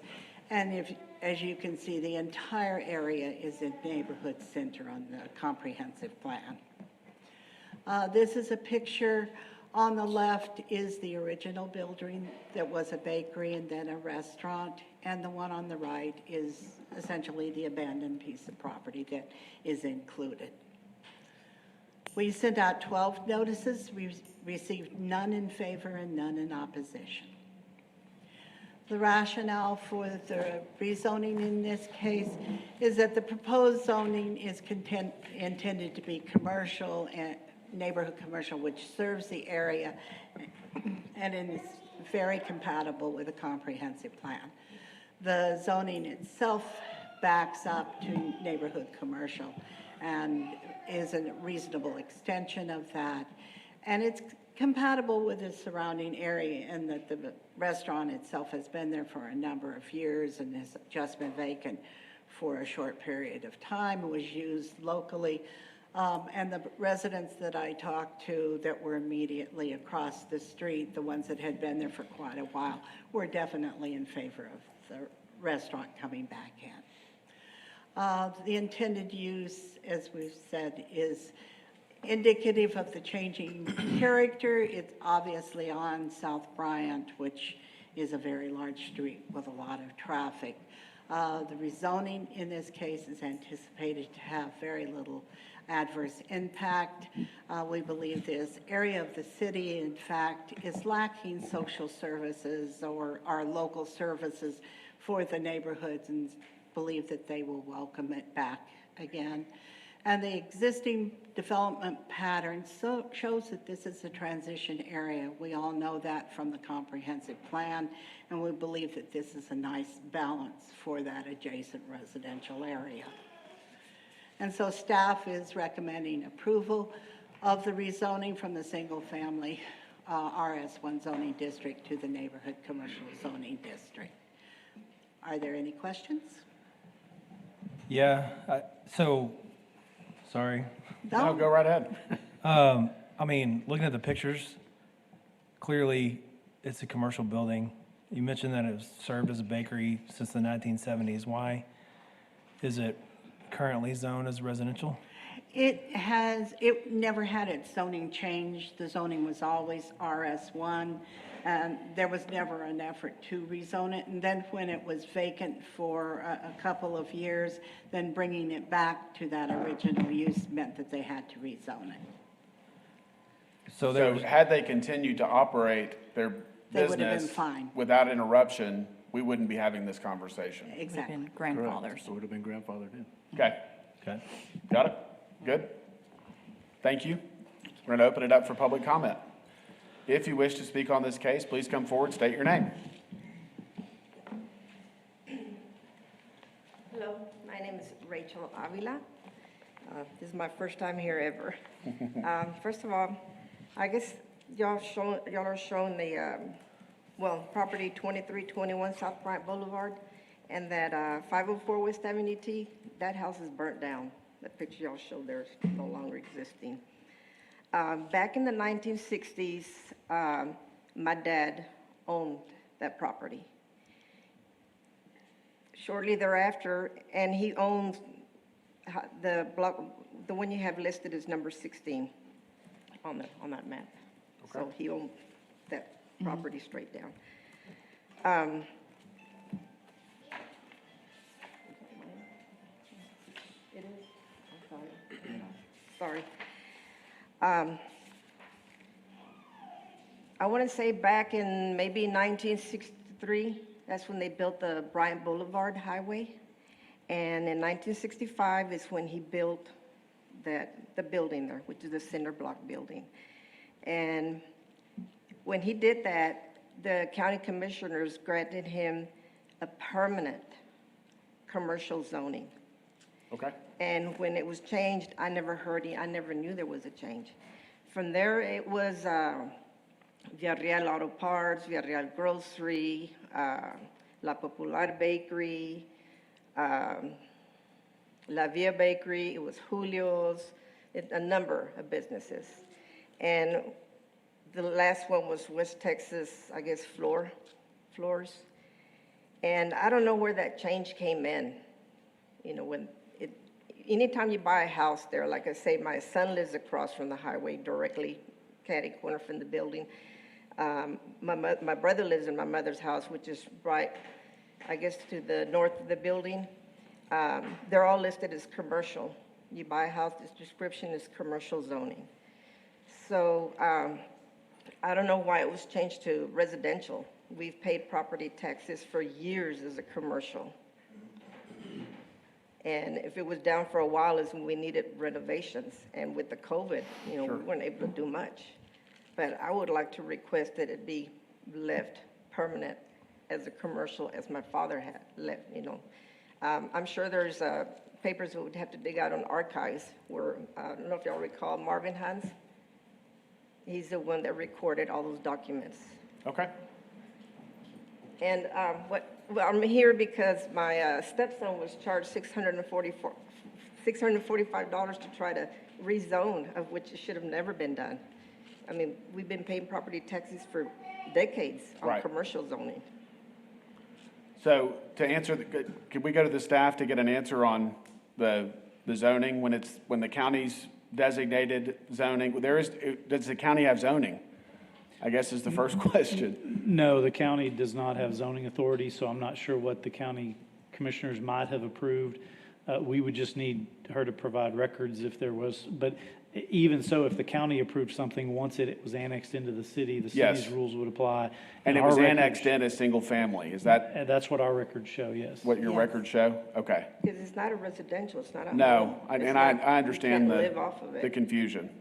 And as you can see, the entire area is in neighborhood center on the comprehensive plan. This is a picture. On the left is the original building that was a bakery and then a restaurant, and the one on the right is essentially the abandoned piece of property that is included. We sent out 12 notices. We received none in favor and none in opposition. The rationale for the rezoning in this case is that the proposed zoning is intended to be commercial and neighborhood commercial, which serves the area, and it is very compatible with a comprehensive plan. The zoning itself backs up to neighborhood commercial and is a reasonable extension of that. And it's compatible with the surrounding area in that the restaurant itself has been there for a number of years and has just been vacant for a short period of time. It was used locally. And the residents that I talked to that were immediately across the street, the ones that had been there for quite a while, were definitely in favor of the restaurant coming back in. The intended use, as we've said, is indicative of the changing character. It's obviously on South Bryant, which is a very large street with a lot of traffic. The rezoning in this case is anticipated to have very little adverse impact. We believe this area of the city, in fact, is lacking social services or our local services for the neighborhoods, and believe that they will welcome it back again. And the existing development pattern shows that this is a transition area. We all know that from the comprehensive plan, and we believe that this is a nice balance for that adjacent residential area. And so staff is recommending approval of the rezoning from the single-family RS1 zoning district to the neighborhood commercial zoning district. Are there any questions? Yeah, sorry. No, go right ahead. I mean, looking at the pictures, clearly it's a commercial building. You mentioned that it was served as a bakery since the 1970s. Why is it currently zoned as residential? It never had its zoning changed. The zoning was always RS1, and there was never an effort to rezone it. And then when it was vacant for a couple of years, then bringing it back to that original use meant that they had to rezone it. So had they continued to operate their They would have been business fine. without interruption, we wouldn't be having this conversation. Exactly. Grandfathers. So it would have been grandfathered in. Okay. Okay. Got it? Good? Thank you. We're going to open it up for public comment. If you wish to speak on this case, please come forward, state your name. Hello, my name is Rachel Avila. This is my first time here ever. First of all, I guess y'all are showing the well, property 2321 South Bryant Boulevard, and that 504 West Avenue T, that house is burnt down. The picture y'all showed there is no longer existing. Back in the 1960s, my dad owned that property. Shortly thereafter, and he owns the block, the one you have listed is number 16 on that map. So he owned that property straight down. It is? I'm sorry. Sorry. I want to say back in maybe 1963, that's when they built the Bryant Boulevard Highway. And in 1965 is when he built the building there, which is the cinder block building. And when he did that, the county commissioners granted him a permanent commercial zoning. Okay. And when it was changed, I never knew there was a change. From there, it was Villarreal Auto Parts, Villarreal Grocery, La Popular Bakery, La Via Bakery, it was Julio's, a number of businesses. And the last one was West Texas, I guess, Floors. And I don't know where that change came in. You know, anytime you buy a house there, like I say, my son lives across from the highway, directly catty corner from the building. My brother lives in my mother's house, which is right, I guess, to the north of the building. They're all listed as commercial. You buy a house, this description is commercial zoning. So I don't know why it was changed to residential. We've paid property taxes for years as a commercial. And if it was down for a while is when we needed renovations. And with the COVID, we weren't able to do much. But I would like to request that it be left permanent as a commercial as my father had left, I'm sure there's papers we would have to dig out on archives where, I don't know if y'all recall Marvin Hans. He's the one that recorded all those documents. Okay. And I'm here because my stepson was charged $645 to try to rezone, of which it should have never been done. I mean, we've been paying property taxes for decades on commercial zoning. So to answer, could we go to the staff to get an answer on the zoning when the county's designated zoning? Does the county have zoning? I guess is the first question. No, the county does not have zoning authority, so I'm not sure what the county commissioners might have approved. We would just need her to provide records if there was, but even so, if the county approved something, once it was annexed into the city's Yes. rules would apply. And it was annexed in as single family, is that That's what our records show, yes. what your records show? Okay. Because it's not a residential, it's not a No, home. I understand can't live off of it. the confusion.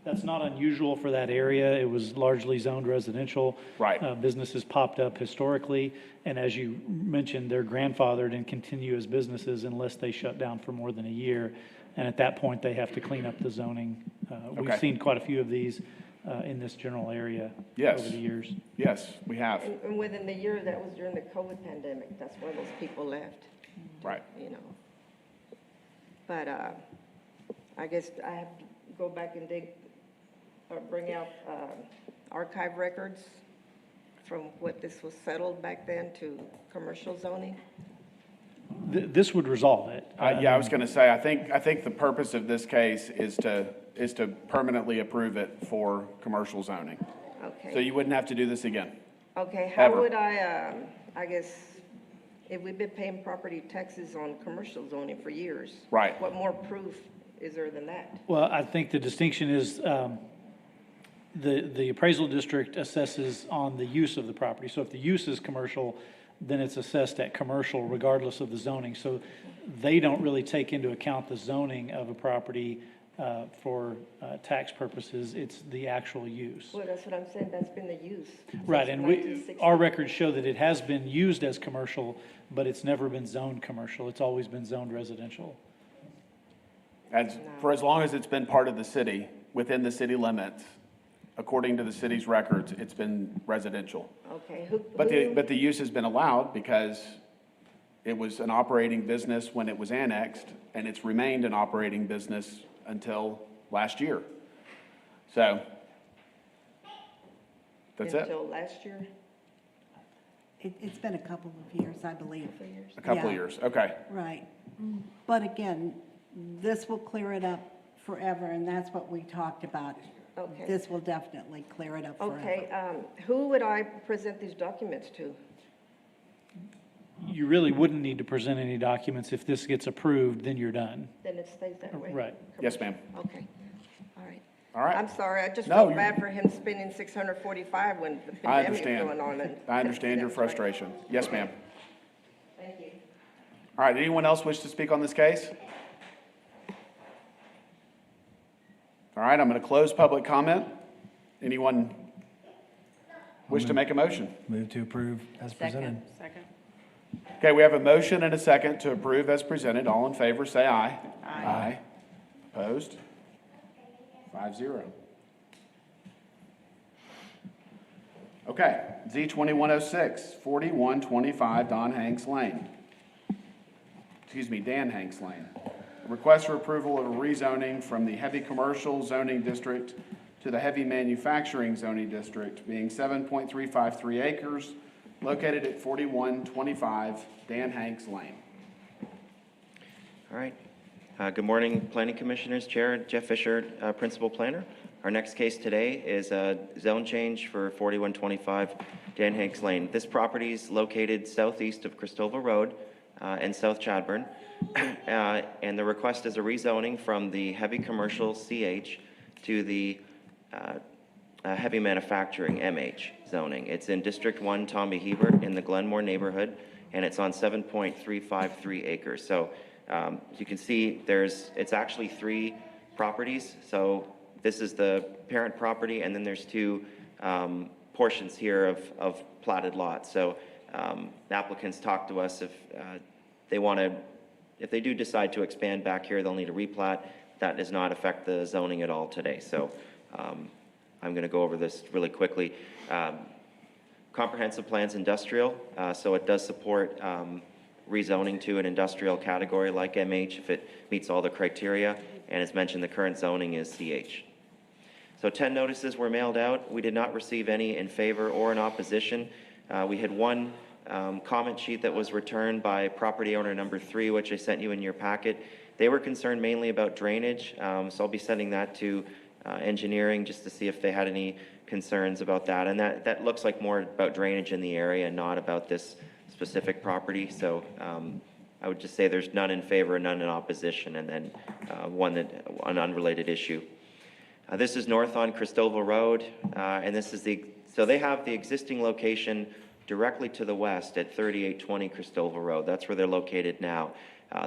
That's not unusual for that area. It was largely zoned residential. Right. Businesses popped up historically, and as you mentioned, they're grandfathered and continue as businesses unless they shut down for more than a year. And at that point, they have to clean up the zoning. We've seen quite a few of these in this general area over the years. Yes, we have. And within the year, that was during the COVID pandemic. That's why those people left. Right. But I guess I have to go back and dig or bring out archive records from what this was settled back then to commercial zoning. This would resolve it. Yeah, I was going to say, I think the purpose of this case is to permanently approve it for commercial zoning. Okay. So you wouldn't have to do this again. Okay, how Ever. would I guess, if we've been paying property taxes on commercial zoning for years. Right. What more proof is there than that? Well, I think the distinction is the appraisal district assesses on the use of the property. So if the use is commercial, then it's assessed at commercial regardless of the zoning. So they don't really take into account the zoning of a property for tax purposes. It's the actual use. Well, that's what I'm saying, that's been the use. Right, since and 1960. our records show that it has been used as commercial, but it's never been zoned commercial. It's always been zoned residential. For as long as it's been part of the city, within the city limits, according to the city's records, it's been residential. Okay, But the use has been allowed because it was an operating business when it was annexed, and it's remained an operating business until last year. So, that's it. Until last year? It's been a couple of years, I believe. A couple of Yeah. years, okay. Right. But again, this will clear it up forever, and that's what we talked about. Okay. This will definitely clear it up forever. Okay, who would I present these documents to? You really wouldn't need to present any documents. If this gets approved, then you're done. Then it stays that way? Right. Yes, ma'am. Okay, all right. All right. I'm sorry, I just No, felt you're- bad for him spending 645 when the I pandemic was understand. going on. And I understand your That's right. frustration. Yes, ma'am. Thank you. All right, anyone else wish to speak on this case? All right, I'm going to close public comment. Anyone wish to make a motion? Move to approve as presented. Second. Okay, we have a motion and a second to approve as presented. All in favor, say aye. Aye. Opposed? 5-0. Okay, Z 2106, 4125 Dan Hanks Lane. Request for approval of a rezoning from the heavy commercial zoning district to the heavy manufacturing zoning district, being 7.353 acres, located at 4125 Dan Hanks Lane. All right. Good morning, Planning Commissioners, Chair Jeff Fisher, Principal Planner. Our next case today is a zone change for 4125 Dan Hanks Lane. This property is located southeast of Cristobal Road and South Chadburn. And the request is a rezoning from the heavy commercial CH to the heavy manufacturing MH zoning. It's in District 1 Tommy Hebert in the Glenmore neighborhood, and it's on 7.353 acres. So as you can see, it's actually 3 properties. So this is the parent property, and then there's 2 portions here of platted lots. So the applicants talked to us if they do decide to expand back here, they'll need a replat. That does not affect the zoning at all today. So I'm going to go over this really quickly. Comprehensive plans industrial, so it does support rezoning to an industrial category like MH if it meets all the criteria. And as mentioned, the current zoning is CH. So 10 notices were mailed out. We did not receive any in favor or in opposition. We had 1 comment sheet that was returned by property owner number 3, which I sent you in your packet. They were concerned mainly about drainage, so I'll be sending that to engineering just to see if they had any concerns about that. And that looks like more about drainage in the area and not about this specific property. So I would just say there's none in favor and none in opposition, and then an unrelated issue. This is north on Cristobal Road, and this is so they have the existing location directly to the west at 3820 Cristobal Road. That's where they're located now.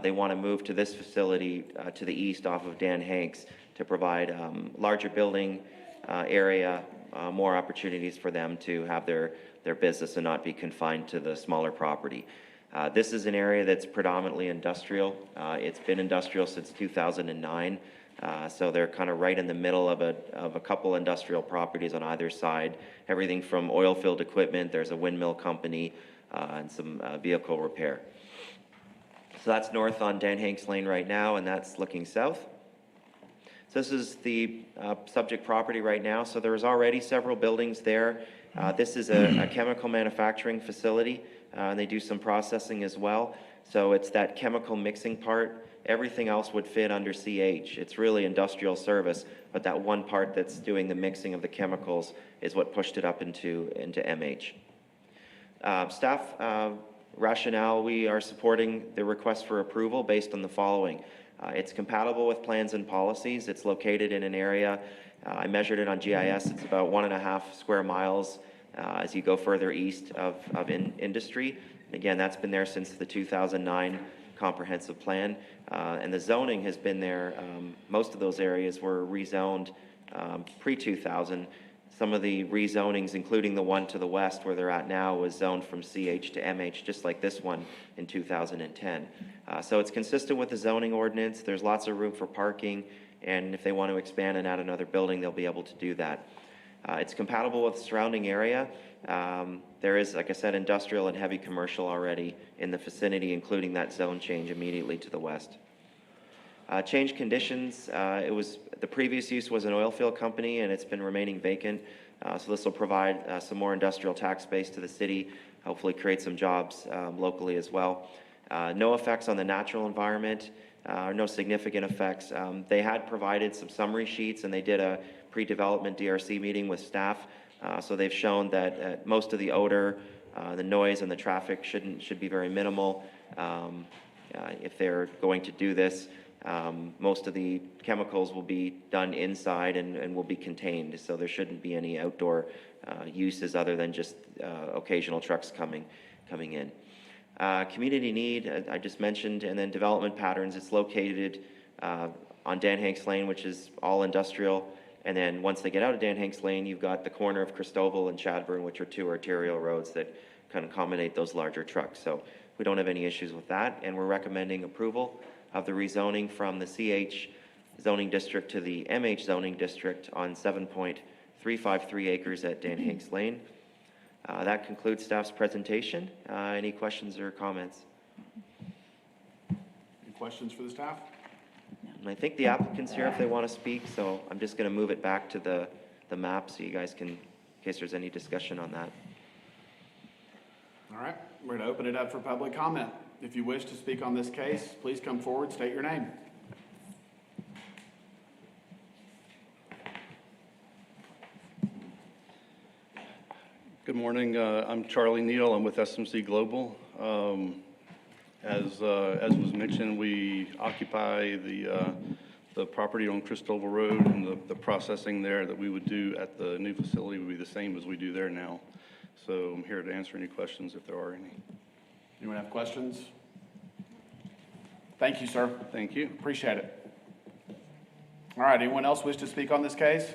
They want to move to this facility to the east off of Dan Hanks to provide larger building area, more opportunities for them to have their business and not be confined to the smaller property. This is an area that's predominantly industrial. It's been industrial since 2009. So they're kind of right in the middle of a couple industrial properties on either side. Everything from oil field equipment, there's a windmill company, and some vehicle repair. So that's north on Dan Hanks Lane right now, and that's looking south. So this is the subject property right now. So there's already several buildings there. This is a chemical manufacturing facility, and they do some processing as well. So it's that chemical mixing part. Everything else would fit under CH. It's really industrial service, but that one part that's doing the mixing of the chemicals is what pushed it up into MH. Staff rationale, we are supporting the request for approval based on the following. It's compatible with plans and policies. It's located in an area, I measured it on GIS, it's about 1.5 square miles as you go further east of industry. Again, that's been there since the 2009 comprehensive plan, and the zoning has been there. Most of those areas were rezoned pre-2000. Some of the rezonings, including the one to the west where they're at now, was zoned from CH to MH, just like this one in 2010. So it's consistent with the zoning ordinance. There's lots of room for parking, and if they want to expand and add another building, they'll be able to do that. It's compatible with the surrounding area. There is, like I said, industrial and heavy commercial already in the vicinity, including that zone change immediately to the west. Change conditions, the previous use was an oil field company and it's been remaining vacant. So this will provide some more industrial tax base to the city, hopefully create some jobs locally as well. No effects on the natural environment, no significant effects. They had provided some summary sheets and they did a pre-development DRC meeting with staff. So they've shown that most of the odor, the noise and the traffic should be very minimal. If they're going to do this, most of the chemicals will be done inside and will be contained. So there shouldn't be any outdoor uses other than just occasional trucks coming in. Community need, I just mentioned, and then development patterns. It's located on Dan Hanks Lane, which is all industrial. And then once they get out of Dan Hanks Lane, you've got the corner of Christoval and Chadburn, which are two arterial roads that can accommodate those larger trucks. So we don't have any issues with that. And we're recommending approval of the rezoning from the CH zoning district to the MH zoning district on 7.353 acres at Dan Hanks Lane. That concludes staff's presentation. Any questions or comments? Any questions for the staff? And I think the applicant's here if they want to speak, so I'm just going to move it back to the map so you guys can, in case there's any discussion on that. All right, we're going to open it up for public comment. If you wish to speak on this case, please come forward, state your name. Good morning. I'm Charlie Neal. I'm with SMC Global. As was mentioned, we occupy the property on Christoval Road, and the processing there that we would do at the new facility would be the same as we do there now. So I'm here to answer any questions if there are any. Anyone have questions? Thank you, sir. Thank you. Appreciate it. All right, anyone else wish to speak on this case?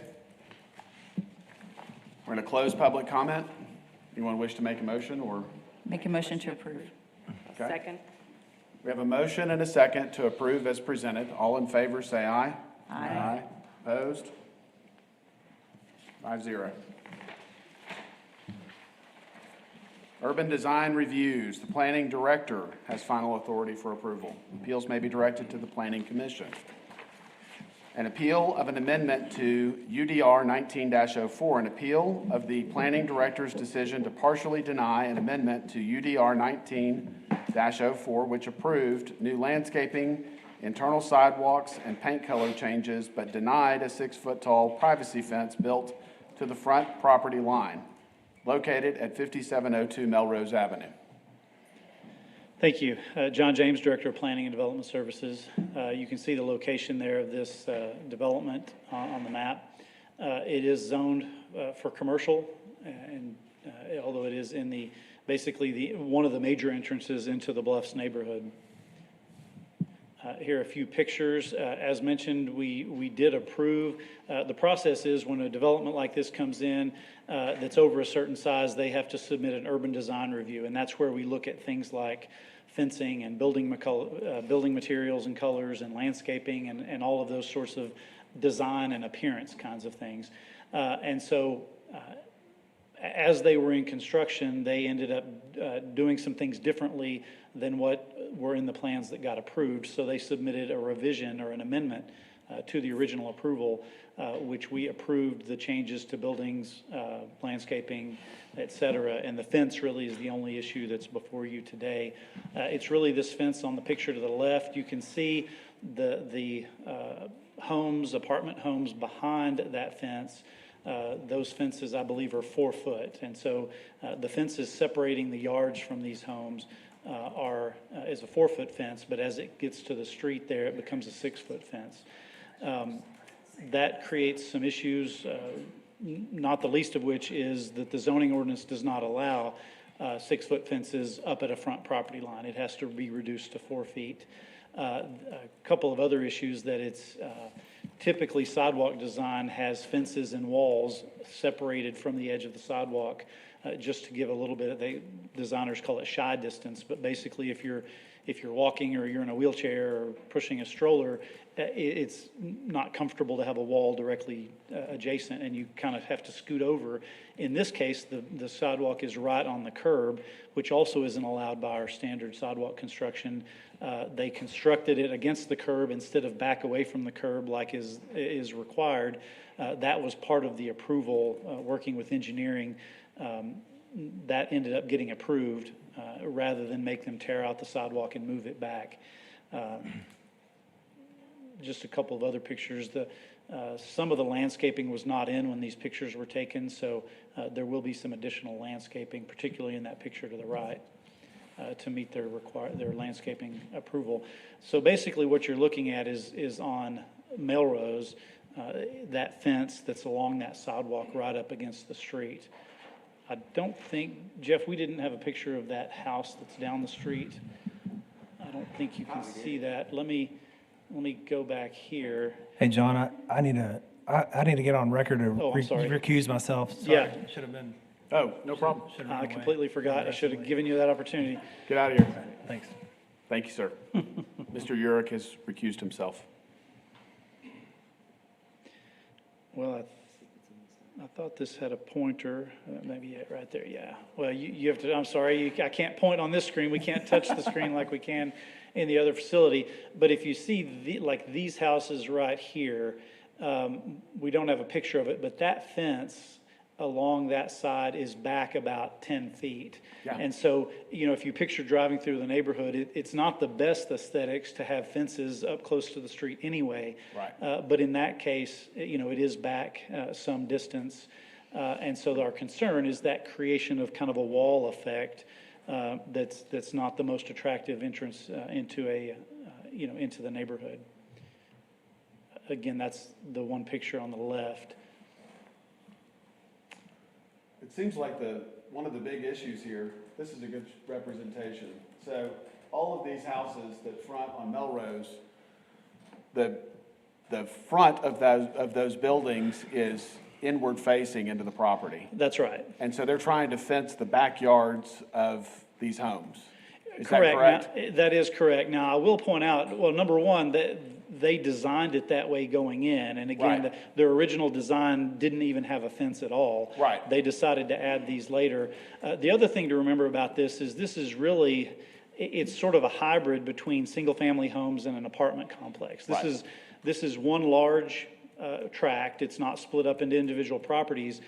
We're going to close public comment. Anyone wish to make a motion or? Make a motion to approve. Okay. Second. We have a motion and a second to approve as presented. All in favor, say aye. Aye. Opposed? 5-0. Urban design reviews. The planning director has final authority for approval. Appeals may be directed to the planning commission. An appeal of an amendment to UDR 19-04, an appeal of the planning director's decision to partially deny an amendment to UDR 19-04, which approved new landscaping, internal sidewalks, and paint color changes, but denied a 6-foot-tall privacy fence built to the front property line, located at 5702 Melrose Avenue. Thank you. John James, Director of Planning and Development Services. You can see the location there of this development on the map. It is zoned for commercial, and although it is in basically one of the major entrances into the Bluffs neighborhood. Here are a few pictures. As mentioned, we did approve. The process is when a development like this comes in that's over a certain size, they have to submit an urban design review, and that's where we look at things like fencing and building materials and colors and landscaping and all of those sorts of design and appearance kinds of things. And so as they were in construction, they ended up doing some things differently than what were in the plans that got approved. So they submitted a revision or an amendment to the original approval, which we approved the changes to buildings, landscaping, et cetera. And the fence really is the only issue that's before you today. It's really this fence on the picture to the left. You can see the apartment homes behind that fence. Those fences, I believe, are 4 foot. And so the fences separating the yards from these homes is a 4-foot fence, but as it gets to the street there, it becomes a 6-foot fence. That creates some issues, not the least of which is that the zoning ordinance does not allow 6-foot fences up at a front property line. It has to be reduced to 4 feet. A couple of other issues that it's typically sidewalk design has fences and walls separated from the edge of the sidewalk just to give a little bit, designers call it shy distance, but basically if you're walking or you're in a wheelchair or pushing a stroller, it's not comfortable to have a wall directly adjacent, and you kind of have to scoot over. In this case, the sidewalk is right on the curb, which also isn't allowed by our standard sidewalk construction. They constructed it against the curb instead of back away from the curb like is required. That was part of the approval, working with engineering. That ended up getting approved rather than make them tear out the sidewalk and move it back. Just a couple of other pictures. Some of the landscaping was not in when these pictures were taken, so there will be some additional landscaping, particularly in that picture to the right, to meet their landscaping approval. So basically what you're looking at is on Melrose, that fence that's along that sidewalk right up against the street. I don't think, Jeff, we didn't have a picture of that house that's down the street. I don't think you can see that. Let me go back here. Hey, John, I need to get on record to Oh, I'm sorry. recuse myself. Sorry. Yeah. Should have been. Oh, no problem. I completely forgot. I should have given you that opportunity. Get out of here. Thanks. Thank you, sir. Mr. Urick has recused himself. Well, I thought this had a pointer, maybe right there, yeah. Well, you have to, I'm sorry, I can't point on this screen. We can't touch the screen like we can in the other facility. But if you see like these houses right here, we don't have a picture of it, but that fence along that side is back about 10 feet. Yeah. And so, if you picture driving through the neighborhood, it's not the best aesthetics to have fences up close to the street anyway. Right. But in that case, it is back some distance. And so our concern is that creation of kind of a wall effect that's not the most attractive entrance into into the neighborhood. Again, that's the one picture on the left. It seems like one of the big issues here, this is a good representation. So all of these houses that front on Melrose, the front of those buildings is inward facing into the property. That's right. And so they're trying to fence the backyards of these homes. Is that Correct. correct? Now, that is correct. Now, I will point out, well, number one, that they designed it that way going in. And again, Right. their original design didn't even have a fence at all. Right. They decided to add these later. The other thing to remember about this is really, it's sort of a hybrid between single-family homes and an apartment complex. This is one large tract. It's not split up into individual properties.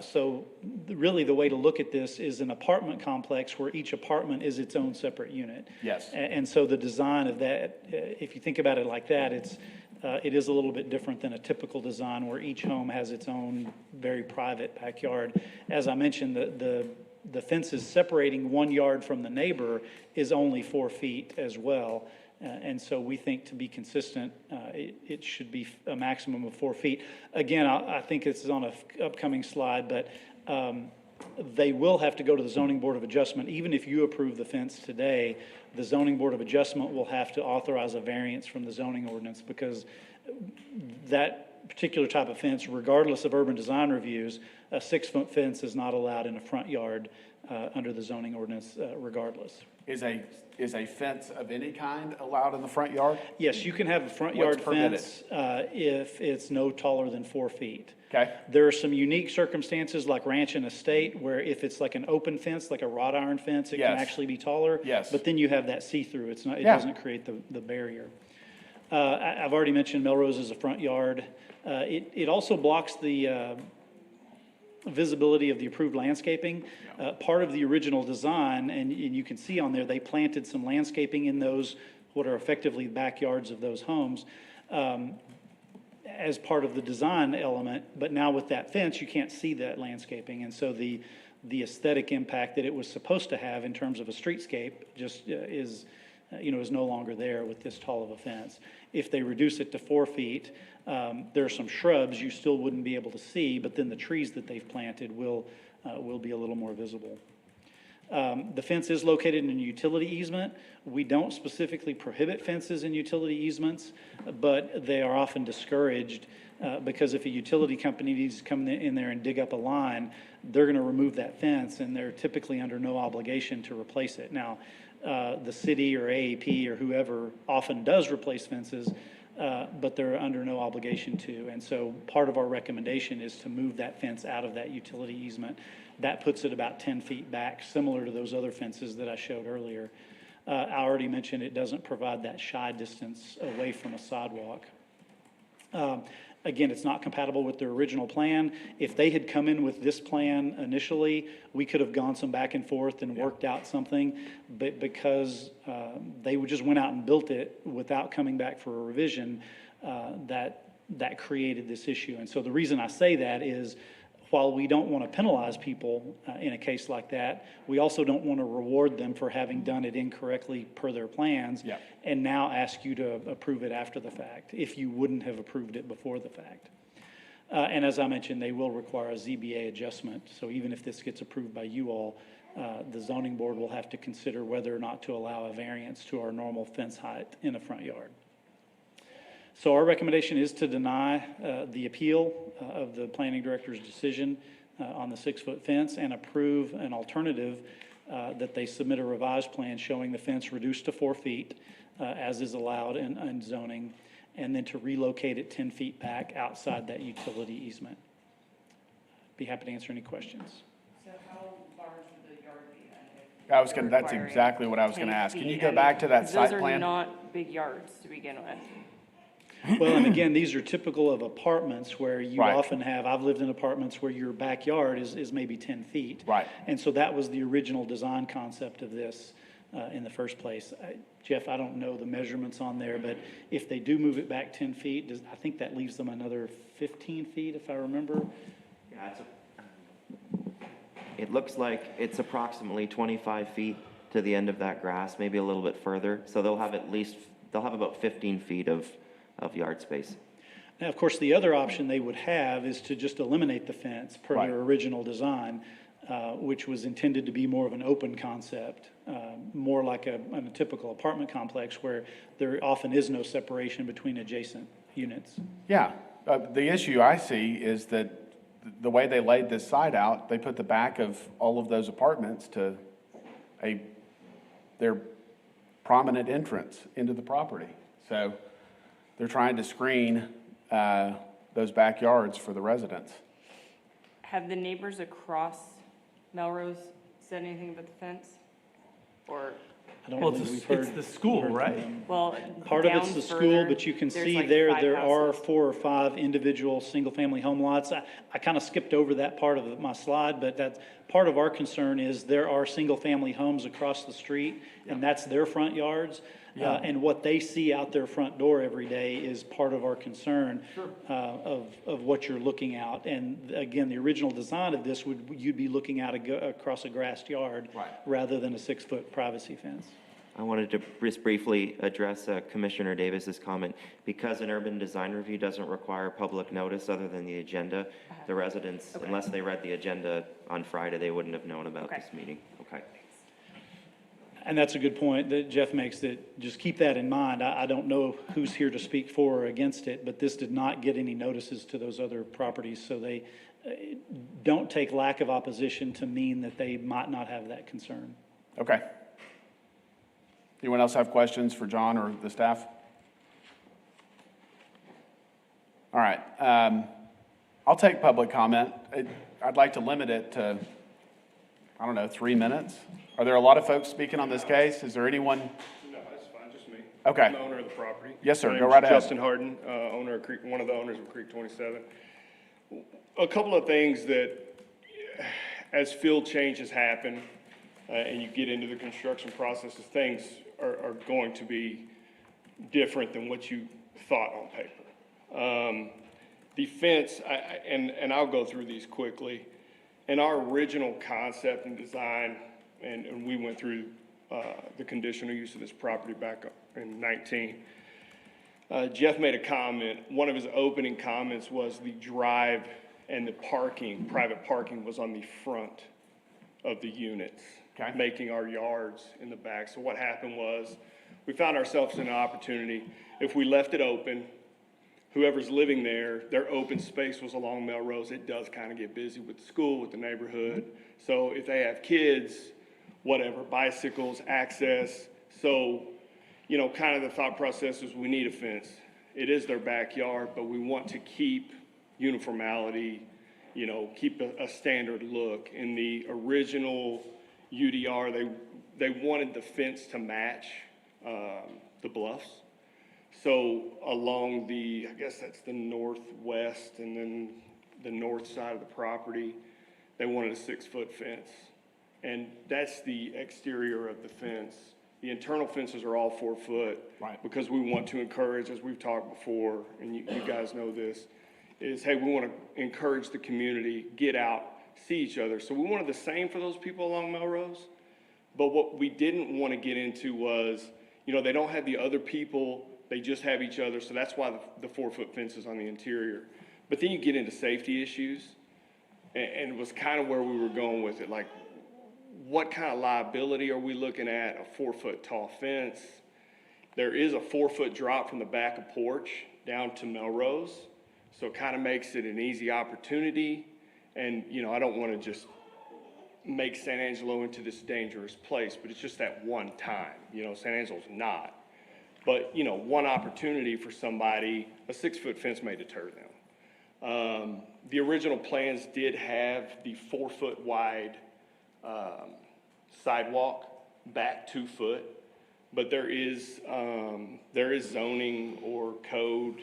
So really the way to look at this is an apartment complex where each apartment is its own separate unit. Yes. And so the design of that, if you think about it like that, it is a little bit different than a typical design where each home has its own very private backyard. As I mentioned, the fences separating 1 yard from the neighbor is only 4 feet as well. And so we think to be consistent, it should be a maximum of 4 feet. Again, I think this is on an upcoming slide, but they will have to go to the Zoning Board of Adjustment. Even if you approve the fence today, the Zoning Board of Adjustment will have to authorize a variance from the zoning ordinance because that particular type of fence, regardless of urban design reviews, a 6-foot fence is not allowed in a front yard under the zoning ordinance regardless. Is a fence of any kind allowed in the front yard? Yes, you can have a front What's yard permitted? fence if it's no taller than 4 feet. Okay. There are some unique circumstances like ranch and estate where if it's like an open fence, like a wrought iron fence, it can Yes. actually be taller. Yes. But then you have that see-through. It Yeah. doesn't create the barrier. I've already mentioned Melrose is a front yard. It also blocks the visibility of the approved landscaping. Part of the original design, and you can see on there, they planted some landscaping in those, what are effectively backyards of those homes, as part of the design element. But now with that fence, you can't see that landscaping. And so the aesthetic impact that it was supposed to have in terms of a streetscape just is no longer there with this tall of a fence. If they reduce it to 4 feet, there are some shrubs you still wouldn't be able to see, but then the trees that they've planted will be a little more visible. The fence is located in a utility easement. We don't specifically prohibit fences in utility easements, but they are often discouraged because if a utility company needs to come in there and dig up a line, they're going to remove that fence, and they're typically under no obligation to replace it. Now, the city or AAP or whoever often does replace fences, but they're under no obligation to. And so part of our recommendation is to move that fence out of that utility easement. That puts it about 10 feet back, similar to those other fences that I showed earlier. I already mentioned it doesn't provide that shy distance away from a sidewalk. Again, it's not compatible with their original plan. If they had come in with this plan initially, we could have gone some back and forth and worked out something. But because they just went out and built it without coming back for a revision, that created this issue. And so the reason I say that is, while we don't want to penalize people in a case like that, we also don't want to reward them for having done it incorrectly per their plans and now ask you to approve it after the fact, if you wouldn't have approved it before the fact. And as I mentioned, they will require a ZBA adjustment. So even if this gets approved by you all, the zoning board will have to consider whether or not to allow a variance to our normal fence height in a front yard. So our recommendation is to deny the appeal of the planning director's decision on the 6-foot fence and approve an alternative that they submit a revised plan showing the fence reduced to 4 feet as is allowed in zoning, and then to relocate it 10 feet back outside that utility easement. Be happy to answer any questions. So how large would the yard be then? That's exactly what I was gonna ask. Can you go back to that site Those are plan? not big yards to begin with. Well, and again, these are typical of apartments where you Right. often have, I've lived in apartments where your backyard is maybe 10 feet. Right. And so that was the original design concept of this in the first place. Jeff, I don't know the measurements on there, but if they do move it back 10 feet, I think that leaves them another 15 feet, if I remember. Yeah, it looks like it's approximately 25 feet to the end of that grass, maybe a little bit further. So they'll have about 15 feet of yard space. Now, of course, the other option they would have is to just eliminate the fence per Right. their original design, which was intended to be more of an open concept, more like a typical apartment complex where there often is no separation between adjacent units. Yeah, the issue I see is that the way they laid this site out, they put the back of all of those apartments to their prominent entrance into the property. So they're trying to screen those backyards for the residents. Have the neighbors across Melrose said anything about the fence? Or, I don't Well, believe it's we've the- heard. it's the school, heard right? them. well, Part of it's down the school, further, but you can there's see like there 5 are houses. 4 or 5 individual single-family home lots. I kind of skipped over that part of my slide, but that's, part of our concern is there are single-family homes across the street, and that's their front yards. And what they see out their front door every day is part of our concern of what you're looking at. And again, the original design of this you'd be looking out across a grassed yard rather than a 6-foot privacy fence. I wanted to just briefly address Commissioner Davis's comment. Because an urban design review doesn't require public notice other than the agenda, the residents, unless they read the agenda on Friday, they wouldn't have known about this meeting. Okay. And that's a good point that Jeff makes, that just keep that in mind. I don't know who's here to speak for or against it, but this did not get any notices to those other properties. So they don't take lack of opposition to mean that they might not have that concern. Okay. Anyone else have questions for John or the staff? All right. I'll take public comment. I'd like to limit it to, 3 minutes. Are there a lot of folks speaking on this case? Is there anyone? No, that's fine, just me. Okay. I'm the owner of the property. Yes, sir. My Go name's right ahead. Justin Harden, owner of Creek, one of the owners of Creek 27. A couple of things that, as field changes happen, and you get into the construction processes, things are going to be different than what you thought on paper. The fence, and I'll go through these quickly. In our original concept and design, and we went through the conditional use of this property back in 19, Jeff made a comment. One of his opening comments was the drive and the parking, private parking, was on the front of the units. Okay. Making our yards in the back. So what happened was, we found ourselves in an opportunity. If we left it open, whoever's living there, their open space was along Melrose. It does kind of get busy with the school, with the neighborhood. So if they have kids, whatever, bicycles, access. So, you know, kind of the thought process is we need a fence. It is their backyard, but we want to keep uniformity, you know, keep a standard look. In the original UDR, they wanted the fence to match the bluffs. So along the, I guess that's the northwest and then the north side of the property, they wanted a 6-foot fence. And that's the exterior of the fence. The internal fences are all 4 foot. Right. Because we want to encourage, as we've talked before, and you guys know this, is, hey, we want to encourage the community, get out, see each other. So we wanted the same for those people along Melrose. But what we didn't want to get into was, you know, they don't have the other people, they just have each other. So that's why the 4-foot fence is on the interior. But then you get into safety issues, and it was kind of where we were going with it. Like, what kind of liability are we looking at? A 4-foot tall fence. There is a 4-foot drop from the back of porch down to Melrose. So it kind of makes it an easy opportunity. And, you know, I don't want to just make San Angelo into this dangerous place, but it's just that one time. You know, San Angelo's not. But, you know, one opportunity for somebody, a 6-foot fence may deter them. The original plans did have the 4-foot wide sidewalk back 2 foot, but there is zoning or code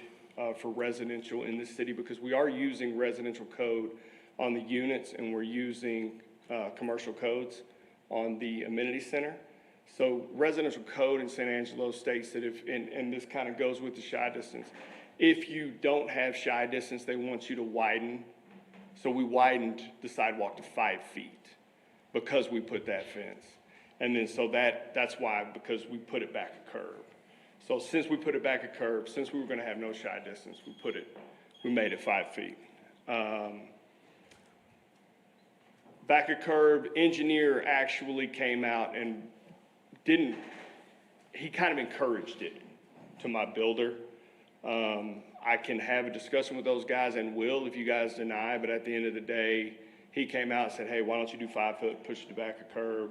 for residential in this city, because we are using residential code on the units and we're using commercial codes on the amenity center. So residential code in San Angelo states that if, and this kind of goes with the shy distance, if you don't have shy distance, they want you to widen. So we widened the sidewalk to 5 feet because we put that fence. And then so that's why, because we put it back a curb. So since we put it back a curb, since we were gonna have no shy distance, we made it 5 feet. Back a curb, engineer actually came out and he kind of encouraged it to my builder. I can have a discussion with those guys and will if you guys deny, but at the end of the day, he came out and said, hey, why don't you do 5 foot, push it back a curb?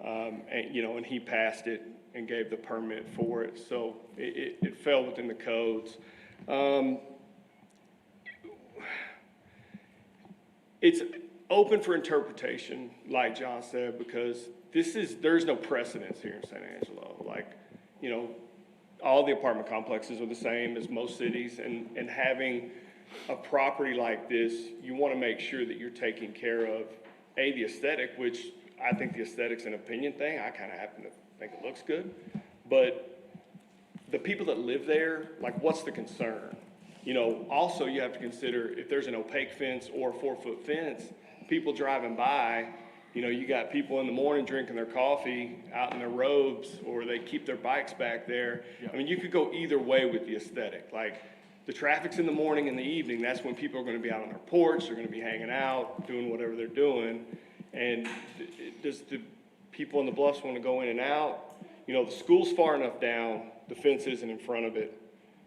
And, you know, and he passed it and gave the permit for it. So it fell within the codes. It's open for interpretation, like John said, because there's no precedence here in San Angelo. Like, you know, all the apartment complexes are the same as most cities, and having a property like this, you want to make sure that you're taking care of, the aesthetic, which I think the aesthetic's an opinion thing. I kind of happen to think it looks good. But the people that live there, like, what's the concern? You know, also you have to consider if there's an opaque fence or a 4-foot fence, people driving by, you know, you got people in the morning drinking their coffee out in their robes, or they keep their bikes back there. Yeah. I mean, you could go either way with the aesthetic. Like, the traffic's in the morning and the evening. That's when people are going to be out on their porch. They're going to be hanging out, doing whatever they're doing. And does the people in the bluffs want to go in and out? You know, the school's far enough down. The fence isn't in front of it.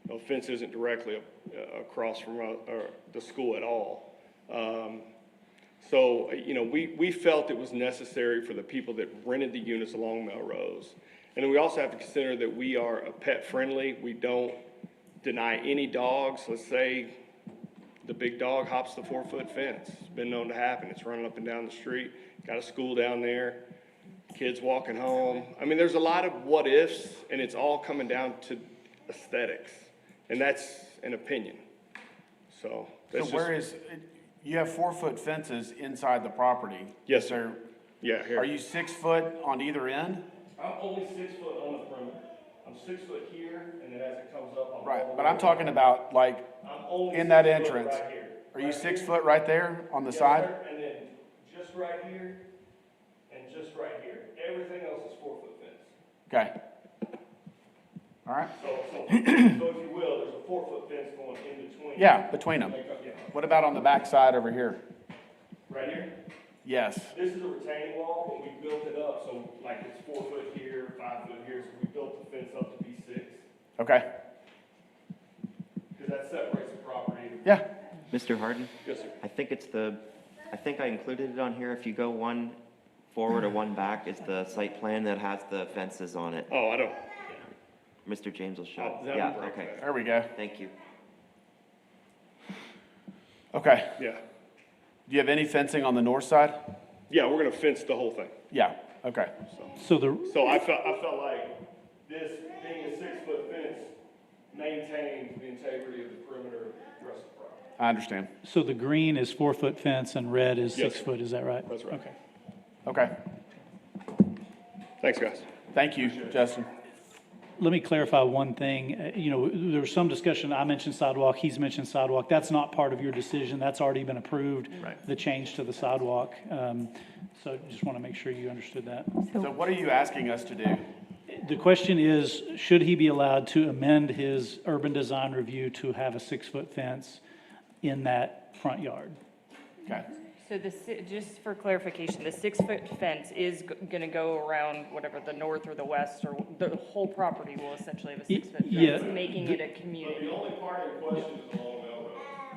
The fence isn't directly across from the school at all. So, you know, we felt it was necessary for the people that rented the units along Melrose. And then we also have to consider that we are a pet friendly. We don't deny any dogs. Let's say the big dog hops the 4-foot fence. It's been known to happen. It's running up and down the street. Got a school down there. Kids walking home. I mean, there's a lot of what ifs, and it's all coming down to aesthetics. And that's an opinion. So that's where is, you have 4-foot fences inside the property? Yes, sir. Yeah, here. Are you 6 foot on either end? I'm only 6 foot on the perimeter. I'm 6 foot here, and then as it comes up, Right, but I'm talking about like in that entrance. Right here. Are you 6 foot right there on the side? Sir, and then just right here, and just right here. Everything else is 4-foot fence. Okay. All right. So if you will, there's a 4-foot fence going in between. Yeah, between them. Yeah. What about on the back side over here? Right here? Yes. This is a retaining wall, and we built it up, so like it's 4 foot here, 5 foot here, so we built the fence up to be 6. Okay. Because that separates the property. Yeah. Mr. Harden? Yes, sir. I think I included it on here. If you go one forward or one back, it's the site plan that has the fences on it. Oh, I don't. Mr. James will show. Oh, that Yeah, would break okay. There we go. Thank you. Okay. Yeah. Do you have any fencing on the north side? Yeah, we're gonna fence the whole thing. Yeah. Okay. So I felt like this being a 6-foot fence maintained the integrity of the perimeter of the rest of the property. I understand. So the green is 4-foot fence and red is Yes, 6 sir. foot, is that right? That's right. Okay. Okay. Thanks, guys. Thank you, Justin. Let me clarify one thing. There was some discussion, I mentioned sidewalk, he's mentioned sidewalk. That's not part of your decision. That's already been approved. Right. The change to the sidewalk. So just want to make sure you understood that. So what are you asking us to do? The question is, should he be allowed to amend his urban design review to have a 6-foot fence in that front yard? Okay. So just for clarification, the 6-foot fence is going to go around whatever the north or the west, or the whole property will essentially have a 6-foot yeah, fence, making it a community. The only part in question is along Melrose.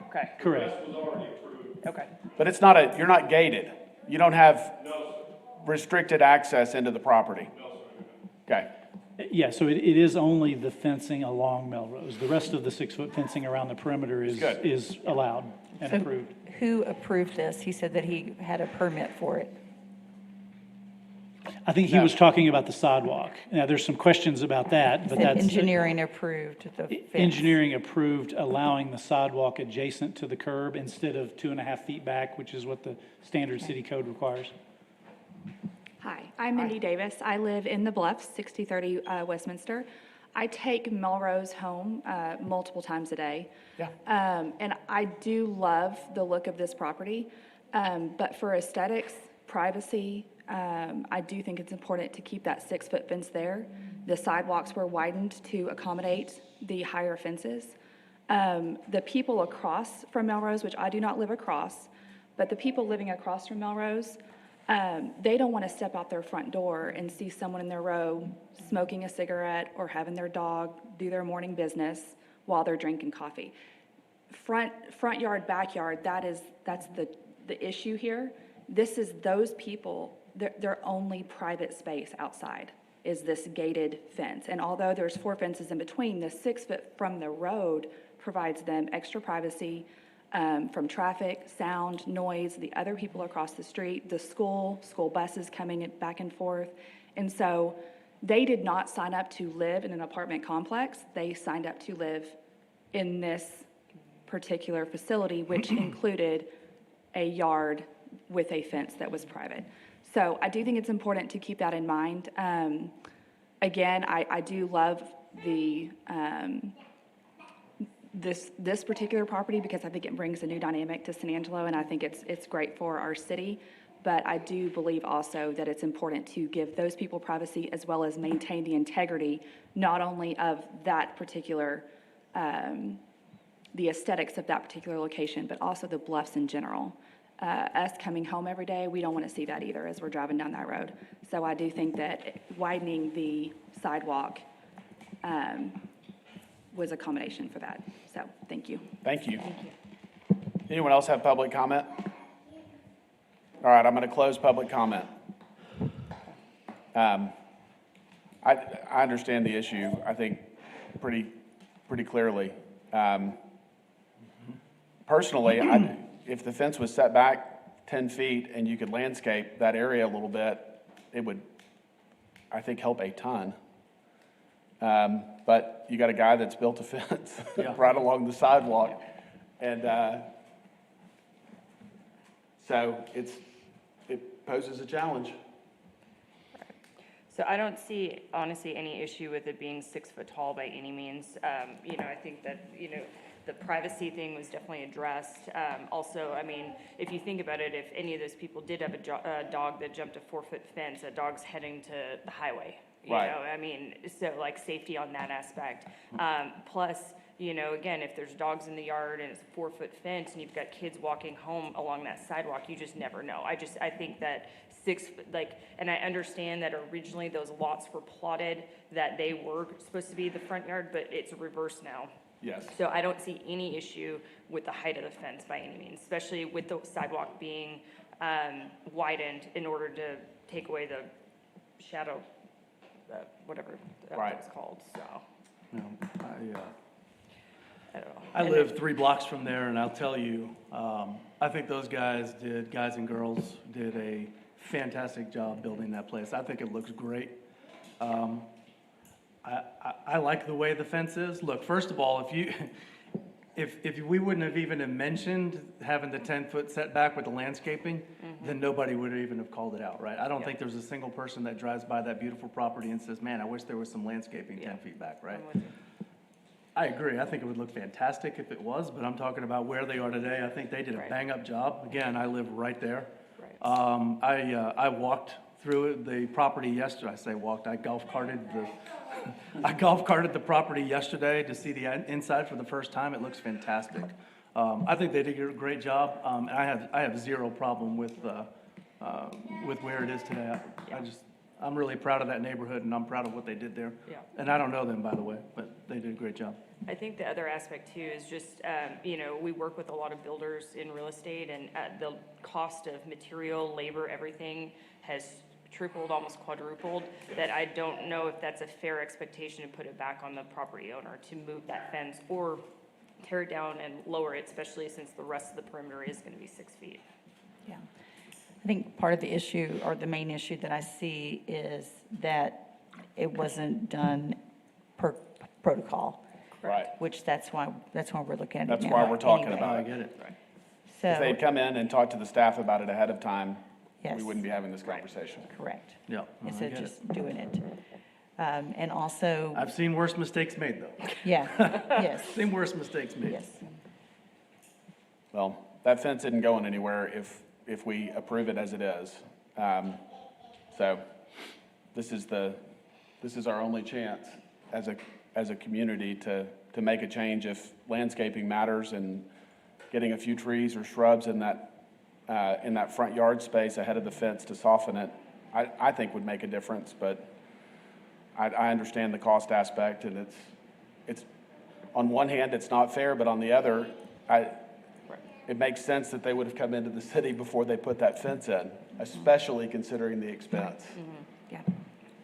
Okay. Correct. The rest was already approved. Okay. But it's not you're not gated. You don't have restricted access into the property. Okay. Yeah, so it is only the fencing along Melrose. The rest of the 6-foot fencing around the perimeter is allowed and So approved. who approved this? He said that he had a permit for it. I think he was talking about the sidewalk. Now, there's some questions about that, but Said that's. engineering approved the fence. Engineering approved allowing the sidewalk adjacent to the curb instead of 2.5 feet back, which is what the standard city code requires. Hi, I'm Mindy Davis. I live in the Bluffs, 6030 Westminster. I take Melrose home multiple times a day. Yeah. And I do love the look of this property, but for aesthetics, privacy, I do think it's important to keep that 6-foot fence there. The sidewalks were widened to accommodate the higher fences. The people across from Melrose, which I do not live across, but the people living across from Melrose, they don't want to step out their front door and see someone in their row smoking a cigarette or having their dog do their morning business while they're drinking coffee. Front yard, backyard, that's the issue here. This is those people, their only private space outside is this gated fence. And although there's 4 fences in between, the 6-foot from the road provides them extra privacy from traffic, sound, noise, the other people across the street, the school buses coming back and forth. And so they did not sign up to live in an apartment complex. They signed up to live in this particular facility, which included a yard with a fence that was private. So I do think it's important to keep that in mind. Again, I do love the this particular property because I think it brings a new dynamic to San Angelo, and I think it's great for our city. But I do believe also that it's important to give those people privacy as well as maintain the integrity, not only of that particular, the aesthetics of that particular location, but also the bluffs in general. Us coming home every day, we don't want to see that either as we're driving down that road. So I do think that widening the sidewalk was accommodation for that. So, thank you. Thank you. Anyone else have public comment? All right, I'm going to close public comment. I understand the issue, I think, pretty clearly. Personally, if the fence was set back 10 feet and you could landscape that area a little bit, it would, I think, help a ton. But you got a guy that's built a fence right along the sidewalk. And so it poses a challenge. So I don't see, honestly, any issue with it being 6 foot tall by any means. I think that, the privacy thing was definitely addressed. Also, I mean, if you think about it, if any of those people did have a dog that jumped a 4-foot fence, that dog's heading to the highway. You Right. know, I mean, so like safety on that aspect. Plus, you know, again, if there's dogs in the yard and it's a 4-foot fence and you've got kids walking home along that sidewalk, you just never know. I think that and I understand that originally those lots were plotted that they were supposed to be the front yard, but it's reversed now. Yes. So I don't see any issue with the height of the fence by any means, especially with the sidewalk being widened in order to take away the shadow, whatever Right. it's called, so. You know, I don't know. I And live then- 3 blocks from there, and I'll tell you, I think those guys and girls did a fantastic job building that place. I think it looks great. I like the way the fence is. Look, first of all, if we wouldn't have even mentioned having the 10-foot setback with the landscaping, then nobody would even have called it out, right? I don't think there's a single person that drives by that beautiful property and says, man, I wish there was some landscaping 10 feet back, right? I agree. I think it would look fantastic if it was, but I'm talking about where they are today. I think they did a bang-up job. Again, I live right there. I walked through the property yesterday. I say walked, I golf carted the property yesterday to see the inside for the first time. It looks fantastic. I think they did a great job. And I have zero problem with where it is today. I'm really proud of that neighborhood, and I'm proud of what they did there. Yeah. And I don't know them, by the way, but they did a great job. I think the other aspect too is just, you know, we work with a lot of builders in real estate, and the cost of material, labor, everything has tripled, almost quadrupled, that I don't know if that's a fair expectation to put it back on the property owner to move that fence or tear it down and lower it, especially since the rest of the perimeter is gonna be 6 feet. Yeah. I think part of the issue, or the main issue that I see, is that it wasn't done per protocol. Right. Which that's why we're looking at it That's now why we're talking anyway. about I it. get it. So, If they'd come in and talk to the staff about it ahead of time, we Yes. wouldn't be having this conversation. correct. Yeah. I Instead get of it. just doing it. And also, I've seen worse mistakes made, though. yeah, yes, Seen worse mistakes made. yes. Well, that fence isn't going anywhere if we approve it as it is. So this is our only chance as a community to make a change if landscaping matters, and getting a few trees or shrubs in that front yard space ahead of the fence to soften it, I think would make a difference. But I understand the cost aspect, and it's on one hand, it's not fair, but on the other, it makes sense that they would have come into the city before they put that fence in, especially considering the expense. Yeah.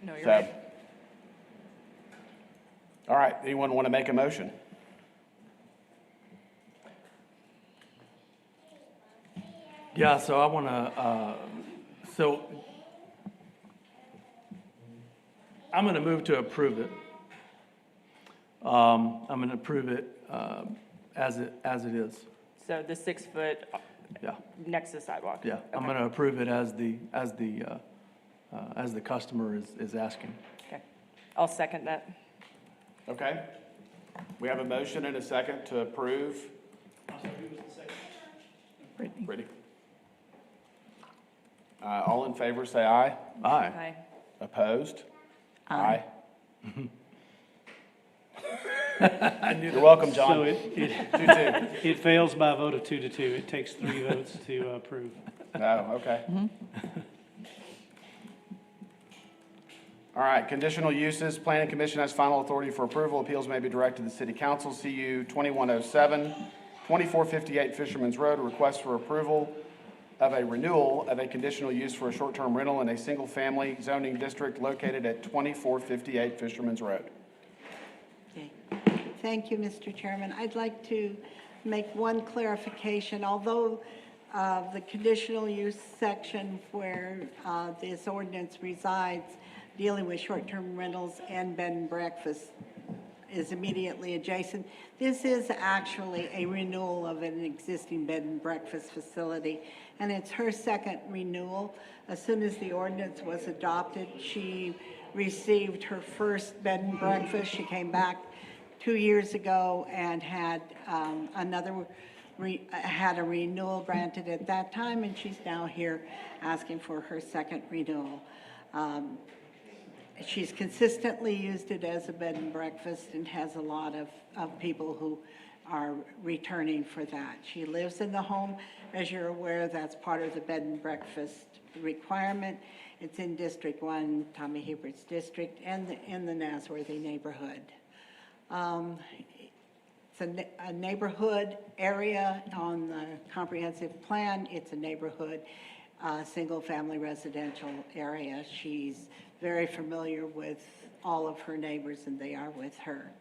No, you're So, right. all right, anyone want to make a motion? Yeah, so I want to, I'm going to move to approve it. I'm going to approve it as it is. So the 6 foot Yeah, next to the sidewalk? yeah. I'm going to approve it as the customer is asking. Okay. I'll second that. Okay. We have a motion and a second to approve. Brittany. All in favor, say aye. Aye. Aye. Opposed? Aye. You're welcome, John. So it fails by a vote of 2 to 2. It takes 3 votes to approve. Oh, okay. All right, conditional uses. Planning Commission has final authority for approval. Appeals may be directed to the City Council. CU 2107, 2458 Fisherman's Road. A request for approval of a renewal of a conditional use for a short-term rental in a single-family zoning district located at 2458 Fisherman's Road. Okay. Thank you, Mr. Chairman. I'd like to make one clarification. Although the conditional use section where this ordinance resides, dealing with short-term rentals and bed and breakfast, is immediately adjacent, this is actually a renewal of an existing bed and breakfast facility, and it's her second renewal. As soon as the ordinance was adopted, she received her first bed and breakfast. She came back 2 years ago and had had a renewal granted at that time, and she's now here asking for her second renewal. She's consistently used it as a bed and breakfast and has a lot of people who are returning for that. She lives in the home. As you're aware, that's part of the bed and breakfast requirement. It's in District 1, Tommy Hubert's district, and in the Nasworthy neighborhood. It's a neighborhood area on the comprehensive plan. It's a neighborhood, single-family residential area. She's very familiar with all of her neighbors, and they are with her.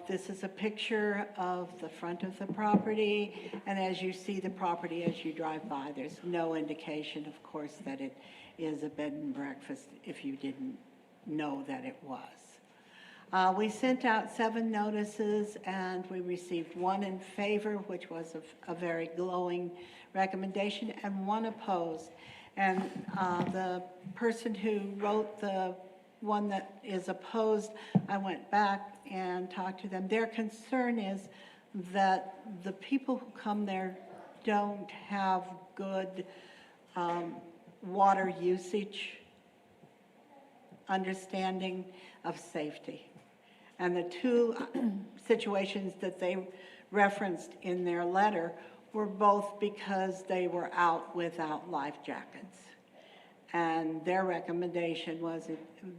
This is a picture of the front of the property, and as you see the property as you drive by, there's no indication, of course, that it is a bed and breakfast if you didn't know that it was. We sent out 7 notices, and we received 1 in favor, which was a very glowing recommendation, and 1 opposed. And the person who wrote the one that is opposed, I went back and talked to them. Their concern is that the people who come there don't have good water usage understanding of safety. And the 2 situations that they referenced in their letter were both because they were out without life jackets. And their recommendation was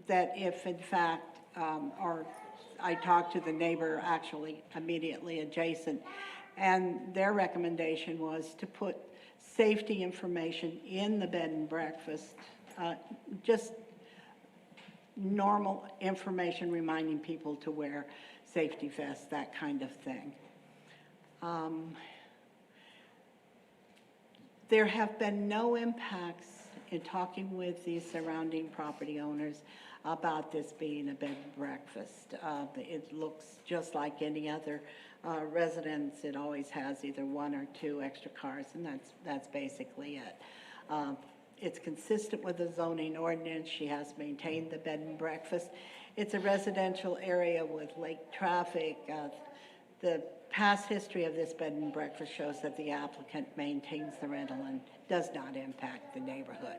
that if in fact, or I talked to the neighbor actually immediately adjacent, and their recommendation was to put safety information in the bed and breakfast, just normal information reminding people to wear safety vests, that kind of thing. There have been no impacts in talking with the surrounding property owners about this being a bed and breakfast. It looks just like any other residence. It always has either 1 or 2 extra cars, and that's basically it. It's consistent with the zoning ordinance. She has maintained the bed and breakfast. It's a residential area with lake traffic. The past history of this bed and breakfast shows that the applicant maintains the rental and does not impact the neighborhood.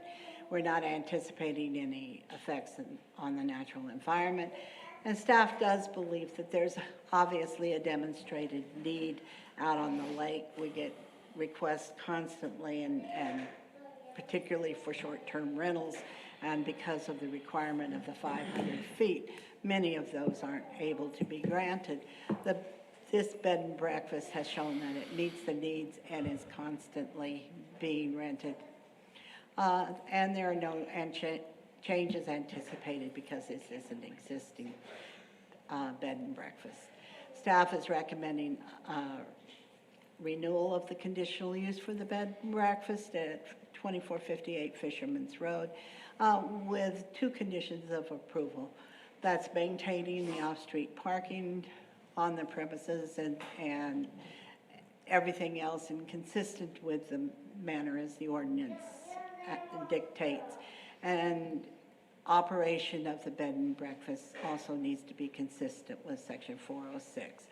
We're not anticipating any effects on the natural environment. And staff does believe that there's obviously a demonstrated need out on the lake. We get requests constantly, and particularly for short-term rentals, and because of the requirement of the 500 feet, many of those aren't able to be granted. This bed and breakfast has shown that it meets the needs and is constantly being rented. And there are no changes anticipated because this is an existing bed and breakfast. Staff is recommending renewal of the conditional use for the bed and breakfast at 2458 Fisherman's Road with 2 conditions of approval. That's maintaining the off-street parking on the premises and everything else inconsistent with the manner as the ordinance dictates. And operation of the bed and breakfast also needs to be consistent with section 406.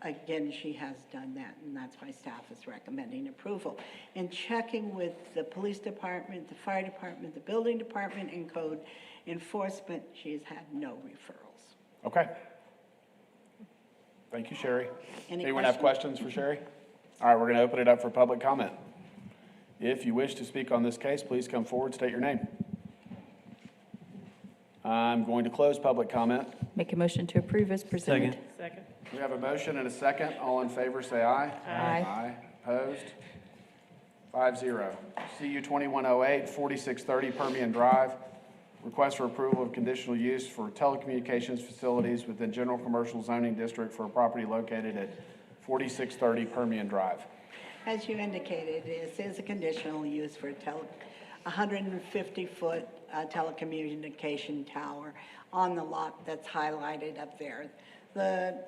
Again, she has done that, and that's why staff is recommending approval. In checking with the police department, the fire department, the building department, and code enforcement, she has had no referrals. Okay. Thank you, Sherry. Any Anyone have questions for Sherry? All right, we're going to open it up for public comment. If you wish to speak on this case, please come forward, state your name. I'm going to close public comment. Make a motion to approve as presented. Second. We have a motion and a second. All in favor, say aye. Aye. Opposed? 5-0. CU 2108, 4630 Permian Drive. Request for approval of conditional use for telecommunications facilities within general commercial zoning district for a property located at 4630 Permian Drive. As you indicated, this is a conditional use for a 150-foot telecommunication tower on the lot that's highlighted up there. The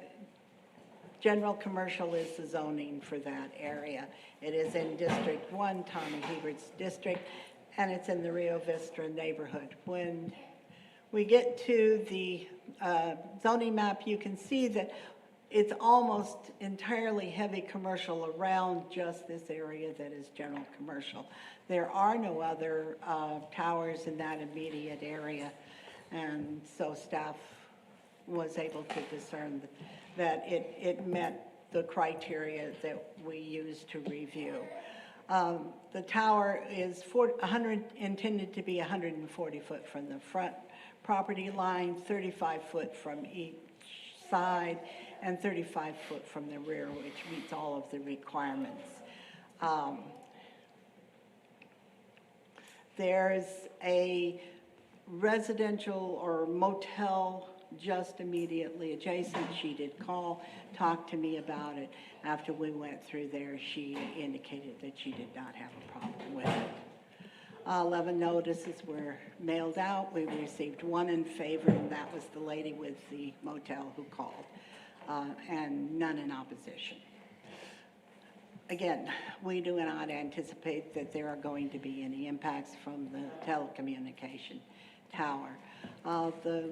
general commercial is the zoning for that area. It is in District 1, Tommy Hubert's district, and it's in the Rio Vista neighborhood. When we get to the zoning map, you can see that it's almost entirely heavy commercial around just this area that is general commercial. There are no other towers in that immediate area. And so staff was able to discern that it met the criteria that we used to review. The tower is intended to be 140 foot from the front property line, 35 foot from each side, and 35 foot from the rear, which meets all of the requirements. There's a residential or motel just immediately adjacent. She did talk to me about it. After we went through there, she indicated that she did not have a problem with it. 11 notices were mailed out. We received one in favor, and that was the lady with the motel who called, and none in opposition. Again, we do not anticipate that there are going to be any impacts from the telecommunication tower. The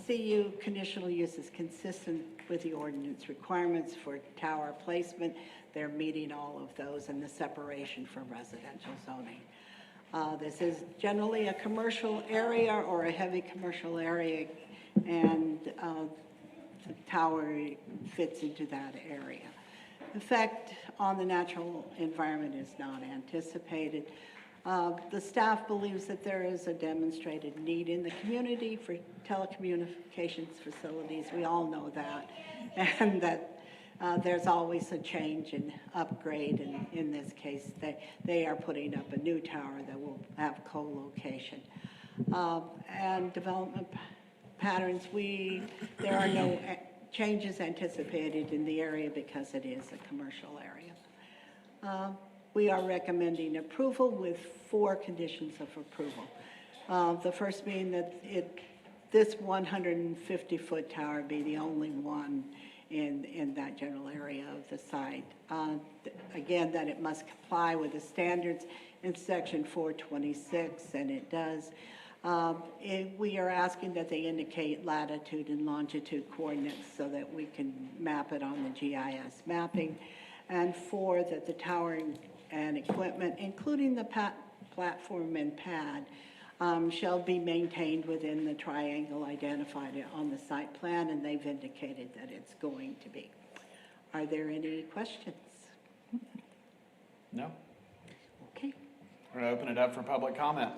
CU conditional use is consistent with the ordinance requirements for tower placement. They're meeting all of those and the separation from residential zoning. This is generally a commercial area or a heavy commercial area, and the tower fits into that area. Effect on the natural environment is not anticipated. The staff believes that there is a demonstrated need in the community for telecommunications facilities. We all know that, and that there's always a change and upgrade, and in this case, they are putting up a new tower that will have co-location. And development patterns, there are no changes anticipated in the area because it is a commercial area. We are recommending approval with 4 conditions of approval. The first being that this 150-foot tower be the only one in that general area of the site. Again, that it must comply with the standards in section 426, and it does. We are asking that they indicate latitude and longitude coordinates so that we can map it on the GIS mapping. And 4, that the tower and equipment, including the platform and pad, shall be maintained within the triangle identified on the site plan, and they've indicated that it's going to be. Are there any questions? No? Okay. We're going to open it up for public comment.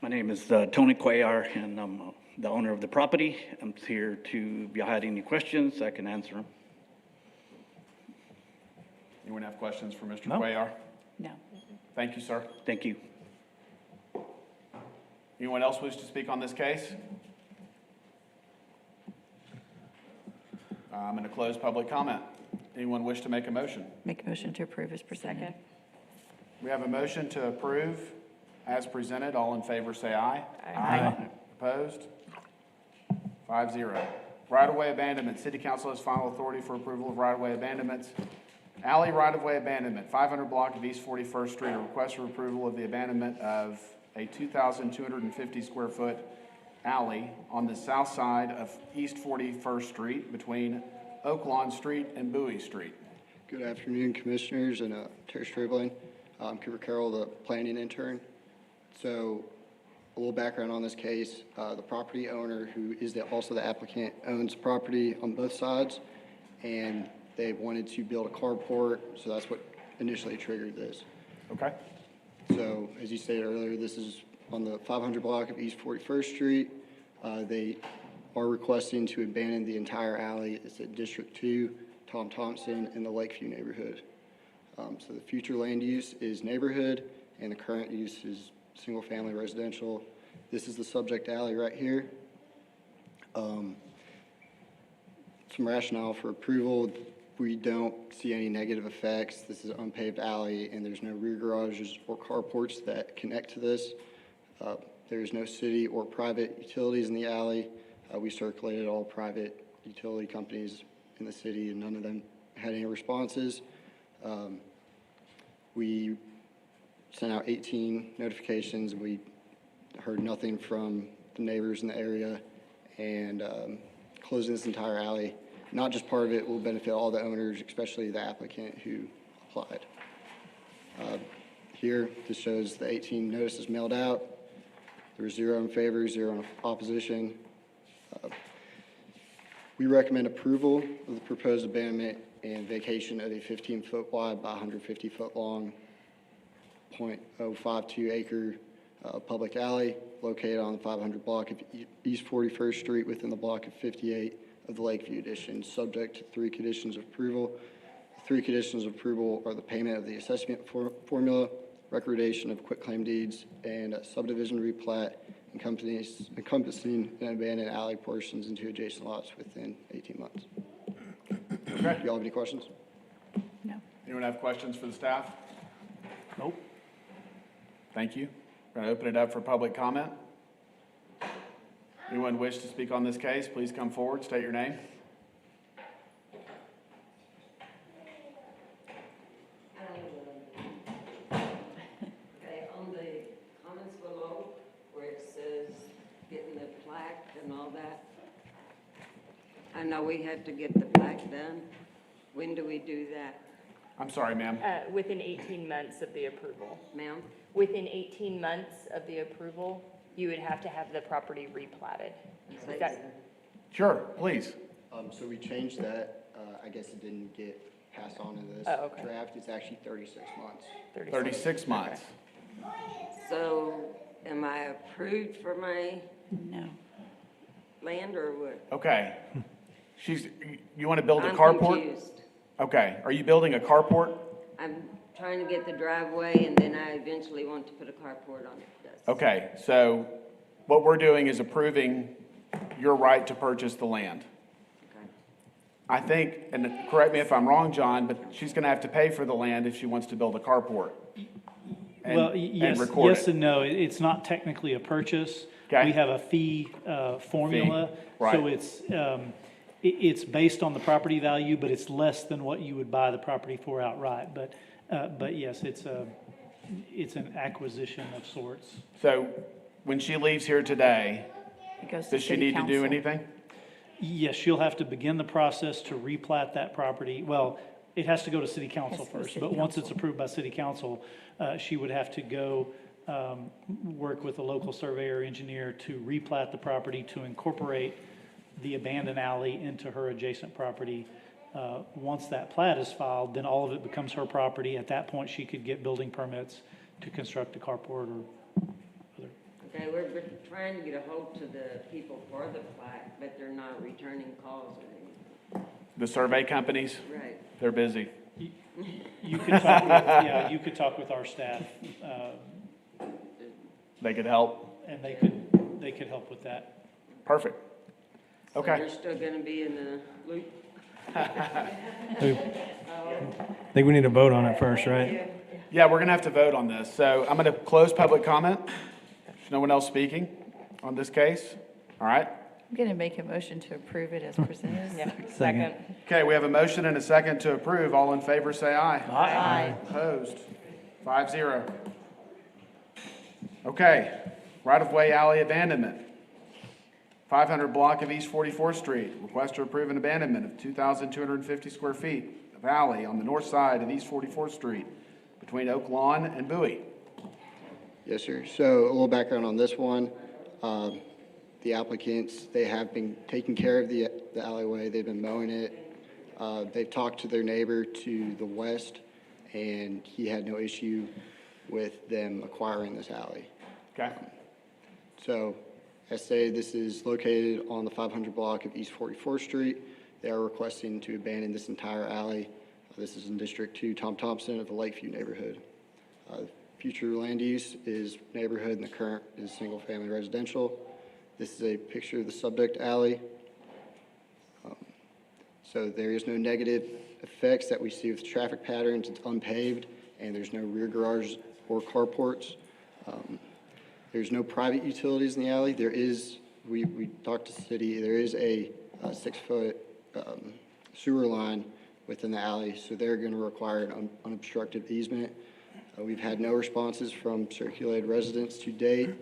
My name is Tony Cuellar, and I'm the owner of the property. I'm here to, if you had any questions, I can answer them. Anyone have questions for Mr. No. Cuellar? No. Thank you, sir. Thank you. Anyone else wish to speak on this case? I'm going to close public comment. Anyone wish to make a motion? Make a motion to approve as presented. We have a motion to approve as presented. All in favor say aye. Aye. Opposed? 5-0. Right-of-way abandonment. City Council has final authority for approval of right-of-way abandonments. Alley right-of-way abandonment, 500 block of East 41st Street. A request for approval of the abandonment of a 2,250 square foot alley on the south side of East 41st Street between Oak Lawn Street and Bowie Street. Good afternoon, Commissioners, and Terry Strabling. I'm Cooper Carroll, the planning intern. So a little background on this case. The property owner, who is also the applicant, owns property on both sides, and they wanted to build a carport, so that's what initially triggered this. Okay. So as you stated earlier, this is on the 500 block of East 41st Street. They are requesting to abandon the entire alley. It's at District 2, Tom Thompson, in the Lakeview neighborhood. So the future land use is neighborhood, and the current use is single-family residential. This is the subject alley right here. Some rationale for approval. We don't see any negative effects. This is an unpaved alley, and there's no rear garages or carports that connect to this. There's no city or private utilities in the alley. We circulated all private utility companies in the city, and none of them had any responses. We sent out 18 notifications. We heard nothing from the neighbors in the area, and closing this entire alley, not just part of it, will benefit all the owners, especially the applicant who applied. here. This shows the 18 notices mailed out. There were 0 in favor, 0 in opposition. We recommend approval of the proposed abandonment and vacation of a 15-foot wide by 150-foot long, 0.052 acre public alley located on the 500 block of East 41st Street within the block of 58 of the Lakeview Edition, subject to 3 conditions of approval. The 3 conditions of approval are the payment of the assessment formula, recordation of quitclaim deeds, and a subdivision replat encompassing an abandoned alley portions into adjacent lots within 18 months. Okay. Do y'all have any questions? No. Anyone have questions for the staff? Nope. Thank you. We're going to open it up for public comment. Anyone wish to speak on this case, please come forward, state your name. Okay, on the comments below, where it says getting the plaque and all that, I know we have to get the plaque done. When do we do that? I'm sorry, ma'am. Within 18 months of the approval. Ma'am? Within 18 months of the approval, you would have to have the property replatted. Is that, Sure, please. So we changed that. I guess it didn't get passed on in this Oh, okay. draft. It's actually 36 months. 36 months. So am I approved for my No. land or what? Okay. You want to build a I'm carport? confused. Okay. Are you building a carport? I'm trying to get the driveway and then I eventually want to put a carport on it. Yes. Okay, so what we're doing is approving your right to purchase the land. Okay. I think, and correct me if I'm wrong, John, but she's going to have to pay for the land if she wants to build a carport. And- Well, and yes, record yes it. and no. It's not technically a purchase. Okay. We have a fee formula. right. So it's based on the property value, but it's less than what you would buy the property for outright. But yes, it's an acquisition of sorts. So when she leaves here today, It goes to does she city need to do council. anything? Yes, she'll have to begin the process to replat that property. Well, it has to go to city council Has to go to first, city but once it's council. approved by city council, she would have to go work with a local surveyor engineer to replat the property to incorporate the abandoned alley into her adjacent property. Once that plat is filed, then all of it becomes her property. At that point, she could get building permits to construct a carport or other. Okay, we're trying to get a hold to the people for the plaque, but they're not returning calls or anything. The survey companies? Right. They're busy. You could talk with, yeah, you could talk with our staff, They could help? and they could help with that. Perfect. So Okay. they're still gonna be in the loop? I think we need to vote on it first, right? Yeah, we're going to have to vote on this. So I'm going to close public comment. There's no one else speaking on this case. All right. I'm going to make a motion to approve it as presented. yeah, Second. Okay, we have a motion and a second to approve. All in favor, say aye. Aye. Opposed? 5-0. Okay, right-of-way alley abandonment. 500 block of East 44th Street. Request to approve an abandonment of 2,250 square feet of alley on the north side of East 44th Street between Oak Lawn and Bowie. Yes, sir. So a little background on this one. The applicants, they have been taking care of the alleyway. They've been mowing it. They've talked to their neighbor to the west, and he had no issue with them acquiring this alley. Okay. So, as stated, this is located on the 500 block of East 44th Street. They are requesting to abandon this entire alley. This is in District 2, Tom Thompson of the Lakeview neighborhood. Future land use is neighborhood, and the current is single-family residential. This is a picture of the subject alley. So there is no negative effects that we see with traffic patterns. It's unpaved, and there's no rear garage or carports. There's no private utilities in the alley. There is, we talked to the city, there is a 6-foot sewer line within the alley, so they're going to require an unobstructed easement. We've had no responses from circulated residents to date,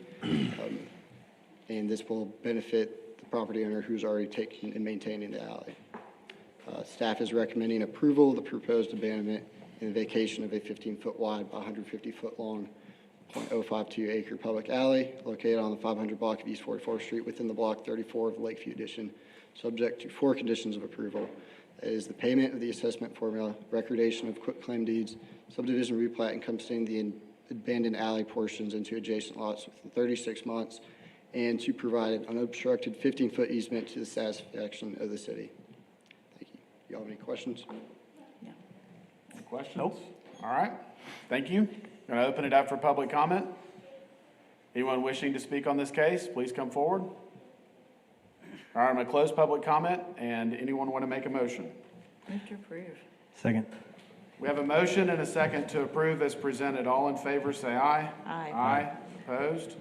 and this will benefit the property owner who's already taking and maintaining the alley. Staff is recommending approval of the proposed abandonment and the vacation of a 15-foot wide by 150-foot long 0.052 acre public alley located on the 500 block of East 44th Street within the Block 34 of the Lakeview Edition, subject to 4 conditions of approval. That is the payment of the assessment formula, recordation of quitclaim deeds, subdivision replat encompassing the abandoned alley portions into adjacent lots within 36 months, and to provide an unobstructed 15-foot easement to the satisfaction of the city. Thank you. Do you have any questions? Any questions? Nope. All right. Thank you. Going to open it up for public comment. Anyone wishing to speak on this case, please come forward. All right, I'm going to close public comment, and anyone want to make a motion? Move to approve. Second. We have a motion and a second to approve as presented. All in favor, say aye. Aye. Aye. Opposed?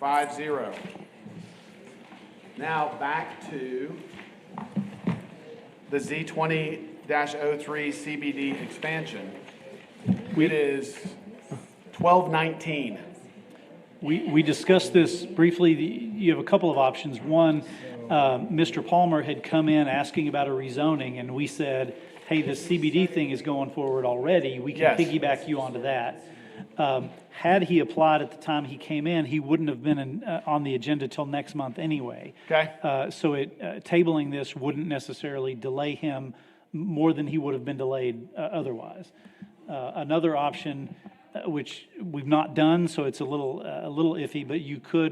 5-0. Now back to the Z20-03 CBD expansion. It is 1219. We discussed this briefly. You have a couple of options. One, Mr. Palmer had come in asking about a rezoning, and we said, hey, this CBD thing is going forward already. We can Yes. piggyback you onto that. Had he applied at the time he came in, he wouldn't have been on the agenda till next month anyway. Okay. So tabling this wouldn't necessarily delay him more than he would have been delayed otherwise. Another option, which we've not done, so it's a little iffy, but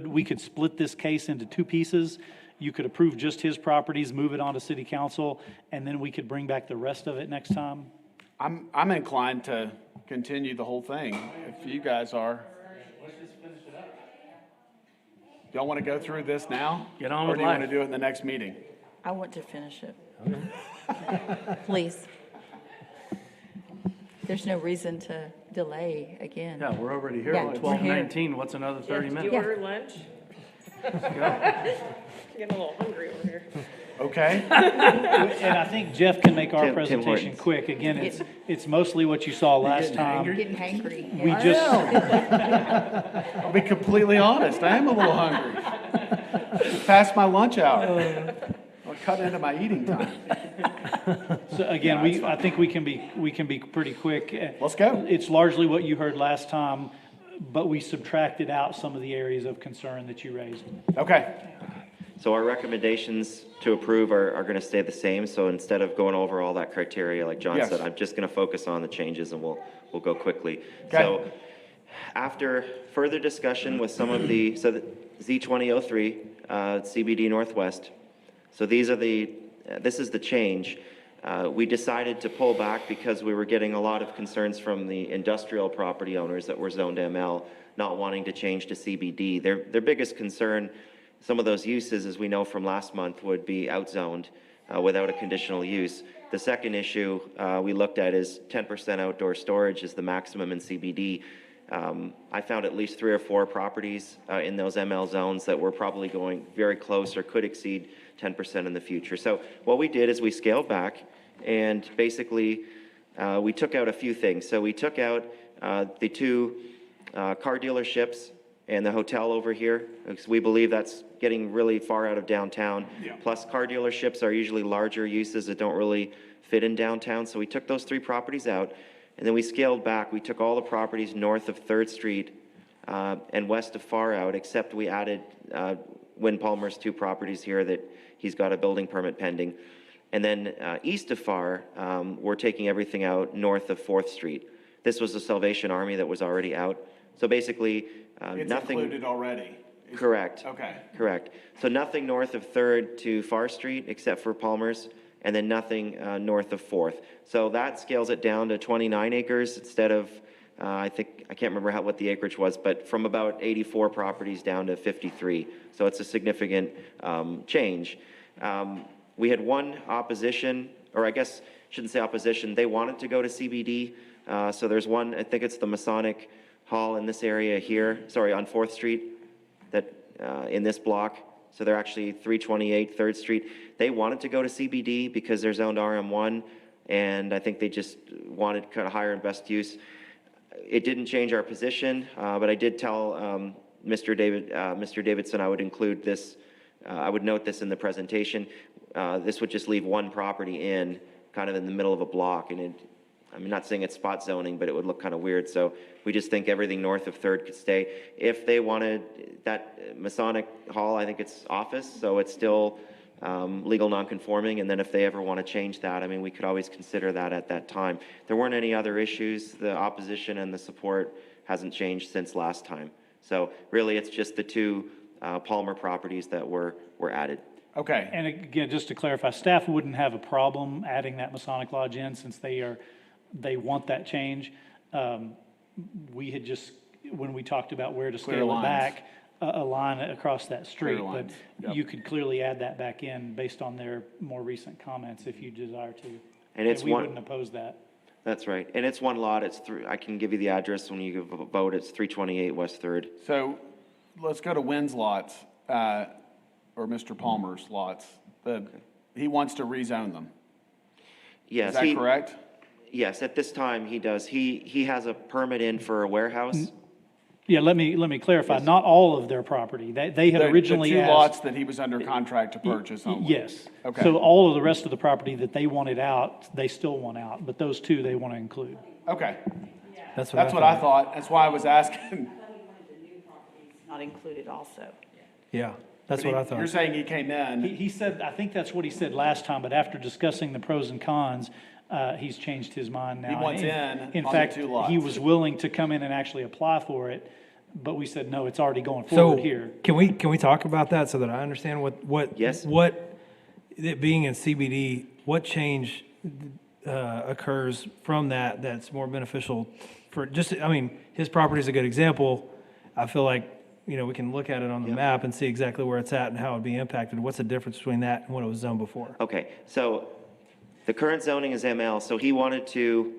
we could split this case into 2 pieces. You could approve just his properties, move it on to city council, and then we could bring back the rest of it next time. I'm inclined to continue the whole thing, if you guys are. Let's just finish it up. Y'all want to go through this now? Get on Or with do you want to life. do it in the next meeting? I want to finish it. Please. There's no reason to delay again. Yeah, we're already here Yeah, at we're here. 12:19. What's another 30 Jeff, minutes? did you order lunch? Getting a little hungry over here. Okay. And I think Jeff can make our Tim presentation Hortons. quick. Again, it's mostly what you saw last time. Getting hangry. We just, I'll be completely honest, I am a little hungry. It's past my lunch hour. I'll cut into my eating time. so again, I think we can be pretty quick. Let's go. It's largely what you heard last time, but we subtracted out some of the areas of concern that you raised. Okay. So our recommendations to approve are going to stay the same. So instead of going over all that criteria, like John Yes. said, I'm just going to focus on the changes and we'll go quickly. Okay. So after further discussion with some of the Z2003 CBD Northwest. So this is the change. We decided to pull back because we were getting a lot of concerns from the industrial property owners that were zoned ML, not wanting to change to CBD. Their biggest concern, some of those uses, as we know from last month, would be outzoned without a conditional use. The second issue we looked at is 10% outdoor storage is the maximum in CBD. I found at least 3 or 4 properties in those ML zones that were probably going very close or could exceed 10% in the future. So what we did is we scaled back and basically we took out a few things. So we took out the 2 car dealerships and the hotel over here, because we believe that's getting really far out of downtown. Yeah. Plus, car dealerships are usually larger uses that don't really fit in downtown. So we took those 3 properties out, and then we scaled back. We took all the properties north of 3rd Street and west of Far out, except we added Win Palmer's 2 properties here that he's got a building permit pending. And then east of Far, we're taking everything out north of 4th Street. This was the Salvation Army that was already out. So basically, It's nothing. included already. Correct. Okay. Correct. So nothing north of 3rd to Far Street except for Palmer's, and then nothing north of 4th. So that scales it down to 29 acres instead of, I can't remember what the acreage was, but from about 84 properties down to 53. So it's a significant change. We had one opposition, or I guess shouldn't say opposition, they wanted to go to CBD. So there's one, I think it's the Masonic Hall in this area here, sorry, on 4th Street, that in this block. So they're actually 328 3rd Street. They wanted to go to CBD because they're zoned RM1, and I think they just wanted kind of higher and best use. It didn't change our position, but I did tell Mr. Davidson I would include this, I would note this in the presentation. This would just leave one property in, kind of in the middle of a block, and I'm not saying it's spot zoning, but it would look kind of weird. So we just think everything north of Third could stay. If they wanted that Masonic Hall, I think it's office, so it's still legal nonconforming. And then if they ever want to change that, I mean, we could always consider that at that time. There weren't any other issues. The opposition and the support hasn't changed since last time. So really, it's just the two Palmer properties that were added. Okay. And again, just to clarify, staff wouldn't have a problem adding that Masonic Lodge in since they want that change. We had just, when we talked about where to Clear scale it lines. back, a line across that street. Clear lines. But Yep. you could clearly add that back in based on their more recent comments if you desire to. And it's we one- wouldn't oppose that. That's right. And it's one lot. I can give you the address when you vote. It's 328 West Third. So let's go to Wynn's lots, or Mr. Palmer's lots. He wants to rezone them. Yes. Is that correct? Yes, at this time, he does. He has a permit in for a warehouse. Yeah, let me clarify, not all of their property. They had originally The two asked. lots that he was under contract to purchase only. Yes. Okay. So all of the rest of the property that they wanted out, they still want out, but those two they want to include. Okay. That's That's what I thought. That's why I was asking. Not included also. Yeah, that's what I You're thought. saying he came in. He said, I think that's what he said last time, but after discussing the pros and cons, he's changed his mind now. He wants in In on the fact, two lots. he was willing to come in and actually apply for it, but we said, no, it's already going So forward here. can we talk about that so that I understand what Yes. what it being in CBD, what change occurs from that's more beneficial for just, I mean, his property is a good example. I feel like, we can look at it on the map and see exactly where it's at and how it'd be impacted. What's the difference between that and what it was zoned before? Okay, so the current zoning is ML, so he wanted to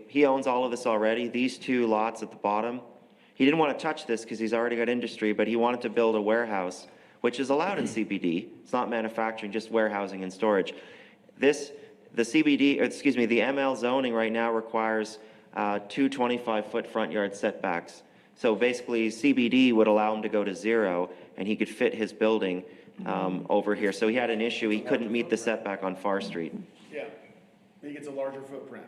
he owns all of this already, these two lots at the bottom. He didn't want to touch this because he's already got industry, but he wanted to build a warehouse, which is allowed in CBD. It's not manufacturing, just warehousing and storage. The ML zoning right now requires two 25-foot front yard setbacks. So basically, CBD would allow him to go to 0, and he could fit his building over here. So he had an issue. He couldn't meet the setback on Far Street. Yeah. He gets a larger footprint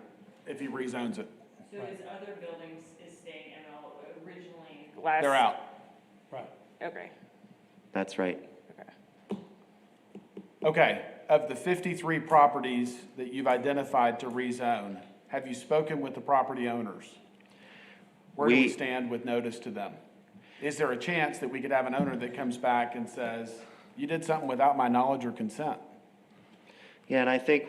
if he rezones it. So his other buildings is staying ML originally? They're out. Right. Okay. That's right. Okay, of the 53 properties that you've identified to rezone, have you spoken with the property owners? Where do we stand with notice to them? Is there a chance that we could have an owner that comes back and says, you did something without my knowledge or consent? Yeah, and I think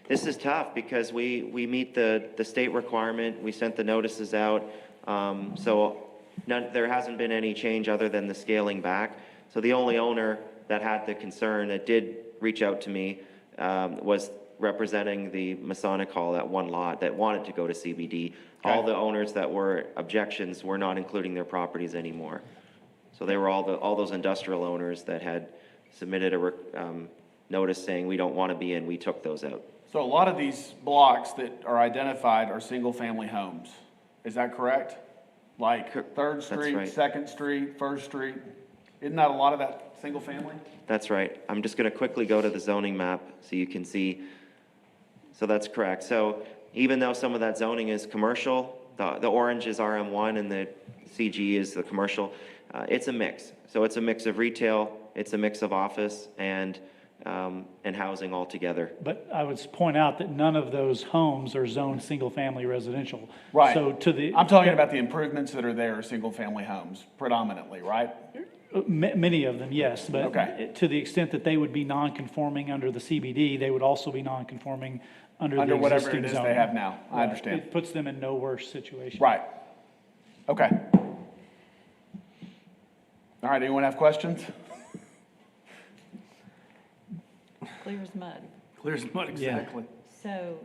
this is tough because we meet the state requirement. We sent the notices out. So there hasn't been any change other than the scaling back. So the only owner that had the concern that did reach out to me was representing the Masonic Hall, that one lot that wanted to go to CBD. All the owners that were objections were not including their properties anymore. So they were all those industrial owners that had submitted a notice saying we don't want to be in. We took those out. So a lot of these blocks that are identified are single-family homes. Is that correct? Like 3rd Street, right. 2nd Street, 1st Street? Isn't that a lot of that single-family? That's right. I'm just going to quickly go to the zoning map so you can see. So that's correct. So even though some of that zoning is commercial, the orange is RM1 and the CG is the commercial, it's a mix. So it's a mix of retail, it's a mix of office and housing altogether. But I would point out that none of those homes are zoned single-family residential. Right. So I'm talking about the improvements that are there, single-family homes predominantly, right? Many of them, yes, but Okay. to the extent that they would be non-conforming under the CBD, they would also be non-conforming under the Whatever existing it is zone. they have now. I Right. understand. It puts them in no worse situation. Right. Okay. All right, anyone have questions? Clear as mud. Clear as mud, exactly. So,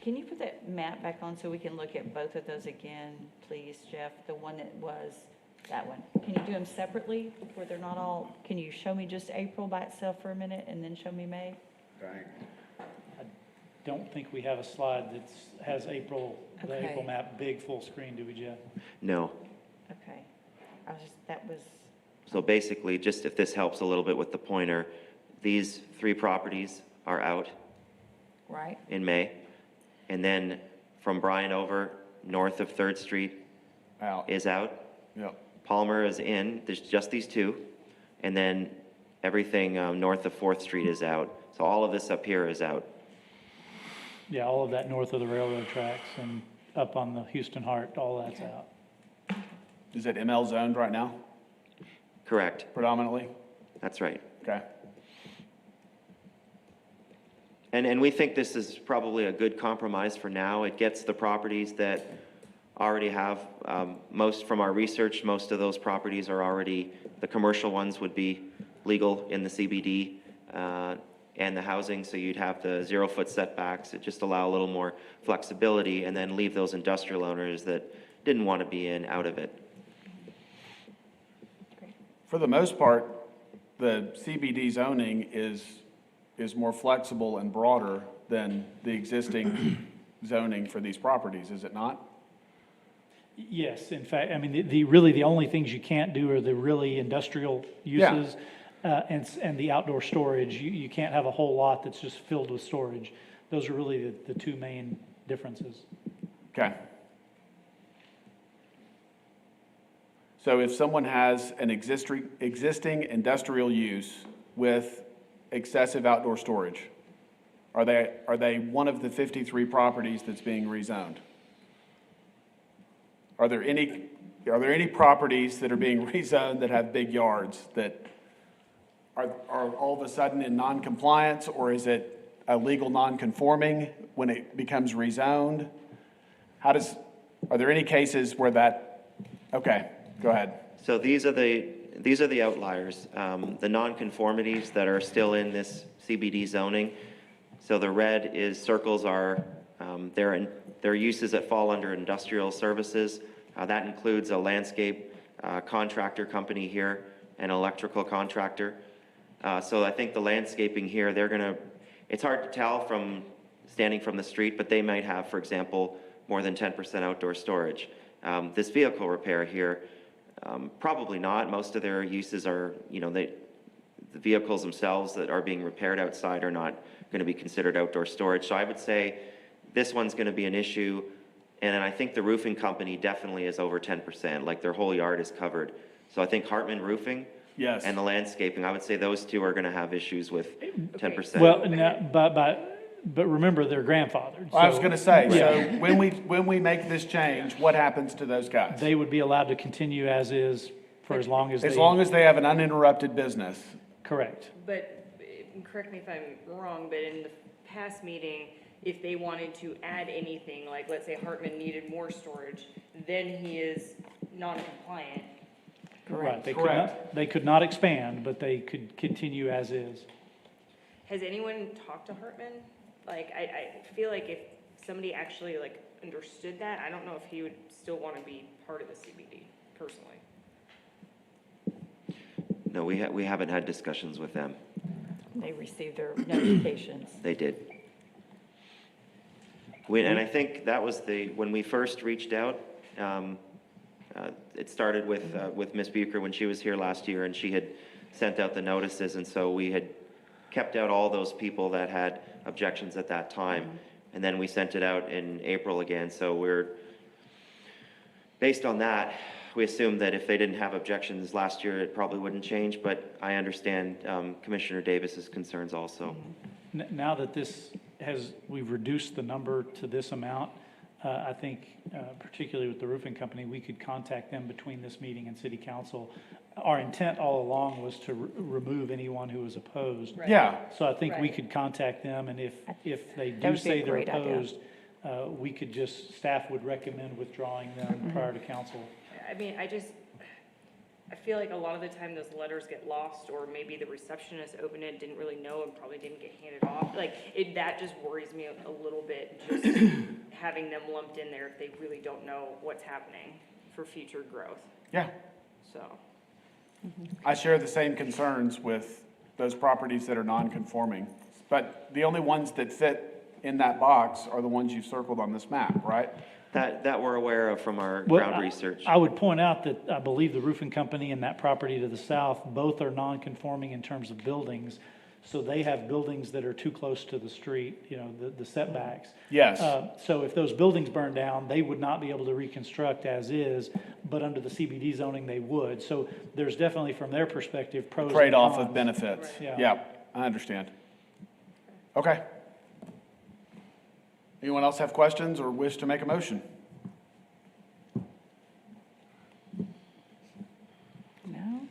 can you put that map back on so we can look at both of those again, please, Jeff? The one that was, that one. Can you do them separately where they're not all, can you show me just April by itself for a minute and then show me May? I don't think we have a slide that has April, the Okay. April map, big full screen, do we, Jeff? No. Okay. That was, So basically, just if this helps a little bit with the pointer, these 3 properties are out right? in May. And then from Bryan over, north of Third Street Out. is out. Yep. Palmer is in, there's just these two. And then everything north of Fourth Street is out. So all of this up here is out. Yeah, all of that north of the railroad tracks and up on the Houston Heart, all that's out. Is it ML zoned right now, Correct, predominantly? that's right. Okay. And we think this is probably a good compromise for now. It gets the properties that already have, most from our research, most of those properties are already, the commercial ones would be legal in the CBD, and the housing, so you'd have the 0-foot setbacks. It just allow a little more flexibility, and then leave those industrial owners that didn't want to be in out of it. For the most part, the CBD zoning is more flexible and broader than the existing zoning for these properties, is it not? Yes, in fact, I mean, really the only things you can't do are the really industrial uses and the outdoor storage. You can't have a whole lot that's just filled with storage. Those are really the two main differences. Okay. So if someone has an existing industrial use with excessive outdoor storage, are they one of the 53 properties that's being rezoned? Are there any properties that are being rezoned that have big yards that are all of a sudden in non-compliance, or is it a legal non-conforming when it becomes rezoned? Are there any cases where that, okay, go ahead. So these are the outliers, the nonconformities that are still in this CBD zoning. So the red circles are their uses that fall under industrial services. That includes a landscape contractor company here, an electrical contractor. So I think the landscaping here, it's hard to tell from standing from the street, but they might have, for example, more than 10% outdoor storage. This vehicle repair here, probably not. Most of their uses are, the vehicles themselves that are being repaired outside are not going to be considered outdoor storage. So I would say this one's going to be an issue. And then I think the roofing company definitely is over 10%, like their whole yard is covered. So I think Hartman Roofing and the landscaping, I would say those two are going to have issues with 10%. Well, but remember, they're grandfathered. I was going to say, Yeah. so when we make this change, what happens to those guys? They would be allowed to continue as is for as long as they. As long as they have an uninterrupted business. Correct. But, correct me if I'm wrong, but in the past meeting, if they wanted to add anything, like let's say Hartman needed more storage, then he is non-compliant. Right. They could not expand, but they could continue as is. Has anyone talked to Hartman? Like, I feel like if somebody actually like understood that, I don't know if he would still want to be part of the CBD personally. No, we haven't had discussions with them. They received their notifications. They did. And I think that was when we first reached out, it started with Ms. Bucher when she was here last year, and she had sent out the notices, and so we had kept out all those people that had objections at that time. And then we sent it out in April again, so based on that, we assumed that if they didn't have objections last year, it probably wouldn't change, but I understand Commissioner Davis's concerns also. Now that we've reduced the number to this amount, I think, particularly with the roofing company, we could contact them between this meeting and city council. Our intent all along was to remove anyone who was opposed. Right. Yeah. So I think we could contact them, and if they do say they're opposed, staff would recommend withdrawing them prior to council. I mean, I feel like a lot of the time those letters get lost, or maybe the receptionist opened it, didn't really know, and probably didn't get handed off. Like, that just worries me a little bit, just having them lumped in there if they really don't know what's happening for future growth. Yeah. So. I share the same concerns with those properties that are non-conforming. But the only ones that fit in that box are the ones you've circled on this map, right? That we're aware of from our ground research. I would point out that I believe the roofing company and that property to the south, both are non-conforming in terms of buildings. So they have buildings that are too close to the street, the setbacks. Yes. So if those buildings burn down, they would not be able to reconstruct as is, but under the CBD zoning, they would. So there's definitely, from their perspective, pros and cons. Trade-off of benefits. Yeah. Yeah, I understand. Okay. Anyone else have questions or wish to make a motion? No?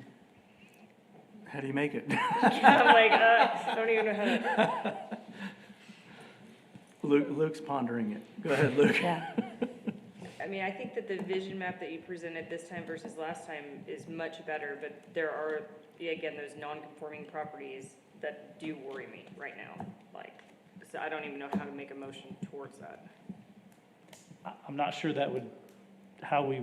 How do you make it? I'm like, I don't even know how to. Luke's pondering it. Go ahead, Luke. Yeah. I mean, I think that the vision map that you presented this time versus last time is much better, but there are, again, those non-conforming properties that do worry me right now. Like, so I don't even know how to make a motion towards that. I'm not sure that would,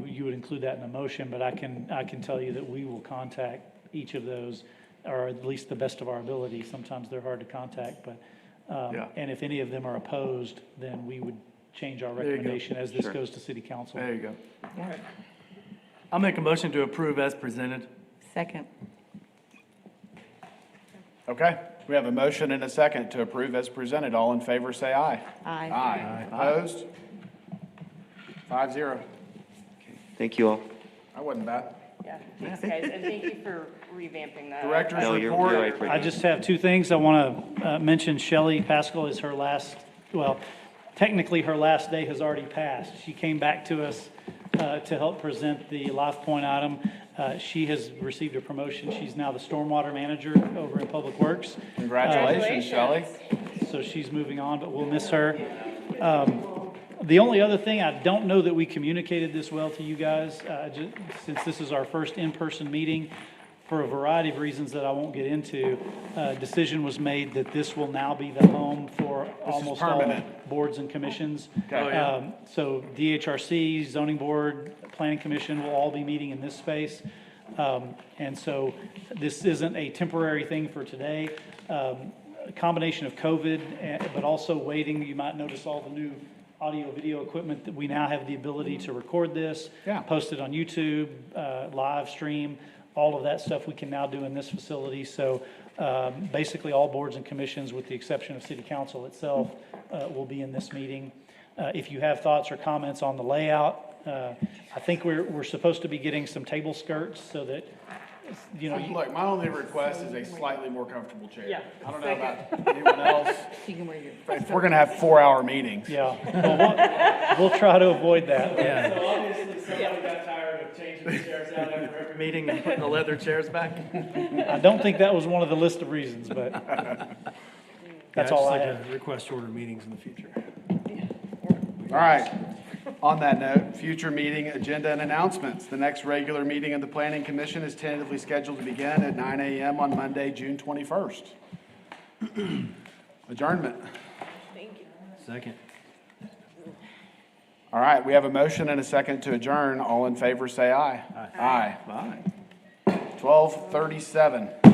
you would include that in a motion, but I can tell you that we will contact each of those, or at least the best of our ability. Sometimes they're hard to contact, but, Yeah. and if any of them are opposed, then we would change our There you go. recommendation as this Sure. goes to city council. There you go. Yeah. I'll make a motion to approve as presented. Second. Okay, we have a motion and a second to approve as presented. All in favor, say aye. Aye. Aye. Opposed? 5-0. Thank you all. That wasn't bad. Yeah, thanks, guys, and thank you for revamping that. Director's No, you're report. right, Brittany. I just have two things. I want to mention Shelley Pascal is her last, well, technically her last day has already passed. She came back to us to help present the Life Point item. She has received a promotion. She's now the stormwater manager over in Public Works. Congratulations, Shelley. So she's moving on, but we'll miss her. The only other thing, I don't know that we communicated this well to you guys, since this is our first in-person meeting, for a variety of reasons that I won't get into, decision was made that this will now be the home for almost all permanent. boards and commissions. Okay. Oh, yeah. So DHRC, Zoning Board, Planning Commission will all be meeting in this space. And so this isn't a temporary thing for today. A combination of COVID, but also waiting, you might notice all the new audio video equipment that we now have the ability to record this, Yeah. post it on YouTube, live stream, all of that stuff we can now do in this facility. So basically all boards and commissions, with the exception of city council itself, will be in this meeting. If you have thoughts or comments on the layout, I think we're supposed to be getting some table skirts so that, Look, my only request is a slightly more comfortable chair. Yeah. I don't know about anyone else. You can wear your. If we're gonna have 4-hour meetings. yeah, well, we'll try to avoid that. Yeah. So obviously somebody got tired of changing the chairs out after every Meeting and putting the leather chairs back. I don't think that was one of the list of reasons, but that's all I have. Request to order meetings in the future. All right. On that note, future meeting agenda and announcements. The next regular meeting of the Planning Commission is tentatively scheduled to begin at 9 a.m. on Monday, June 21st. Adjournment. Thank you. Second. All right, we have a motion and a second to adjourn. All in favor, say aye. Aye. Aye. 12:37.